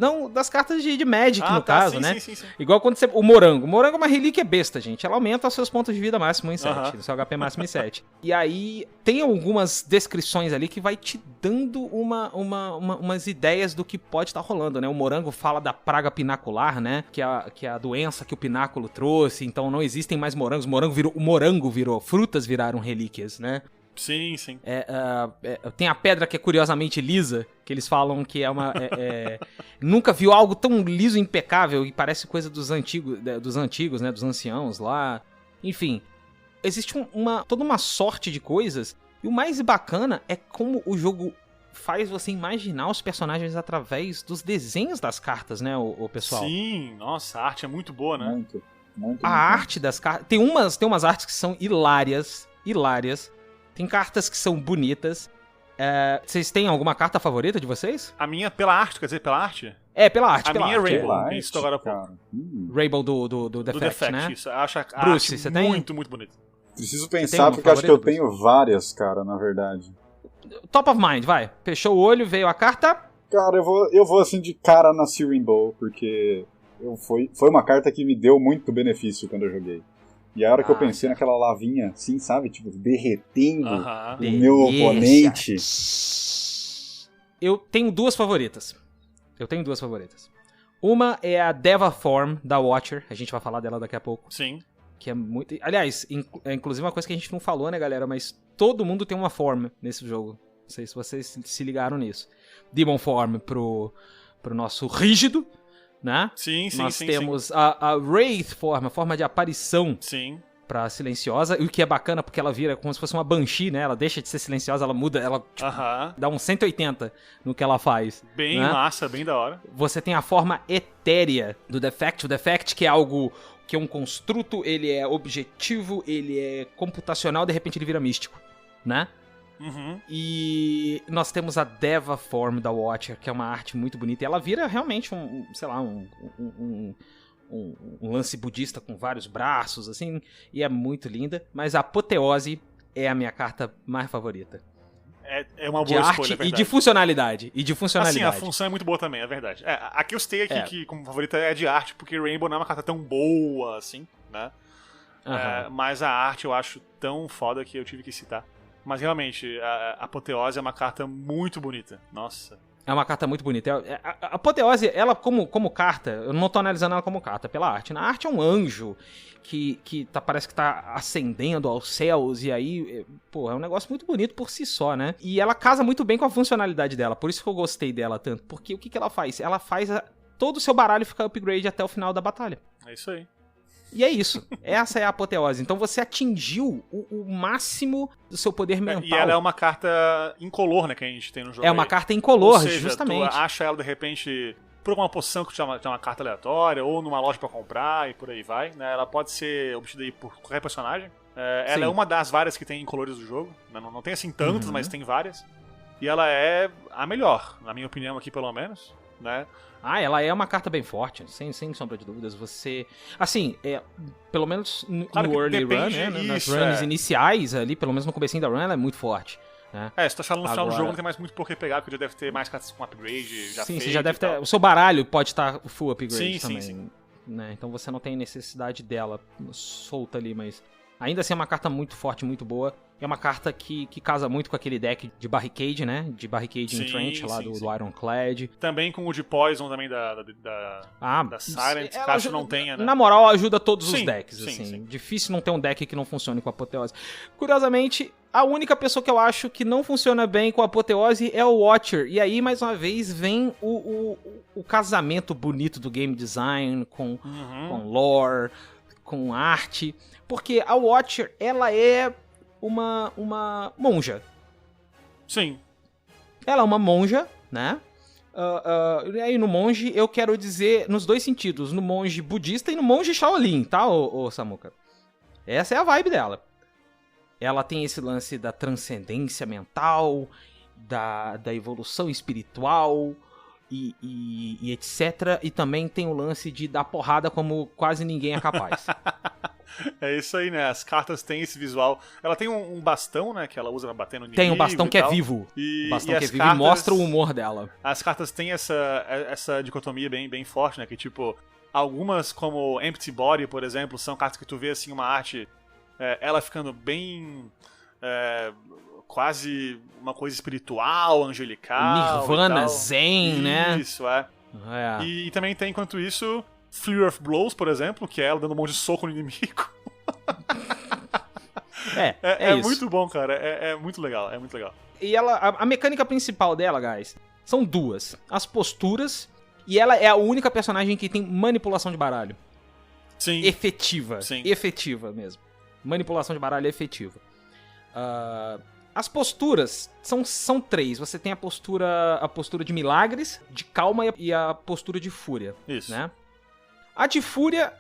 Não, das cartas de Magic, no caso, sim, né? Sim. Igual quando você... O morango. O morango é uma relíquia besta, gente. Ela aumenta os seus pontos de vida máximo em 7. Seu HP máximo em 7. E aí, tem algumas descrições ali que vai te dando umas ideias do que pode estar rolando, né? O morango fala da praga pinacular, né? Que é a doença que o pináculo trouxe. Então, não existem mais morangos. O morango virou. Frutas viraram relíquias, né? Sim. Tem a pedra que é curiosamente lisa, que eles falam que é uma... nunca viu algo tão liso e impecável, e parece coisa dos antigos, né, dos anciãos lá. Enfim, existe toda uma sorte de coisas, e o mais bacana é como o jogo faz você imaginar os personagens através dos desenhos das cartas, né, o pessoal? Sim, nossa, a arte é muito boa, né? Muito. A arte das cartas... Tem umas artes que são hilárias. Tem cartas que são bonitas. Vocês têm alguma carta favorita de vocês? A minha pela arte, quer dizer, pela arte? Pela arte. A minha é Rainbow, Pela que a gente citou agora há pouco. Rainbow do Defect, né? Isso. Eu acho a Bruce, arte você tem? muito bonita. Preciso pensar, porque acho que eu tenho várias, cara, na verdade. Top of mind, vai. Fechou o olho, veio a carta. Cara, eu vou assim de cara na Searing Bow, porque foi uma carta que me deu muito benefício quando eu joguei. E a hora que eu pensei naquela lavinha, assim, sabe? Tipo, derretendo o meu oponente. Eu tenho duas favoritas. Uma é a Deva Form da Watcher. A gente vai falar dela daqui a pouco. Sim. Que é muito... Aliás, é inclusive uma coisa que a gente não falou, né, galera? Mas todo mundo tem uma form nesse jogo. Não sei se vocês se ligaram nisso. Demon Form pro nosso rígido, né? Sim. Nós temos a Wraith Form, a forma de aparição. Sim. Pra silenciosa, e o que é bacana porque ela vira como se fosse uma Banshee, né? Ela deixa de ser silenciosa, ela muda, ela tipo, dá um 180 no que ela faz. Bem né? massa, bem da hora. Você tem a forma etérea do Defect. O Defect, que é algo que é um construto, ele é objetivo, ele é computacional, de repente ele vira místico, né? E nós temos a Deva Form da Watcher, que é uma arte muito bonita. E ela vira realmente um lance budista com vários braços, assim, e é muito linda. Mas a Apoteose é a minha carta mais favorita. É uma boa de escolha, arte é verdade. E de funcionalidade. Assim, a função é muito boa também, é verdade. A que eu citei aqui que como favorita é de arte, porque Rainbow não é uma carta tão boa, assim, né? Mas a arte eu acho tão foda que eu tive que citar. Mas realmente, a Apoteose é uma carta muito bonita. Nossa. É uma carta muito bonita. A Apoteose, ela como carta, eu não tô analisando ela como carta, pela arte. Na arte é um anjo que parece que tá ascendendo aos céus, e aí, pô, é um negócio muito bonito por si só, né? E ela casa muito bem com a funcionalidade dela, por isso que eu gostei dela tanto. Porque o que ela faz? Ela faz todo o seu baralho ficar upgrade até o final da batalha. É isso aí. E é isso. Essa é a apoteose. Então você atingiu o máximo do seu poder mental. E ela é uma carta incolor, né, que a gente tem no jogo. É uma carta incolor, ou seja, justamente. Tu acha ela, de repente, por alguma poção que tem uma carta aleatória, ou numa loja pra comprar, e por aí vai. Né? Ela pode ser obtida aí por qualquer personagem. Ela Sim. é uma das várias que tem incolores do jogo. Né? Não tem assim tantas, mas tem várias. E ela é a melhor, na minha opinião aqui, pelo menos. Né? Ela é uma carta bem forte, sem sombra de dúvidas. Você. Assim, pelo menos no early run, né? Nas runs iniciais ali, pelo menos no comecinho da run, ela é muito forte. Né? Se tu achar no final do jogo, não tem mais muito por que pegar, porque já deve ter mais cartas com upgrade. Sim, você já deve ter. O seu baralho pode estar full upgrade também. Sim. Né? Então você não tem necessidade dela solta ali, mas. Ainda assim é uma carta muito forte, muito boa. É uma carta que casa muito com aquele deck de Barricade, né? De Barricade in Trench, lá do Ironclad. Também com o de Poison também da Silent, caso não tenha, né? Na moral, ajuda todos os decks, sim, assim. Sim. Difícil não ter um deck que não funcione com a Apoteose. Curiosamente, a única pessoa que eu acho que não funciona bem com a Apoteose é o Watcher. E aí, mais uma vez, vem o casamento bonito do game design com lore, com arte. Porque a Watcher, ela é uma monja. Sim. Ela é uma monja, né? E aí no monge eu quero dizer nos dois sentidos. No monge budista e no monge Shaolin, tá, ô Samuka? Essa é a vibe dela. Ela tem esse lance da transcendência mental, da evolução espiritual e etc. E também tem o lance de dar porrada como quase ninguém é capaz. É isso aí, né? As cartas têm esse visual. Ela tem um bastão, né? Que ela usa pra bater no inimigo. Tem um bastão que é vivo. O bastão que é vivo e mostra o humor dela. As cartas têm essa dicotomia bem forte, né? Que tipo, algumas como Empty Body, por exemplo, são cartas que tu vê assim uma arte, ela ficando bem quase uma coisa espiritual, angelical. Nirvana, Zen, né? Isso, E também tem, enquanto isso, Flurry of Blows, por exemplo, que é ela dando um monte de soco no inimigo. É isso. muito bom, cara. É muito legal, é muito legal. E a mecânica principal dela, guys, são duas. As posturas, e ela é a única personagem que tem manipulação de baralho. Sim. Efetiva. Sim. Efetiva mesmo. Manipulação de baralho efetiva. As posturas são três. Você tem a postura de milagres, de calma e a postura de fúria. Isso. Né? A de fúria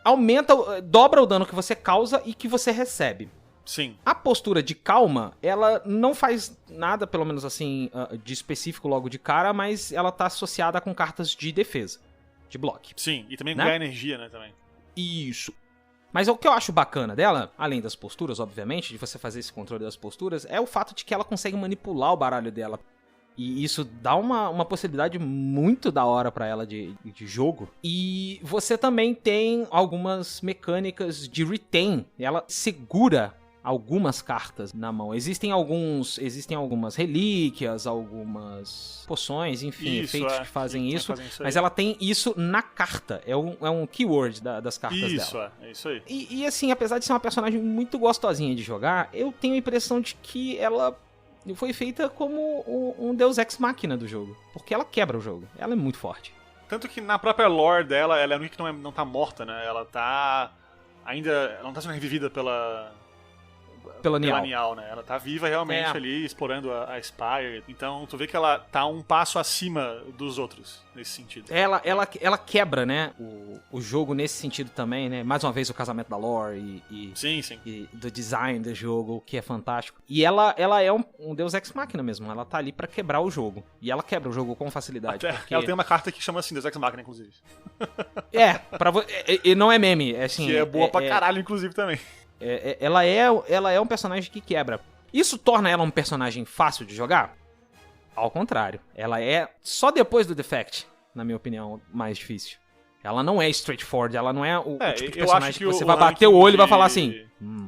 dobra o dano que você causa e que você recebe. Sim. A postura de calma, ela não faz nada, pelo menos assim, de específico logo de cara, mas ela tá associada com cartas de defesa, de bloco. Sim, e também né? ganha energia, né, também. Isso. Mas o que eu acho bacana dela, além das posturas, obviamente, de você fazer esse controle das posturas, é o fato de que ela consegue manipular o baralho dela. E isso dá uma possibilidade muito da hora pra ela de jogo. E você também tem algumas mecânicas de retain. Ela segura algumas cartas na mão. Existem algumas relíquias, algumas poções, enfim, efeitos que fazem isso. Mas ela tem isso na carta. É um keyword das cartas dela. É isso aí. E assim, apesar de ser uma personagem muito gostosinha de jogar, eu tenho a impressão de que ela foi feita como um Deus Ex Machina do jogo. Porque ela quebra o jogo. Ela é muito forte. Tanto que na própria lore dela, ela é a única que não tá morta, né? Ela não tá sendo revivida pela Nial, né? Ela tá viva realmente ali, explorando a Spire. Então, tu vê que ela tá um passo acima dos outros, nesse sentido. Ela quebra, né, o jogo nesse sentido também, né? Mais uma vez o casamento da lore sim. E do design do jogo, que é fantástico. E ela é um Deus Ex Machina mesmo. Ela tá ali pra quebrar o jogo. E ela quebra o jogo com facilidade. Ela tem uma carta que chama assim, Deus Ex Machina, inclusive. E não é meme, é assim... Que é boa pra caralho, inclusive, também. Ela é um personagem que quebra. Isso torna ela um personagem fácil de jogar? Ao contrário. Ela é, só depois do Defect, na minha opinião, mais difícil. Ela não é straightforward, ela não é o tipo de personagem que você vai bater o olho e vai falar assim...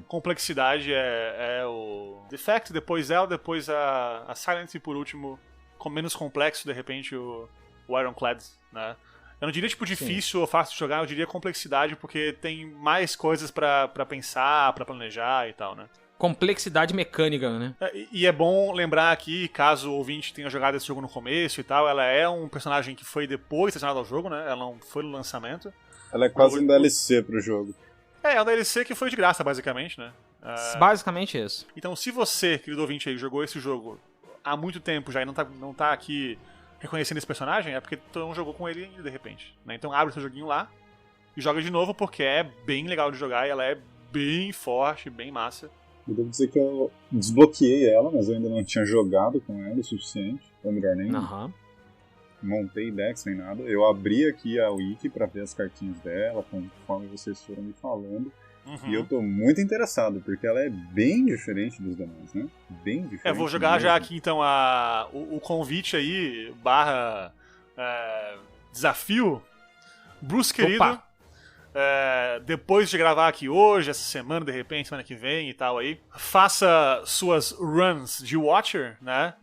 Complexidade é o Defect, depois Zelda, depois a Silent e por último, com menos complexo, de repente, o Ironclad, né? Eu não diria, tipo, difícil ou fácil de jogar, eu diria complexidade, porque tem mais coisas pra pensar, pra planejar e tal, né? Complexidade mecânica, né? E é bom lembrar aqui, caso o ouvinte tenha jogado esse jogo no começo e tal, ela é um personagem que foi depois adicionado ao jogo, né? Ela não foi no lançamento. Ela é quase um DLC pro jogo. É um DLC que foi de graça, basicamente, né? Basicamente isso. Então, se você, querido ouvinte aí, jogou esse jogo há muito tempo já e não tá aqui reconhecendo esse personagem, é porque tu não jogou com ele de repente, né? Então abre o seu joguinho lá e joga de novo, porque é bem legal de jogar e ela é bem forte, bem massa. Eu devo dizer que eu desbloqueei ela, mas eu ainda não tinha jogado com ela o suficiente. Ou melhor, nem montei decks nem nada. Eu abri aqui a wiki pra ver as cartinhas dela, conforme vocês foram me falando. E eu tô muito interessado, porque ela é bem diferente dos demais, né? Bem diferente. Vou jogar mesmo. Já aqui então o convite aí, desafio. Bruce, querido, depois de gravar aqui hoje, essa semana, de repente, semana que vem e tal aí, faça suas runs de Watcher, né?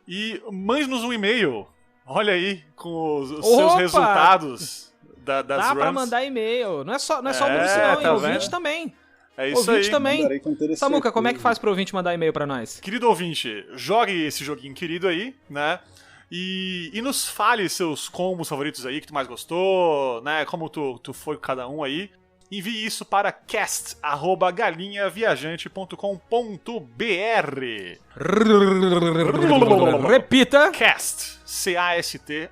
E mande-nos um e-mail, olha aí, com os seus resultados das runs. Dá pra mandar e-mail, não é só o Bruce não, tá ouvinte vendo? também. É isso ouvinte aí. também. Samuca, como é que faz pro ouvinte mandar e-mail pra nós? Querido ouvinte, jogue esse joguinho querido aí, né? E nos fale seus combos favoritos aí que tu mais gostou, né? Como tu foi com cada um aí. Envie isso para cast@galinhaviajante.com.br. Repita. Cast, C-A-S-T,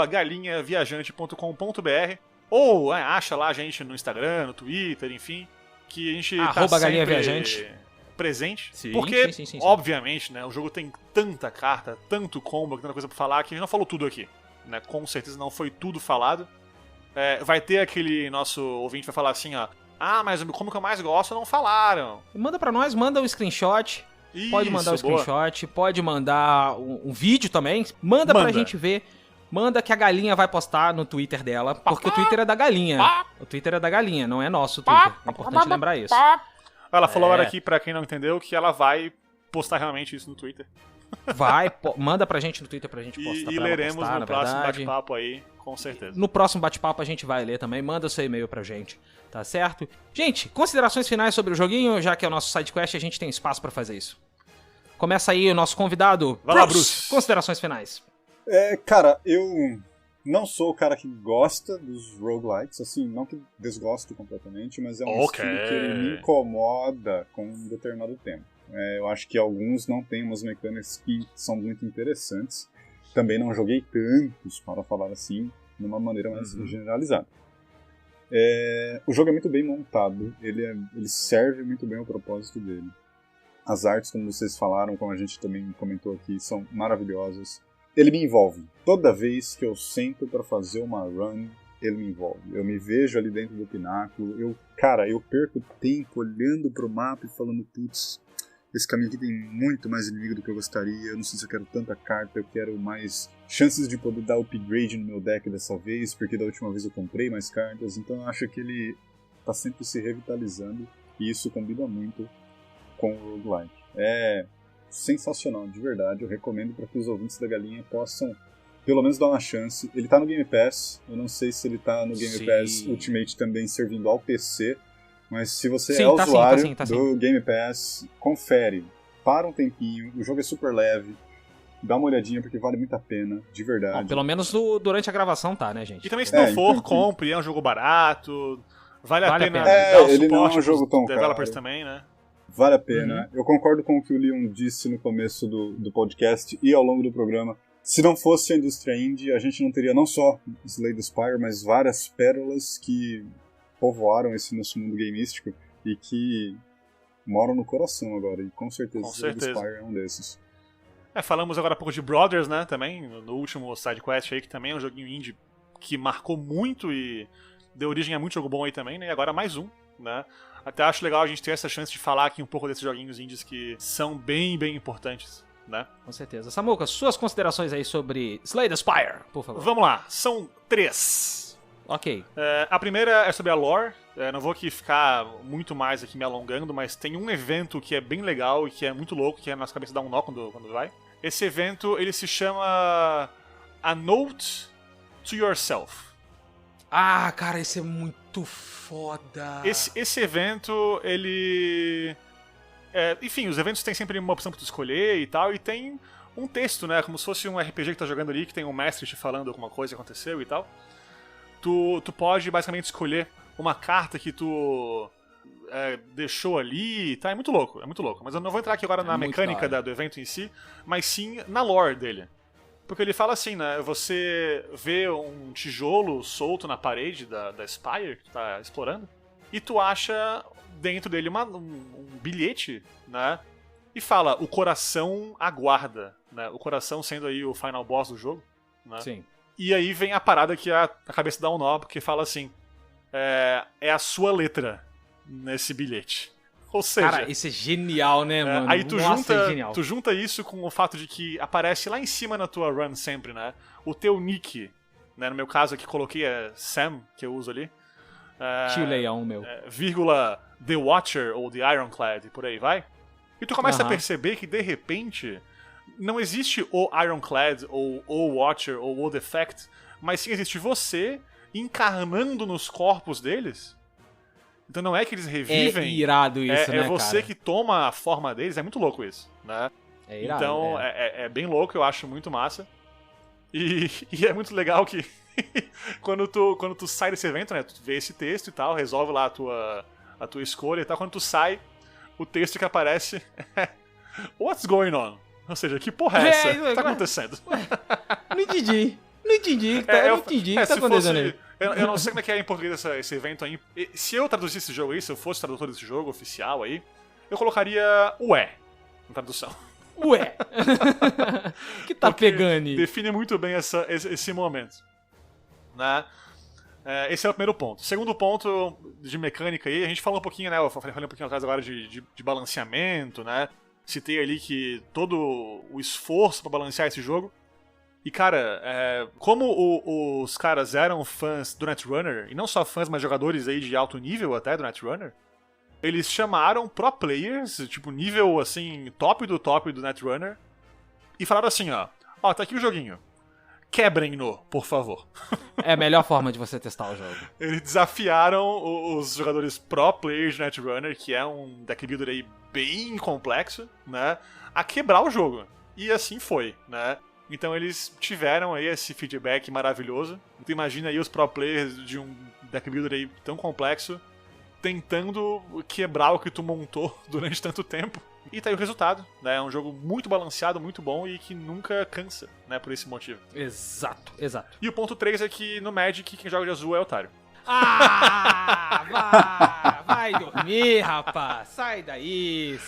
@galinhaviajante.com.br. Ou acha lá a gente no Instagram, no Twitter, enfim, que a gente tá Galinha sempre Viajante. presente. Sim, porque, sim. obviamente, né, o jogo tem tanta carta, tanto combo, tanta coisa pra falar, que a gente não falou tudo aqui. Né? Com certeza não foi tudo falado. Vai ter aquele nosso ouvinte que vai falar assim, ó. Mas como que eu mais gosto não falaram. Manda pra nós, manda o screenshot. Pode mandar o screenshot, boa. pode mandar um vídeo também. Manda pra gente ver. Manda que a galinha vai postar no Twitter dela, porque o Twitter é da galinha. O Twitter é da galinha, não é nosso Twitter. É importante lembrar isso. Ela falou agora aqui, pra quem não entendeu, que ela vai postar realmente isso no Twitter. Manda pra gente no Twitter pra gente postar. E leremos no próximo bate-papo aí, com certeza. No próximo bate-papo a gente vai ler também. Manda o seu e-mail pra gente, tá certo? Gente, considerações finais sobre o joguinho, já que é o nosso sidequest, a gente tem espaço pra fazer isso. Começa aí o nosso convidado. Vai lá, Bruce. Considerações finais. Cara, eu não sou o cara que gosta dos roguelites, assim, não que desgosto completamente, mas é um estilo que ele me incomoda com um determinado tempo. Eu acho que alguns não têm umas mecânicas que são muito interessantes. Também não joguei tantos, para falar assim, de uma maneira mais generalizada. O jogo é muito bem montado, ele serve muito bem ao propósito dele. As artes, como vocês falaram, como a gente também comentou aqui, são maravilhosas. Ele me envolve. Toda vez que eu sento pra fazer uma run, ele me envolve. Eu me vejo ali dentro do pináculo. Eu perco tempo olhando pro mapa e falando, putz, esse caminho aqui tem muito mais inimigo do que eu gostaria. Eu não sei se eu quero tanta carta, eu quero mais chances de poder dar upgrade no meu deck dessa vez, porque da última vez eu comprei mais cartas. Então eu acho que ele tá sempre se revitalizando e isso combina muito com o roguelike. É sensacional, de verdade. Eu recomendo para que os ouvintes da Galinha possam pelo menos dar uma chance. Ele tá no Game Pass, eu não sei se ele tá no Game Pass Ultimate também servindo ao PC, mas se você é usuário do Game Pass, confere, para um tempinho, o jogo é super leve, dá uma olhadinha porque vale muito a pena, de verdade. Pelo menos durante a gravação tá, né, gente? E também se não for, compre, é um jogo barato, vale a pena dar o suporte, ele não é um jogo tão developers caro. Também, né? Vale a pena. Eu concordo com o que o Leon disse no começo do podcast e ao longo do programa. Se não fosse a indústria indie, a gente não teria não só Slay the Spire, mas várias pérolas que povoaram esse nosso mundo gameístico e que moram no coração agora. E com certeza Slay the Spire é um desses. Falamos agora há pouco de Brothers, né, também, no último sidequest aí, que também é um joguinho indie que marcou muito e deu origem a muito jogo bom aí também, né, e agora mais um, né. Até acho legal a gente ter essa chance de falar aqui um pouco desses joguinhos indies que são bem, bem importantes, né? Com certeza. Samuca, suas considerações aí sobre Slay the Spire, por favor. Vamos lá, são 3. Ok. A primeira é sobre a lore. Não vou aqui ficar muito mais aqui me alongando, mas tem um evento que é bem legal e que é muito louco, que é a nossa cabeça dá um nó quando vai. Esse evento, ele se chama A Note to Yourself. Ah, cara, esse é muito foda. Esse evento, ele... enfim, os eventos têm sempre uma opção pra tu escolher e tal, e tem um texto, né? Como se fosse um RPG que tá jogando ali, que tem um mestre te falando alguma coisa que aconteceu e tal. Tu pode basicamente escolher uma carta que tu deixou ali, tá? É muito louco. Mas eu não vou entrar aqui agora na mecânica do evento em si, mas sim na lore dele. Porque ele fala assim, né? Você vê um tijolo solto na parede da Spire que tu tá explorando, e tu acha dentro dele um bilhete, né? E fala, o coração aguarda, né? O coração sendo aí o final boss do jogo, né? Sim. E aí vem a parada que a cabeça dá um nó, porque fala assim, é a sua letra nesse bilhete. Ou seja... Cara, isso é genial, né, mano? Aí tu genial. tu junta isso com o fato de que aparece lá em cima na tua run sempre, né? O teu nick, né? No meu caso aqui coloquei Sam, que eu uso ali. Tio Leão, meu. Vírgula The Watcher ou The Ironclad, e por aí vai. E tu começa a perceber que, de repente, não existe o Ironclad, ou o Watcher, ou o Defect, mas sim existe você encarnando nos corpos deles. Então não é que eles revivem. É irado isso, né, É você cara? que toma a forma deles, é muito louco isso, né? É irado, então é bem louco, eu acho muito massa. E é muito legal que quando tu sai desse evento, né? Tu vê esse texto e tal, resolve lá a tua escolha e tal. Quando tu sai, o texto que aparece é What's going on? Ou seja, que porra é essa? O que tá acontecendo? Não entendi. Não entendi o que tá acontecendo aí. Eu não sei como é que é em português esse evento aí. Se eu traduzisse esse jogo aí, se eu fosse tradutor desse jogo oficial aí, eu colocaria ué na tradução. Ué! Que tá porque pegando aí? Define muito bem esse momento. Né? Esse é o primeiro ponto. Segundo ponto de mecânica aí, a gente falou um pouquinho, né? Eu falei um pouquinho atrás agora de balanceamento, né? Citei ali que todo o esforço pra balancear esse jogo. E, cara, como os caras eram fãs do Netrunner, e não só fãs, mas jogadores aí de alto nível até do Netrunner, eles chamaram pro players, tipo, nível, assim, top do Netrunner, e falaram assim, ó, tá aqui o joguinho. Quebrem-no, por favor. É a melhor forma de você testar o jogo. Eles desafiaram os jogadores pro players de Netrunner, que é um deck builder aí bem complexo, né, a quebrar o jogo. E assim foi, né. Então eles tiveram aí esse feedback maravilhoso. Tu imagina aí os pro players de um deck builder aí tão complexo tentando quebrar o que tu montou durante tanto tempo. E tá aí o resultado, né? É um jogo muito balanceado, muito bom e que nunca cansa, né? Por esse motivo. Exato. E o ponto 3 é que no Magic quem joga de azul é otário. Vai dormir, rapaz. Sai daí.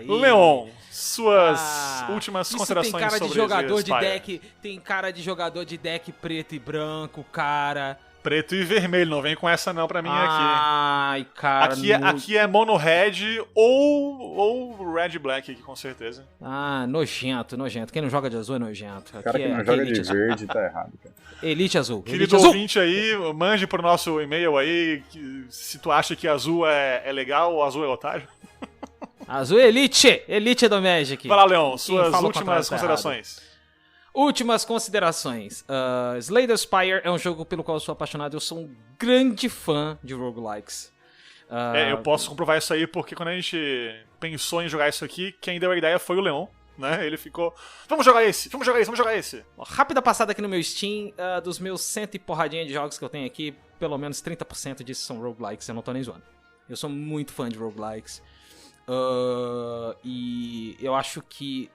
Leon, suas últimas considerações tem cara sobre de jogador de Spire. deck, tem cara de jogador de deck preto e branco, cara. Preto e vermelho, não vem com essa não pra mim aqui. Ai, cara. Aqui é mono red ou red black aqui, com certeza. Ah, nojento. Quem não joga de azul é nojento. O cara que não joga de verde tá errado, cara. Elite azul. Querido ouvinte aí, mande pro nosso e-mail aí se tu acha que azul é legal ou azul é otário. Azul é Elite! Elite do Magic. Vai lá, Leon, suas fala o últimas contrário tá considerações. Últimas considerações. Slay the Spire é um jogo pelo qual eu sou apaixonado. Eu sou um grande fã de roguelikes. Eu posso comprovar isso aí porque quando a gente pensou em jogar isso aqui, quem deu a ideia foi o Leon, né? Ele ficou, vamos jogar esse. Rápida passada aqui no meu Steam, dos meus 100 e porradinha de jogos que eu tenho aqui, pelo menos 30% disso são roguelikes, eu não tô nem zoando. Eu sou muito fã de roguelikes. E eu acho que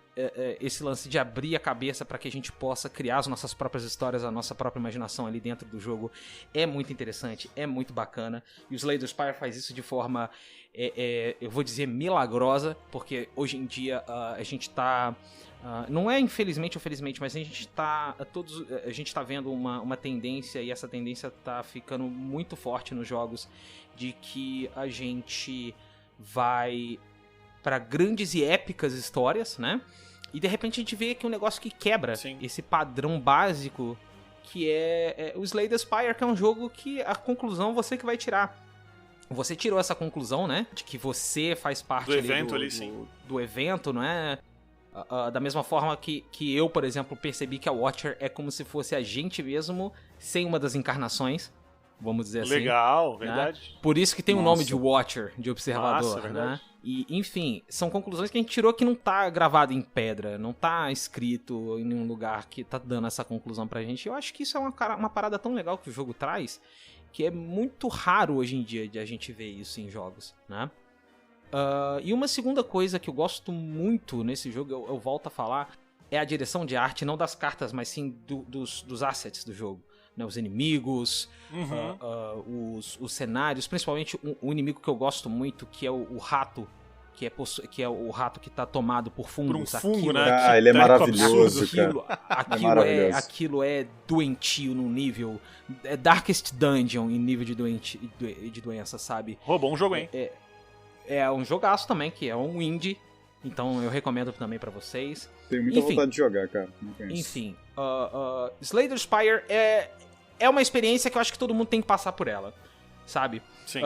esse lance de abrir a cabeça para que a gente possa criar as nossas próprias histórias, a nossa própria imaginação ali dentro do jogo é muito interessante, é muito bacana. E o Slay the Spire faz isso de forma, eu vou dizer, milagrosa, porque hoje em dia a gente tá... não é infelizmente ou felizmente, mas a gente tá vendo uma tendência, e essa tendência tá ficando muito forte nos jogos, de que a gente vai para grandes e épicas histórias, né? E de repente a gente vê aqui um negócio que quebra esse padrão básico que é o Slay the Spire, que é um jogo que a conclusão você que vai tirar. Você tirou essa conclusão, né? De que você faz parte Do evento ali, sim. Do evento, não é? Da mesma forma que eu, por exemplo, percebi que a Watcher é como se fosse a gente mesmo, sem uma das encarnações, vamos dizer assim. Legal, né? Verdade. Por isso que tem o Nossa. nome de Watcher, de observador, Massa, né? verdade. E, enfim, são conclusões que a gente tirou que não tá gravado em pedra, não tá escrito em nenhum lugar que tá dando essa conclusão pra gente. Eu acho que isso é uma parada tão legal que o jogo traz, que é muito raro hoje em dia de a gente ver isso em jogos, né? E uma segunda coisa que eu gosto muito nesse jogo, eu volto a falar, é a direção de arte, não das cartas, mas sim dos assets do jogo. Né, os inimigos, os cenários, principalmente o inimigo que eu gosto muito, que é o rato, que é o rato que tá tomado por fungos. Por um fungo, né? Ah, ele é maravilhoso, cara. Aquilo é doentio no nível... É Darkest Dungeon em nível de doença, sabe? Roubou um jogo, hein? É um jogaço também, que é um indie. Então eu recomendo também pra vocês. Tenho muita vontade de jogar, cara. Não conheço. Enfim, Slay the Spire é uma experiência que eu acho que todo mundo tem que passar por ela, sabe? Sim.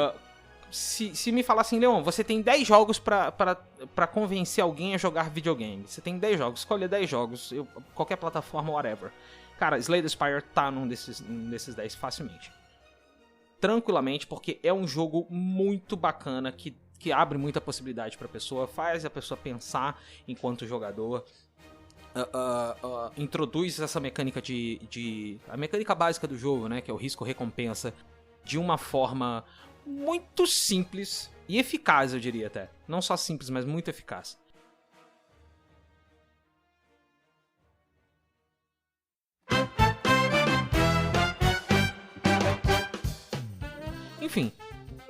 Se me falar assim, Leon, você tem 10 jogos pra convencer alguém a jogar videogame. Você tem 10 jogos, escolha 10 jogos, qualquer plataforma, whatever. Cara, Slay the Spire tá num desses 10 facilmente. Tranquilamente, porque é um jogo muito bacana, que abre muita possibilidade pra pessoa, faz a pessoa pensar enquanto jogador. Introduz essa mecânica a mecânica básica do jogo, né, que é o risco-recompensa, de uma forma muito simples e eficaz, eu diria até. Não só simples, mas muito eficaz. Enfim,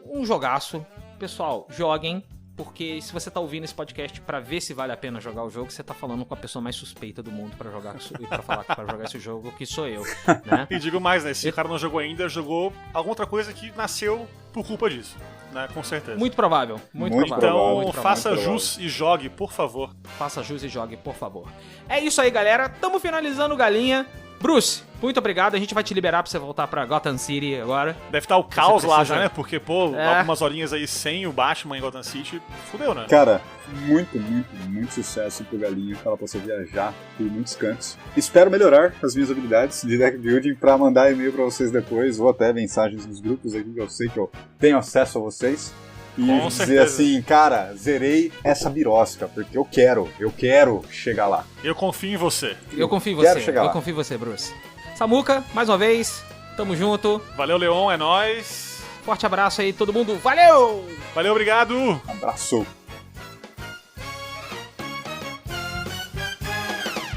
um jogaço. Pessoal, joguem. Porque se você tá ouvindo esse podcast pra ver se vale a pena jogar o jogo, você tá falando com a pessoa mais suspeita do mundo pra jogar e pra falar que vai jogar esse jogo, que sou eu, né? E digo mais, né? Se o cara não jogou ainda, jogou alguma outra coisa que nasceu por culpa disso, né? Com certeza. Muito provável. Muito provável. Então, muito faça provável. jus e jogue, por favor. Faça jus e jogue, por favor. É isso aí, galera. Tamo finalizando o Galinha. Bruce, muito obrigado. A gente vai te liberar pra você voltar pra Gotham City agora. Deve estar o caos lá precisa- já, né? Porque, pô, algumas horinhas aí sem o Batman em Gotham City, fudeu, né? Cara, muito sucesso pro Galinha. Fala pra você viajar por muitos cantos. Espero melhorar as minhas habilidades de deck building pra mandar e-mail pra vocês depois, ou até mensagens nos grupos aqui que eu sei que eu tenho acesso a vocês. E Com dizer certeza. assim, cara, zerei essa birosca, porque eu quero chegar lá. Eu confio em você. Eu confio em Quero você. chegar Eu lá. confio em você, Bruce. Samuca, mais uma vez. Tamo junto. Valeu, Leon, é nóis. Forte abraço aí, todo mundo. Valeu! Valeu, obrigado. Abraço.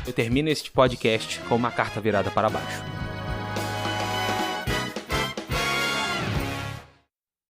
Eu termino este podcast com uma carta virada para baixo.